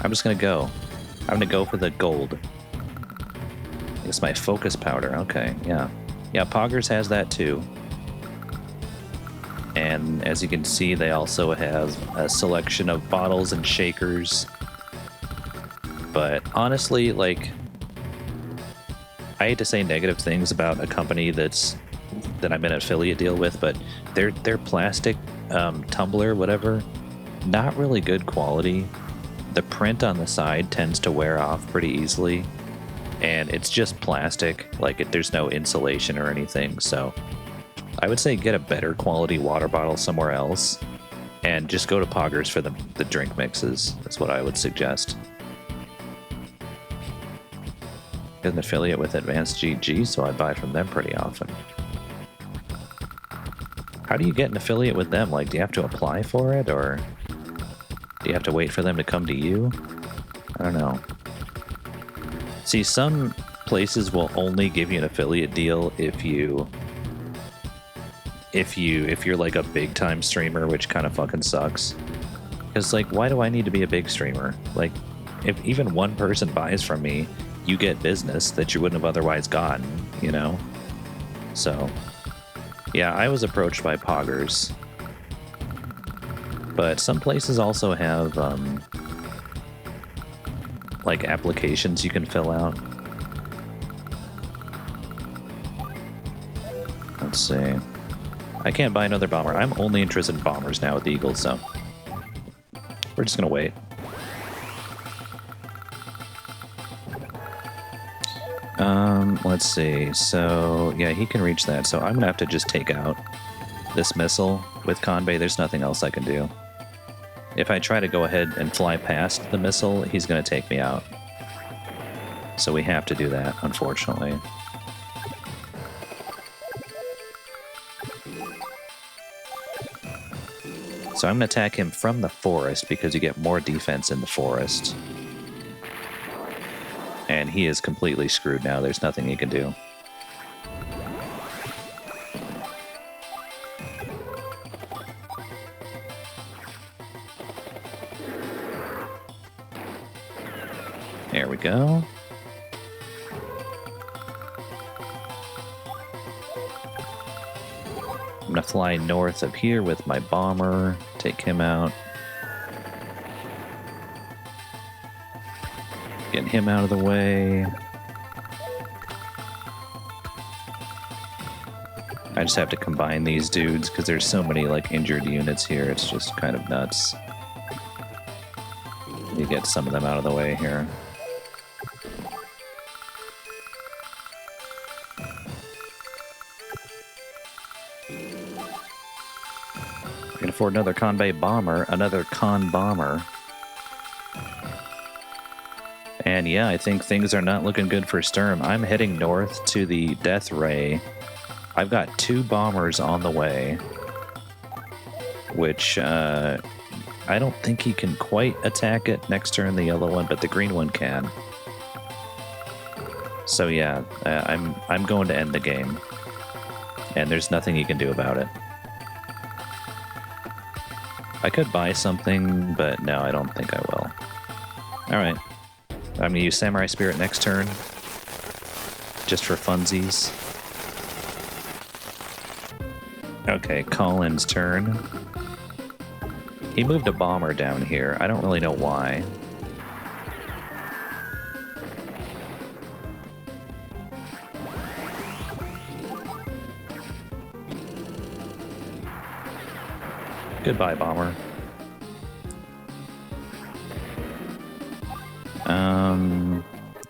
I'm just gonna go. I'm gonna go for the gold. It's my focus powder. Okay, yeah. Yeah, Poggers has that too. And as you can see, they also have a selection of bottles and shakers. But honestly, like, I hate to say negative things about a company that I'm in an affiliate deal with, but their plastic tumbler, whatever, not really good quality. The print on the side tends to wear off pretty easily, and it's just plastic. Like, there's no insulation or anything, so I would say get a better quality water bottle somewhere else, and just go to Poggers for the drink mixes. That's what I would suggest. Get an affiliate with Advanced GG, so I buy from them pretty often. How do you get an affiliate with them? Like, do you have to apply for it, or do you have to wait for them to come to you? I don't know. See, some places will only give you an affiliate deal if you're like a big time streamer, which kind of fucking sucks. Because, like, why do I need to be a big streamer? Like, if even one person buys from me, you get business that you wouldn't have otherwise gotten, you know? So, yeah, I was approached by Poggers. But some places also have, like, applications you can fill out. Let's see. I can't buy another bomber. I'm only interested in bombers now with the Eagles, so we're just gonna wait. Let's see. So, yeah, he can reach that. So I'm gonna have to just take out this missile with Conbay. There's nothing else I can do. If I try to go ahead and fly past the missile, he's gonna take me out. So we have to do that, unfortunately. So I'm going to attack him from the forest because you get more defense in the forest. And he is completely screwed now. There's nothing he can do. There we go. I'm going to fly north up here with my bomber, take him out. Get him out of the way. I just have to combine these dudes because there's so many like injured units here. It's just kind of nuts. You get some of them out of the way here. I can afford another Conbay bomber, another Con bomber. And yeah, I think things are not looking good for Sturm. I'm heading north to the Death Ray. I've got 2 bombers on the way, which I don't think he can quite attack it next turn, the yellow one, but the green one can. So yeah, I'm going to end the game, and there's nothing he can do about it. I could buy something, but no, I don't think I will. All right. I'm gonna use Samurai Spirit next turn. Just for funsies. Okay, Colin's turn. He moved a bomber down here. I don't really know why. Goodbye, bomber.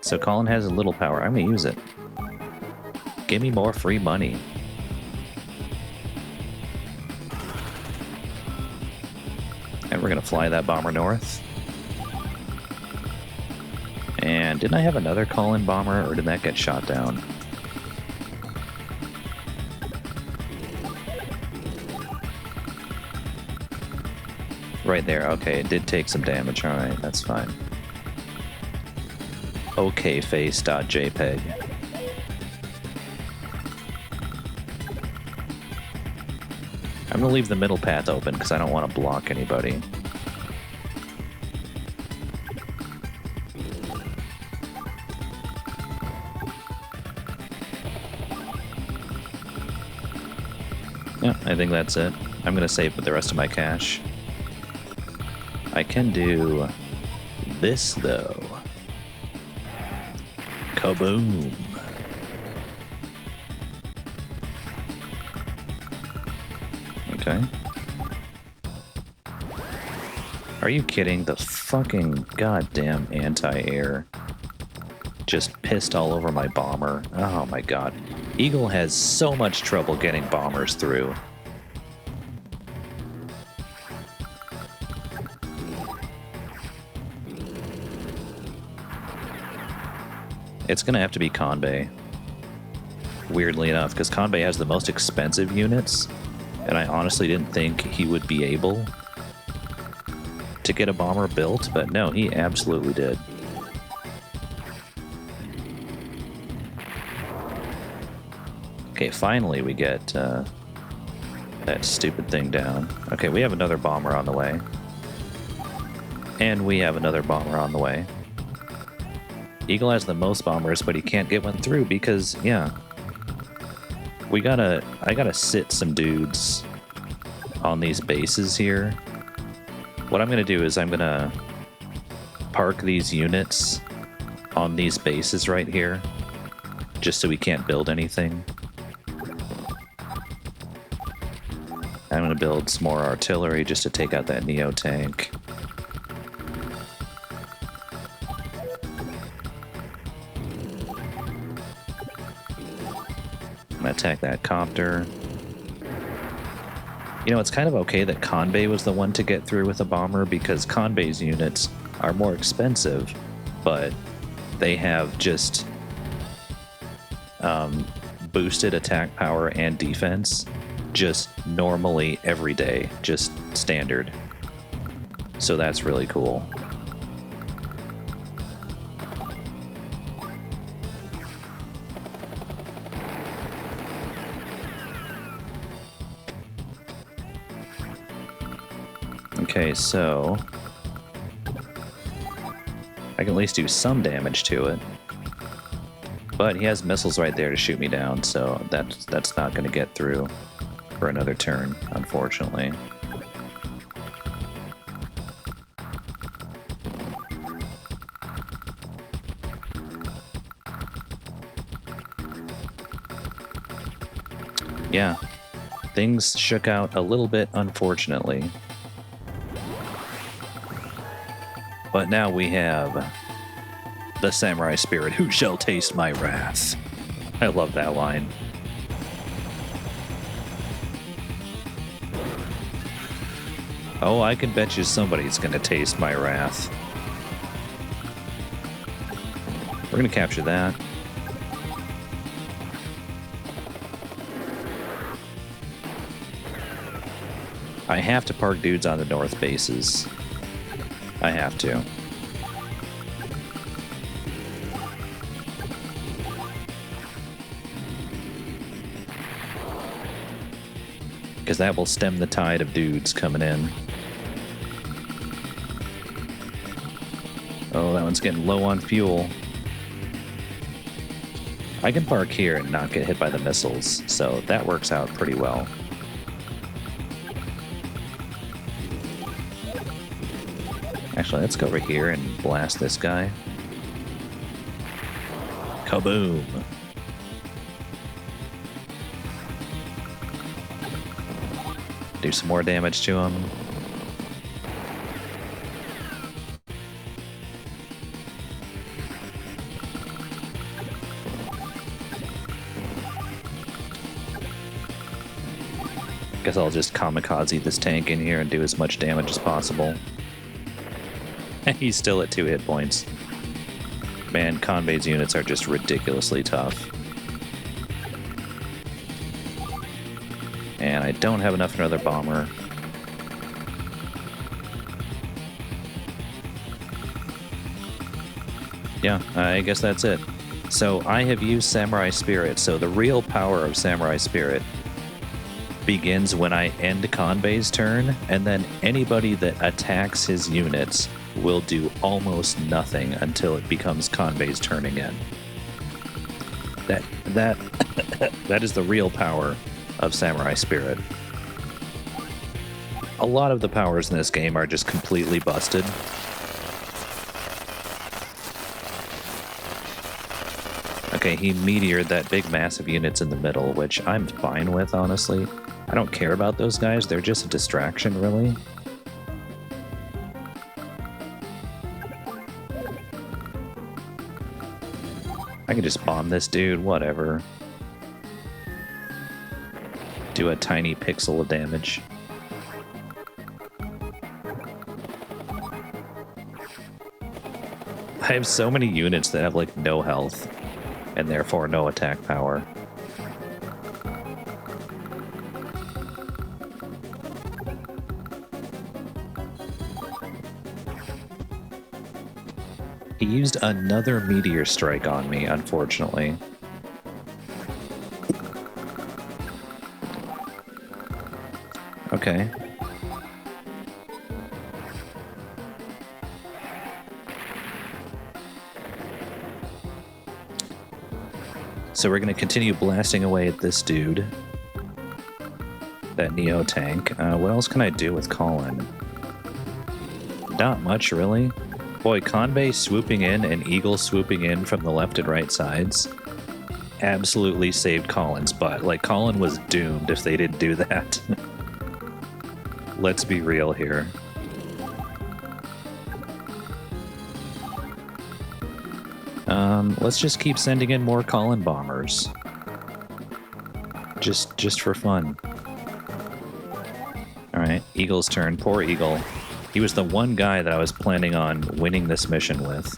So Colin has a little power. I'm gonna use it. Give me more free money. And we're gonna fly that bomber north. And didn't I have another Colin bomber, or did that get shot down? Right there. Okay, it did take some damage. Alright, that's fine. Okay, face.jpg. I'm gonna leave the middle path open because I don't want to block anybody. Yeah, I think that's it. I'm gonna save with the rest of my cash. I can do this though. Kaboom. Okay. Are you kidding? The fucking goddamn anti-air just pissed all over my bomber. Oh my god. Eagle has so much trouble getting bombers through. It's gonna have to be Kanbei. Weirdly enough, because Kanbei has the most expensive units, and I honestly didn't think he would be able to get a bomber built, but no, he absolutely did. Okay, finally we get that stupid thing down. Okay, we have another bomber on the way. And we have another bomber on the way. Eagle has the most bombers, but he can't get one through because, yeah. I gotta sit some dudes on these bases here. What I'm gonna do is I'm gonna park these units on these bases right here, just so we can't build anything. I'm gonna build some more artillery just to take out that Neo tank. Attack that copter. You know, it's kind of okay that Kanbei was the one to get through with a bomber because Kanbei's units are more expensive, but they have just boosted attack power and defense just normally every day, just standard. So that's really cool. Okay, so I can at least do some damage to it. But he has missiles right there to shoot me down, so that's not going to get through for another turn, unfortunately. Yeah, things shook out a little bit, unfortunately. But now we have the Samurai Spirit, who shall taste my wrath. I love that line. Oh, I can bet you somebody's gonna taste my wrath. We're gonna capture that. I have to park dudes on the north bases. I have to. Because that will stem the tide of dudes coming in. Oh, that one's getting low on fuel. I can park here and not get hit by the missiles, so that works out pretty well. Actually, let's go over here and blast this guy. Kaboom! Do some more damage to him. Guess I'll just kamikaze this tank in here and do as much damage as possible. And he's still at 2 hit points. Man, Convey's units are just ridiculously tough. And I don't have enough for another bomber. Yeah, I guess that's it. So I have used Samurai Spirit, so the real power of Samurai Spirit begins when I end Convey's turn, and then anybody that attacks his units will do almost nothing until it becomes Convey's turn again. That is the real power of Samurai Spirit. A lot of the powers in this game are just completely busted. Okay, he meteored that big massive units in the middle, which I'm fine with, honestly. I don't care about those guys, they're just a distraction, really. I can just bomb this dude, whatever. Do a tiny pixel of damage. I have so many units that have, like, no health, and therefore no attack power. He used another meteor strike on me, unfortunately. Okay. So we're going to continue blasting away at this dude. That Neo tank. What else can I do with Colin? Not much, really. Boy, Convey swooping in and Eagle swooping in from the left and right sides absolutely saved Colin's butt. Like, Colin was doomed if they didn't do that. Let's be real here. Let's just keep sending in more Colin bombers. Just for fun. Alright, Eagle's turn. Poor Eagle. He was the one guy that I was planning on winning this mission with.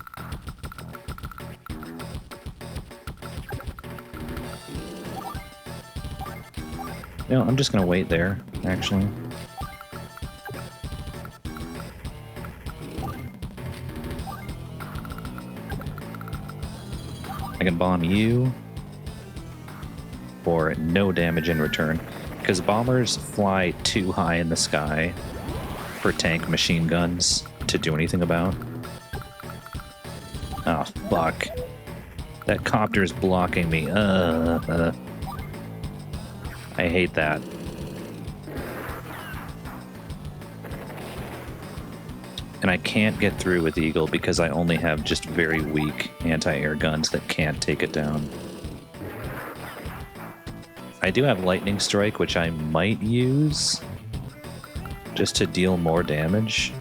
No, I'm just gonna wait there, actually. I can bomb you for no damage in return, because bombers fly too high in the sky for tank machine guns to do anything about. Oh, fuck. That copter's blocking me. I hate that. And I can't get through with Eagle because I only have just very weak anti-air guns that can't take it down. I do have Lightning Strike, which I might use just to deal more damage.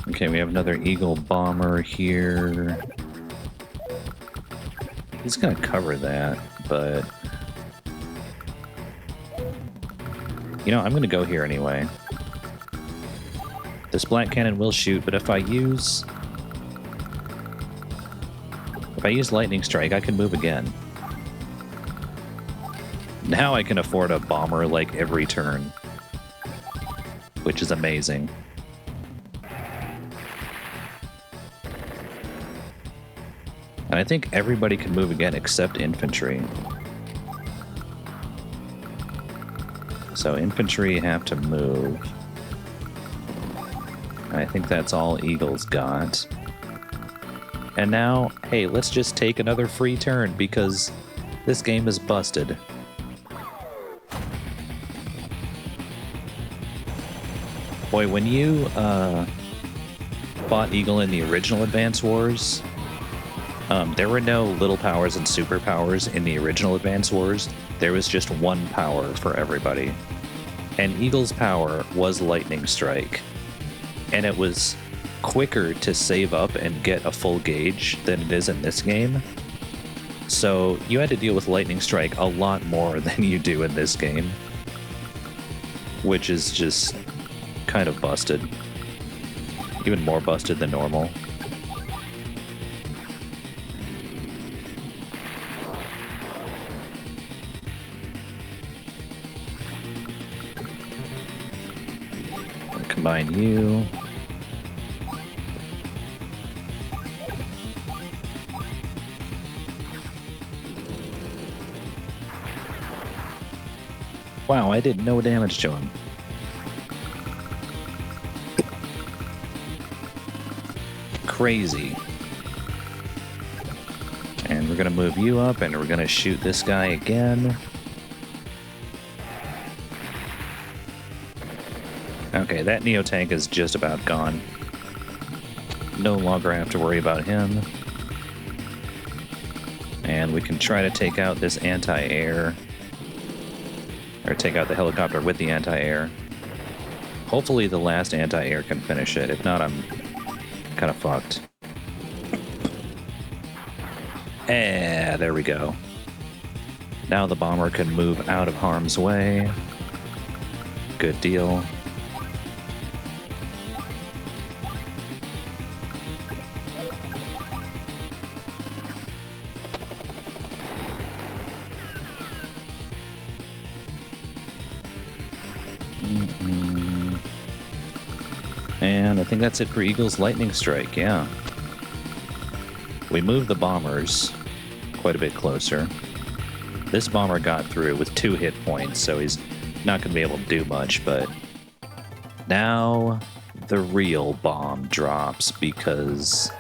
Okay, we have another Eagle bomber here. He's gonna cover that, but... You know, I'm gonna go here anyway. This black cannon will shoot, but if I use Lightning Strike, I can move again. Now I can afford a bomber like every turn, which is amazing. And I think everybody can move again except infantry. So infantry have to move. I think that's all Eagles got. And now, hey, let's just take another free turn because this game is busted. Boy, when you fought Eagle in the original Advance Wars, there were no little powers and superpowers in the original Advance Wars. There was just one power for everybody. And Eagle's power was Lightning Strike. And it was quicker to save up and get a full gauge than it is in this game. So you had to deal with Lightning Strike a lot more than you do in this game. Which is just kind of busted. Even more busted than normal. Combine you. Wow, I did no damage to him. Crazy. And we're gonna move you up and we're gonna shoot this guy again. Okay, that Neo tank is just about gone. No longer have to worry about him. And we can try to take out this anti-air. Or take out the helicopter with the anti-air. Hopefully the last anti-air can finish it. If not, I'm kind of fucked. There we go. Now the bomber can move out of harm's way. Good deal. And I think that's it for Eagle's Lightning Strike, yeah. We moved the bombers quite a bit closer. This bomber got through with 2 hit points, so he's not going to be able to do much, but now the real bomb drops because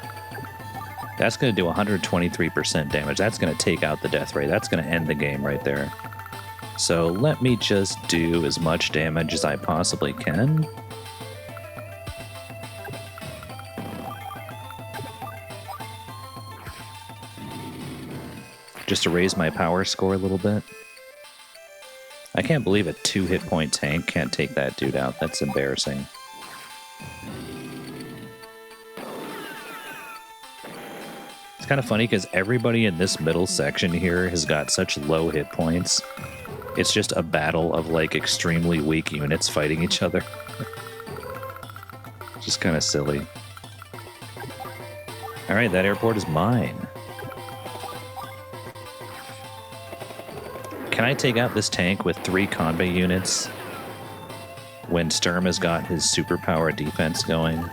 that's going to do 123% damage. That's going to take out the death ray. That's going to end the game right there. So let me just do as much damage as I possibly can. Just to raise my power score a little bit. I can't believe a 2 hit point tank can't take that dude out. That's embarrassing. It's kind of funny because everybody in this middle section here has got such low hit points. It's just a battle of like extremely weak units fighting each other. Just kind of silly. Alright, that airport is mine. Can I take out this tank with 3 convoy units when Sturm has got his superpower defense going?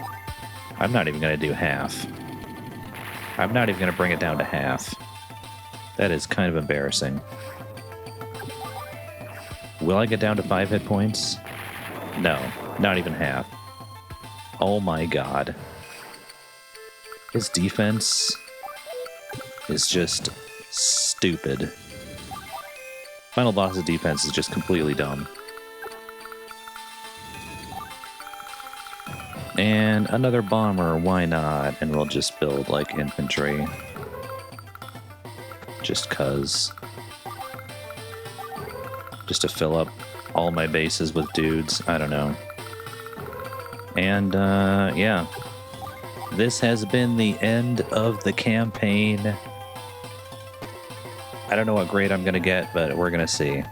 I'm not even going to do half. I'm not even going to bring it down to half. That is kind of embarrassing. Will I get down to 5 hit points? No, not even half. Oh my god. His defense is just stupid. Final boss's defense is just completely dumb. And another bomber, why not? And we'll just build like infantry. Just cuz. Just to fill up all my bases with dudes. I don't know. And yeah. This has been the end of the campaign. I don't know what grade I'm going to get, but we're going to see.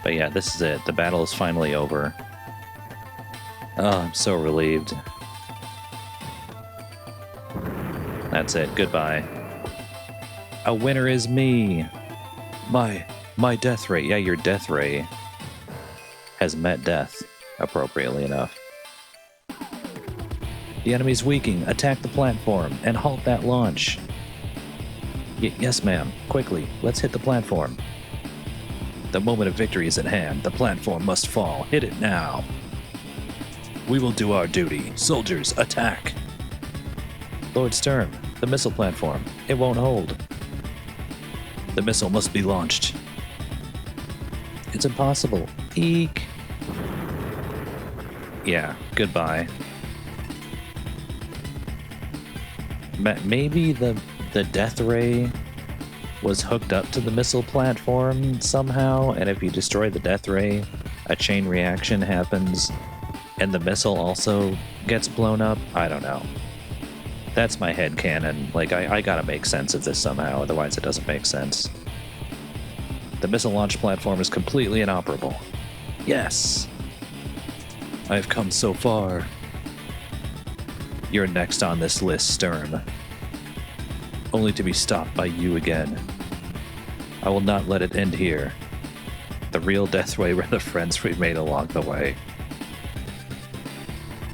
But yeah, this is it. The battle is finally over. Oh, I'm so relieved. That's it. Goodbye. A winner is me. My death ray. Yeah, your death ray has met death, appropriately enough. The enemy's weakening. Attack the platform and halt that launch. Yes, ma'am. Quickly, let's hit the platform. The moment of victory is at hand. The platform must fall. Hit it now. We will do our duty. Soldiers, attack! Lord Sturm, the missile platform. It won't hold. The missile must be launched. It's impossible. Eek. Yeah, goodbye. Maybe the death ray was hooked up to the missile platform somehow, and if you destroy the death ray, a chain reaction happens, and the missile also gets blown up? I don't know. That's my headcanon. Like, I gotta make sense of this somehow, otherwise it doesn't make sense. The missile launch platform is completely inoperable. Yes! I've come so far. You're next on this list, Sturm. Only to be stopped by you again. I will not let it end here. The real death ray were the friends we've made along the way.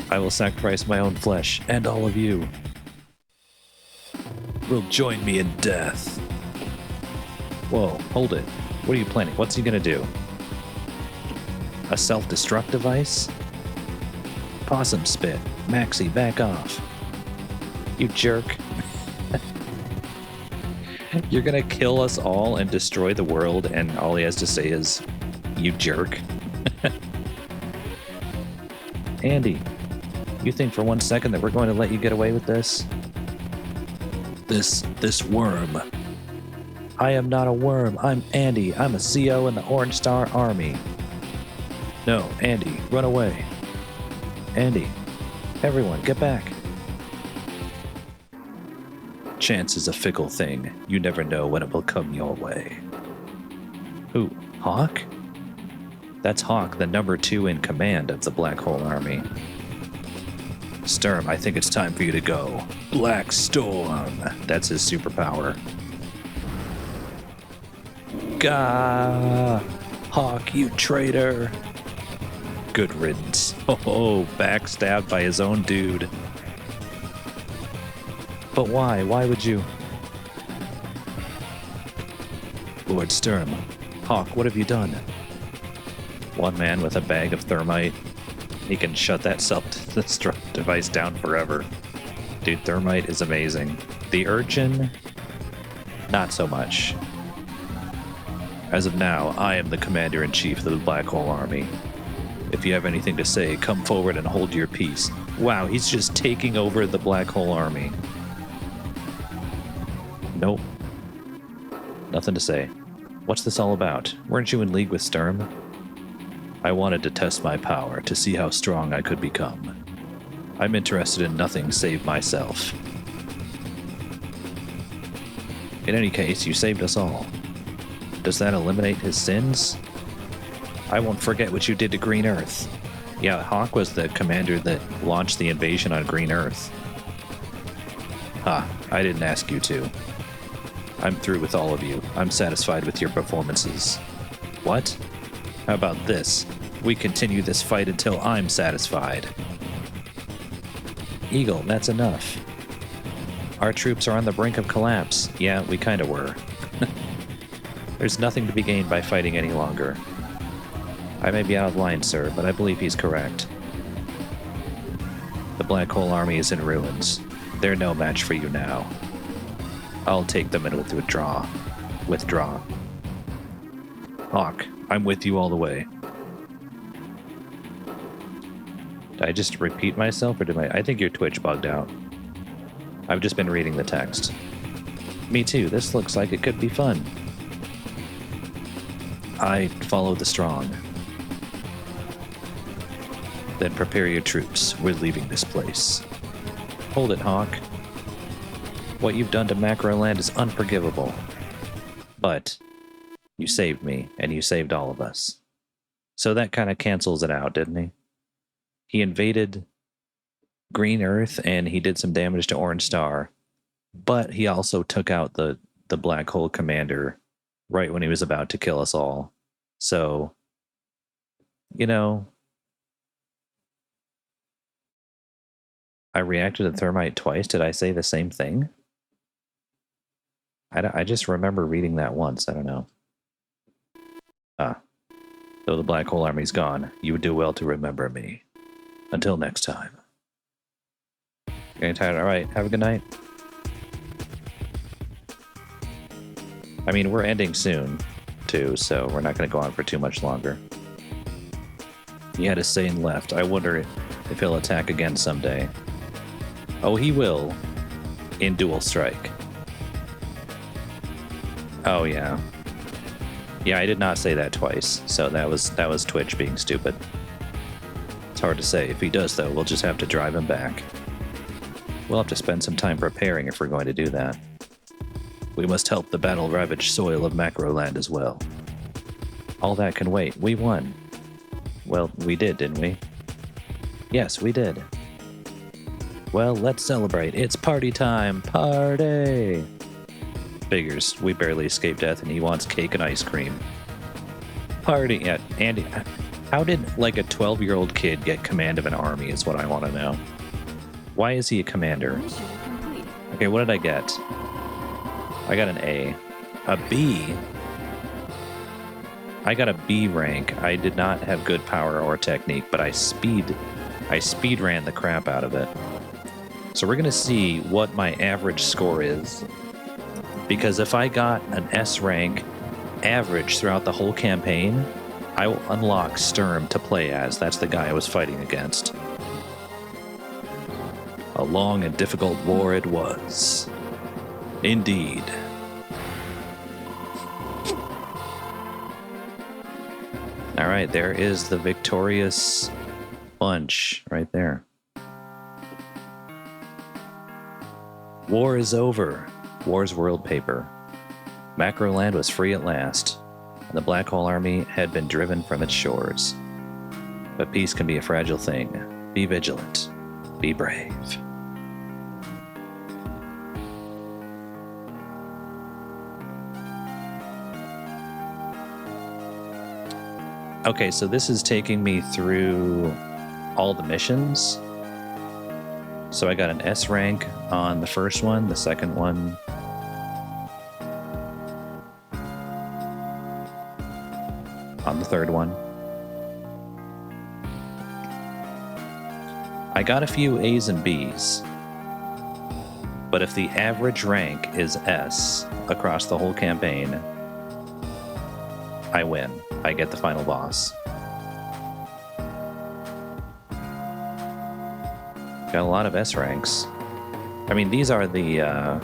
I will sacrifice my own flesh, and all of you will join me in death. Whoa, hold it. What are you planning? What's he gonna do? A self-destruct device? Possum spit. Maxie, back off. You jerk. You're gonna kill us all and destroy the world, and all he has to say is, you jerk. Andy, you think for 1 second that we're going to let you get away with this? This worm. I am not a worm. I'm Andy. I'm a CO in the Orange Star Army. No, Andy, run away. Andy, everyone, get back. Chance is a fickle thing. You never know when it will come your way. Who? Hawk? That's Hawk, the number 2 in command of the Black Hole Army. Sturm, I think it's time for you to go. Black Storm. That's his superpower. Gah! Hawk, you traitor! Good riddance. Oh, backstabbed by his own dude. But why? Why would you? Lord Sturm. Hawk, what have you done? One man with a bag of thermite. He can shut that self-destruct device down forever. Dude, thermite is amazing. The urchin, not so much. As of now, I am the commander-in-chief of the Black Hole Army. If you have anything to say, come forward and hold your peace. Wow, he's just taking over the Black Hole Army. Nope. Nothing to say. What's this all about? Weren't you in league with Sturm? I wanted to test my power, to see how strong I could become. I'm interested in nothing save myself. In any case, you saved us all. Does that eliminate his sins? I won't forget what you did to Green Earth. Yeah, Hawk was the commander that launched the invasion on Green Earth. Ha, I didn't ask you to. I'm through with all of you. I'm satisfied with your performances. What? How about this? We continue this fight until I'm satisfied. Eagle, that's enough. Our troops are on the brink of collapse. Yeah, we kinda were. There's nothing to be gained by fighting any longer. I may be out of line, sir, but I believe he's correct. The Black Hole Army is in ruins. They're no match for you now. I'll take them and withdraw. Withdraw. Hawk, I'm with you all the way. Did I just repeat myself, or did I think your Twitch bugged out. I've just been reading the text. Me too, this looks like it could be fun. I follow the strong. Then prepare your troops. We're leaving this place. Hold it, Hawk. What you've done to Macroland is unforgivable. But you saved me, and you saved all of us. So that kind of cancels it out, didn't he? He invaded Green Earth, and he did some damage to Orange Star. But he also took out the Black Hole Commander right when he was about to kill us all. So, you know, I reacted to thermite twice. Did I say the same thing? I just remember reading that once. I don't know. Ah. Though the Black Hole Army's gone, you would do well to remember me. Until next time. Getting tired? Alright, have a good night. I mean, we're ending soon, too, so we're not going to go on for too much longer. He had a Sane left. I wonder if he'll attack again someday. Oh, he will. In Dual Strike. Oh, yeah. Yeah, I did not say that twice, so that was Twitch being stupid. It's hard to say. If he does, though, we'll just have to drive him back. We'll have to spend some time preparing if we're going to do that. We must help the battle-ravaged soil of Macroland as well. All that can wait. We won. Well, we did, didn't we? Yes, we did. Well, let's celebrate. It's party time. Party! Figures. We barely escaped death, and he wants cake and ice cream. Party. Yeah, Andy, how did, like, a 12-year-old kid get command of an army is what I want to know. Why is he a commander? Okay, what did I get? I got an A. A B? I got a B rank. I did not have good power or technique, but I speed ran the crap out of it. So we're gonna see what my average score is. Because if I got an S rank average throughout the whole campaign, I will unlock Sturm to play as. That's the guy I was fighting against. A long and difficult war it was. Indeed. Alright, there is the victorious bunch right there. War is over. War's world paper. Macroland was free at last, and the Black Hole Army had been driven from its shores. But peace can be a fragile thing. Be vigilant. Be brave. Okay, so this is taking me through all the missions. So I got an S rank on the first one, the second one. On the third one. I got a few A's and B's. But if the average rank is S across the whole campaign, I win. I get the final boss. Got a lot of S ranks. I mean, these are the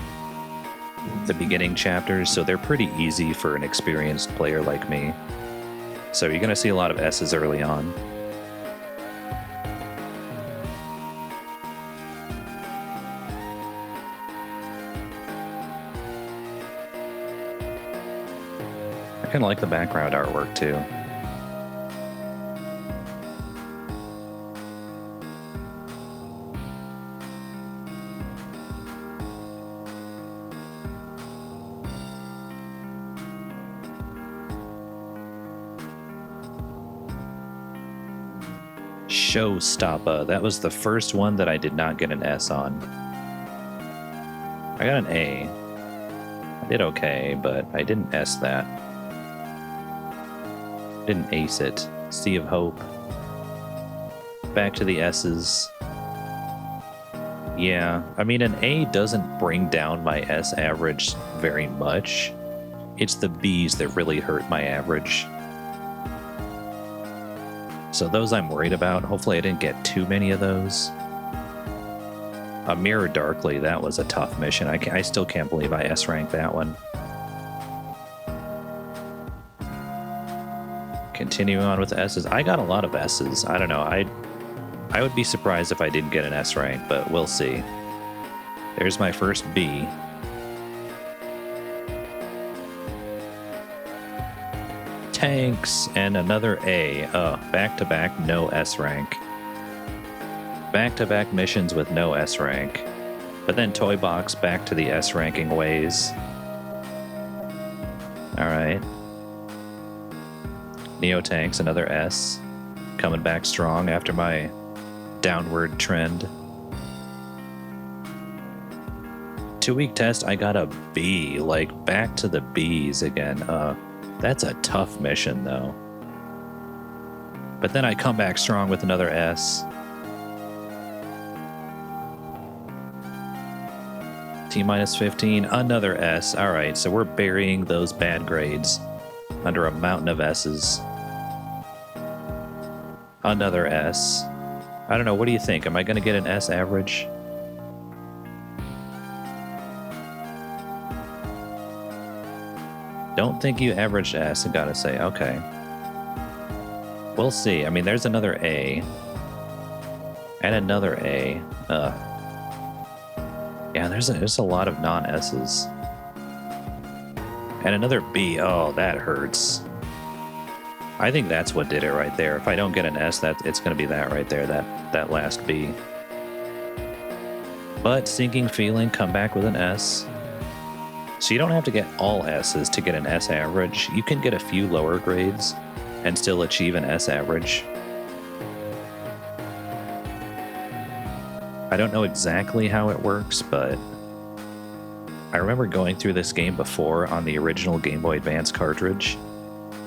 beginning chapters, so they're pretty easy for an experienced player like me. So you're going to see a lot of S's early on. I kind of like the background artwork too. Showstopper. That was the first one that I did not get an S on. I got an A. I did okay, but I didn't S that. Didn't ace it. Sea of Hope. Back to the S's. Yeah, I mean, an A doesn't bring down my S average very much. It's the B's that really hurt my average. So those I'm worried about. Hopefully I didn't get too many of those. A Mirror Darkly, that was a tough mission. I still can't believe I S-ranked that one. Continuing on with S's. I got a lot of S's. I don't know. I would be surprised if I didn't get an S rank, but we'll see. There's my first B. Tanks and another A. Back-to-back no S rank. Back-to-back missions with no S rank. But then Toy Box back to the S ranking ways. Alright. Neo Tanks, another S. Coming back strong after my downward trend. 2-week test, I got a B. Like, back to the B's again. That's a tough mission, though. But then I come back strong with another S. T minus 15, another S. All right, so we're burying those bad grades under a mountain of S's. Another S. I don't know, what do you think? Am I going to get an S average? Don't think you averaged S, I gotta say. Okay. We'll see. I mean, there's another A. And another A. Yeah, there's a lot of non-S's. And another B. Oh, that hurts. I think that's what did it right there. If I don't get an S, it's going to be that right there, that last B. But sinking feeling, come back with an S. So you don't have to get all S's to get an S average. You can get a few lower grades and still achieve an S average. I don't know exactly how it works, but I remember going through this game before on the original Game Boy Advance cartridge,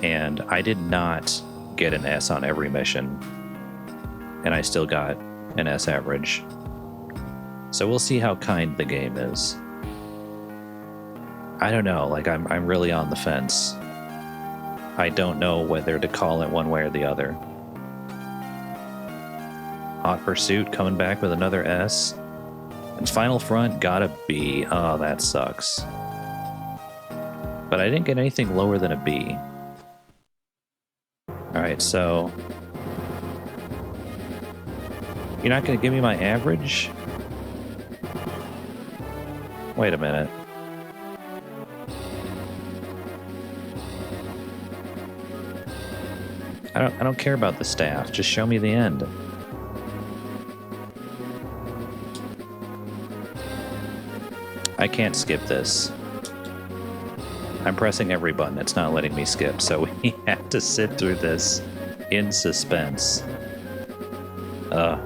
and I did not get an S on every mission, and I still got an S average. So we'll see how kind the game is. I don't know, like I'm really on the fence. I don't know whether to call it one way or the other. Hot Pursuit coming back with another S. And Final Front got a B. Oh, that sucks. But I didn't get anything lower than a B. Alright, so... You're not going to give me my average? Wait a minute. I don't care about the staff. Just show me the end. I can't skip this. I'm pressing every button. It's not letting me skip, so we have to sit through this in suspense. Now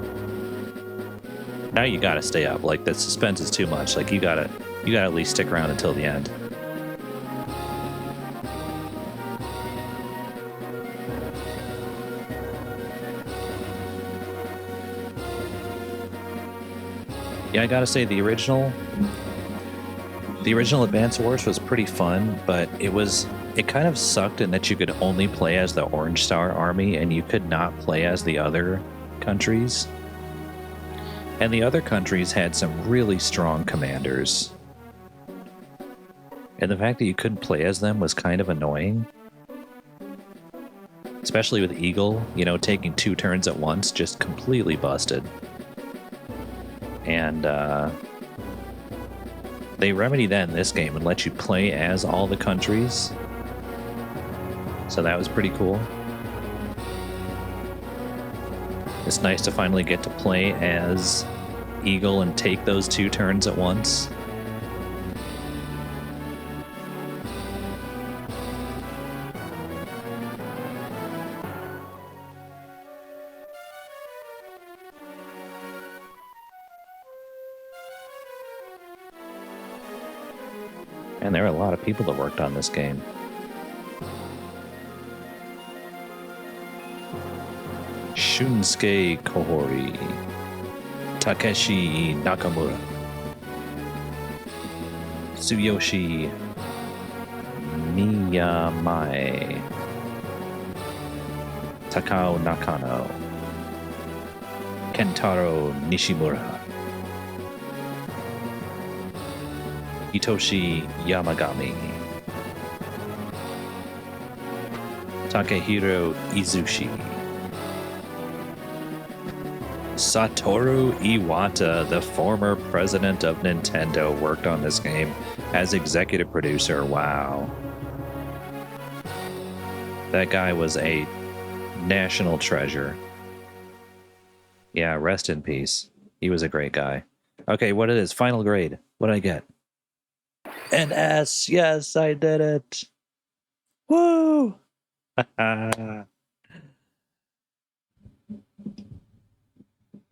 you gotta stay up. Like, the suspense is too much. Like, you gotta at least stick around until the end. Yeah, I gotta say, the original Advance Wars was pretty fun, but it kind of sucked in that you could only play as the Orange Star Army and you could not play as the other countries. And the other countries had some really strong commanders. And the fact that you couldn't play as them was kind of annoying. Especially with Eagle, you know, taking 2 turns at once, just completely busted. And they remedy that in this game and let you play as all the countries. So that was pretty cool. It's nice to finally get to play as Eagle and take those 2 turns at once. And there are a lot of people that worked on this game. Shunsuke Kohori, Takeshi Nakamura, Tsuyoshi Miyamae, Takao Nakano, Kentaro Nishimura, Hitoshi Yamagami, Takehiro Izushi, Satoru Iwata, the former president of Nintendo, worked on this game as executive producer. Wow. That guy was a national treasure. Yeah, rest in peace. He was a great guy. Okay, what it is? Final grade. What did I get? An S. Yes, I did it. Woo!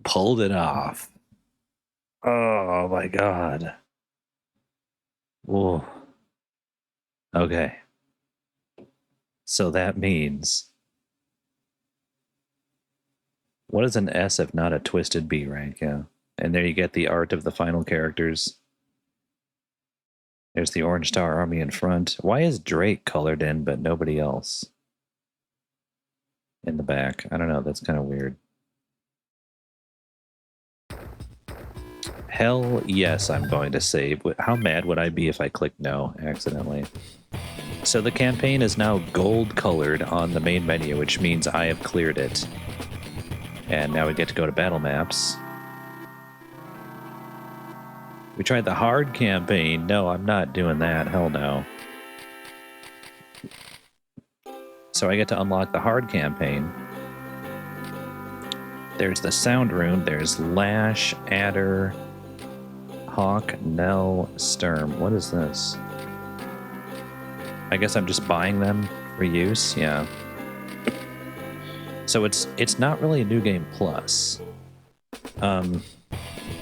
Pulled it off. Oh my god. Whoa. Okay. So that means What is an S if not a twisted B rank? Yeah. And there you get the art of the final characters. There's the Orange Star Army in front. Why is Drake colored in but nobody else in the back? I don't know. That's kind of weird. Hell yes, I'm going to save. How mad would I be if I clicked no accidentally? So the campaign is now gold colored on the main menu, which means I have cleared it. And now we get to go to battle maps. We tried the hard campaign. No, I'm not doing that. Hell no. So I get to unlock the hard campaign. There's the sound rune. There's Lash, Adder, Hawk, Nell, Sturm. What is this? I guess I'm just buying them for use. Yeah. So it's not really a new game plus.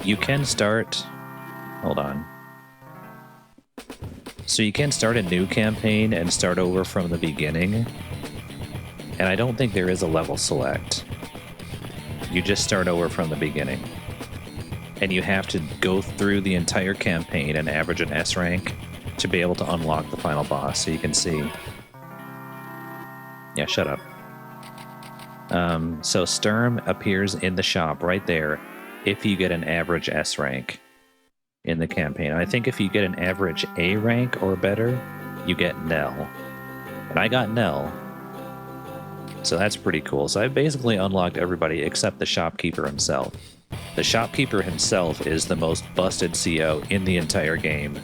You can start. Hold on. So you can start a new campaign and start over from the beginning. And I don't think there is a level select. You just start over from the beginning. And you have to go through the entire campaign and average an S rank to be able to unlock the final boss. So you can see. Yeah, shut up. So Sturm appears in the shop right there if you get an average S rank in the campaign. I think if you get an average A rank or better, you get Nell. And I got Nell. So that's pretty cool. So I basically unlocked everybody except the shopkeeper himself. The shopkeeper himself is the most busted CO in the entire game,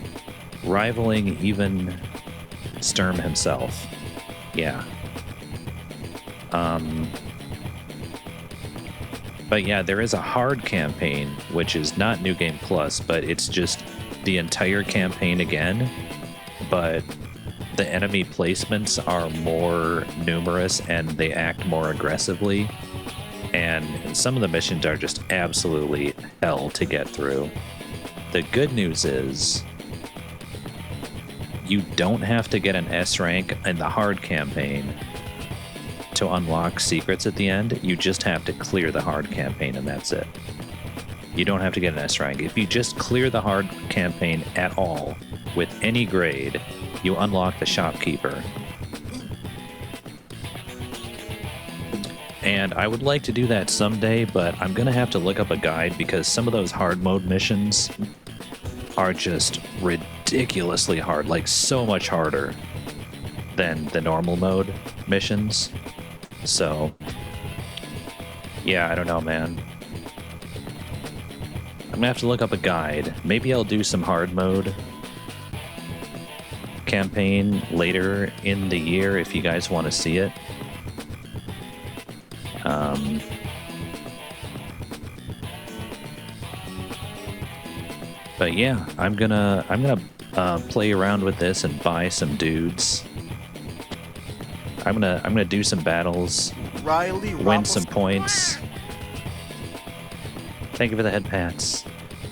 rivaling even Sturm himself. Yeah. But yeah, there is a hard campaign, which is not New Game Plus, but it's just the entire campaign again. But the enemy placements are more numerous and they act more aggressively. And some of the missions are just absolutely hell to get through. The good news is you don't have to get an S rank in the hard campaign to unlock secrets at the end. You just have to clear the hard campaign and that's it. You don't have to get an S rank. If you just clear the hard campaign at all with any grade, you unlock the shopkeeper. And I would like to do that someday, but I'm gonna have to look up a guide because some of those hard mode missions are just ridiculously hard, like so much harder than the normal mode missions. So, yeah, I don't know, man. I'm gonna have to look up a guide. Maybe I'll do some hard mode campaign later in the year if you guys want to see it. But yeah, I'm gonna play around with this and buy some dudes. I'm gonna do some battles, Riley win some points. Thank you for the head pats.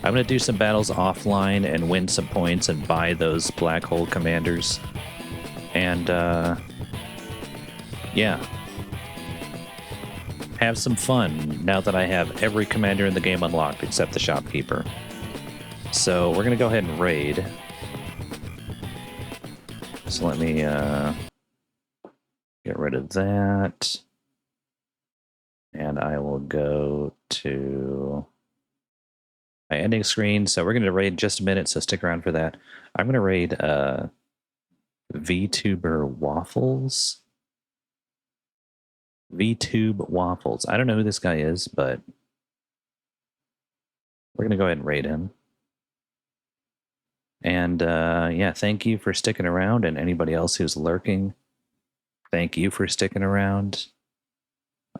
I'm gonna do some battles offline and win some points and buy those black hole commanders. And yeah, have some fun now that I have every commander in the game unlocked except the shopkeeper. So we're gonna go ahead and raid. So let me get rid of that. And I will go to my ending screen. So we're going to raid in just a minute, so stick around for that. I'm going to raid VTuber Waffles. VTube Waffles. I don't know who this guy is, but we're going to go ahead and raid him. And yeah, thank you for sticking around, and anybody else who's lurking, thank you for sticking around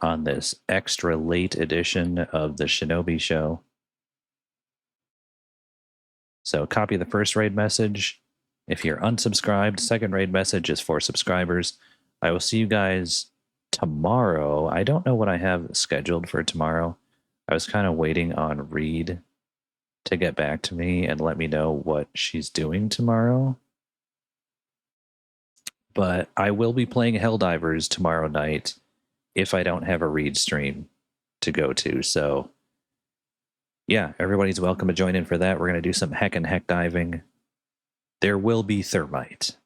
on this extra late edition of the Shinobi Show. So copy the first raid message. If you're unsubscribed, second raid message is for subscribers. I will see you guys tomorrow. I don't know what I have scheduled for tomorrow. I was kind of waiting on Reed to get back to me and let me know what she's doing tomorrow. But I will be playing Helldivers tomorrow night if I don't have a Reed stream to go to. So, yeah, everybody's welcome to join in for that. We're going to do some heck and heck diving. There will be thermite.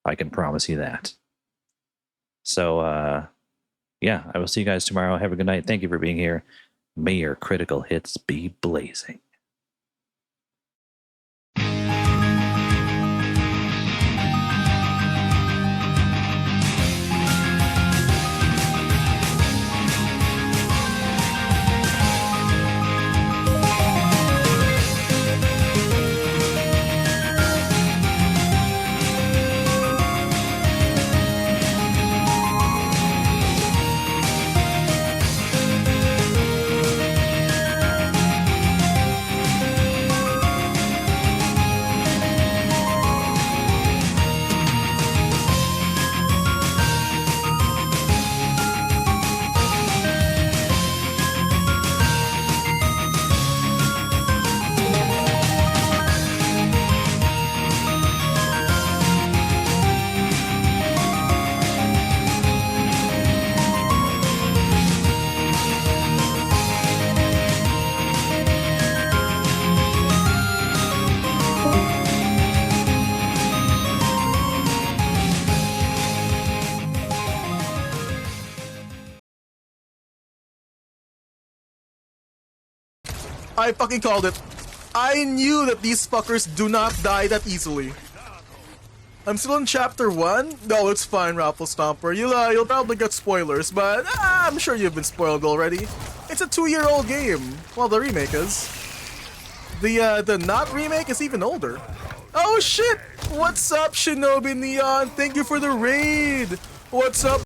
I can promise you that. So, yeah, I will see you guys tomorrow. Have a good night. Thank you for being here. May your critical hits be blazing. I fucking called it. I knew that these fuckers do not die that easily. I'm still in chapter 1? No, it's fine, Raffle Stomper. You'll probably get spoilers, but I'm sure you've been spoiled already. It's a 2-year-old game. Well, the remake is. The not remake is even older. Oh shit! What's up, ShinobiNeon? Thank you for the raid! What's up?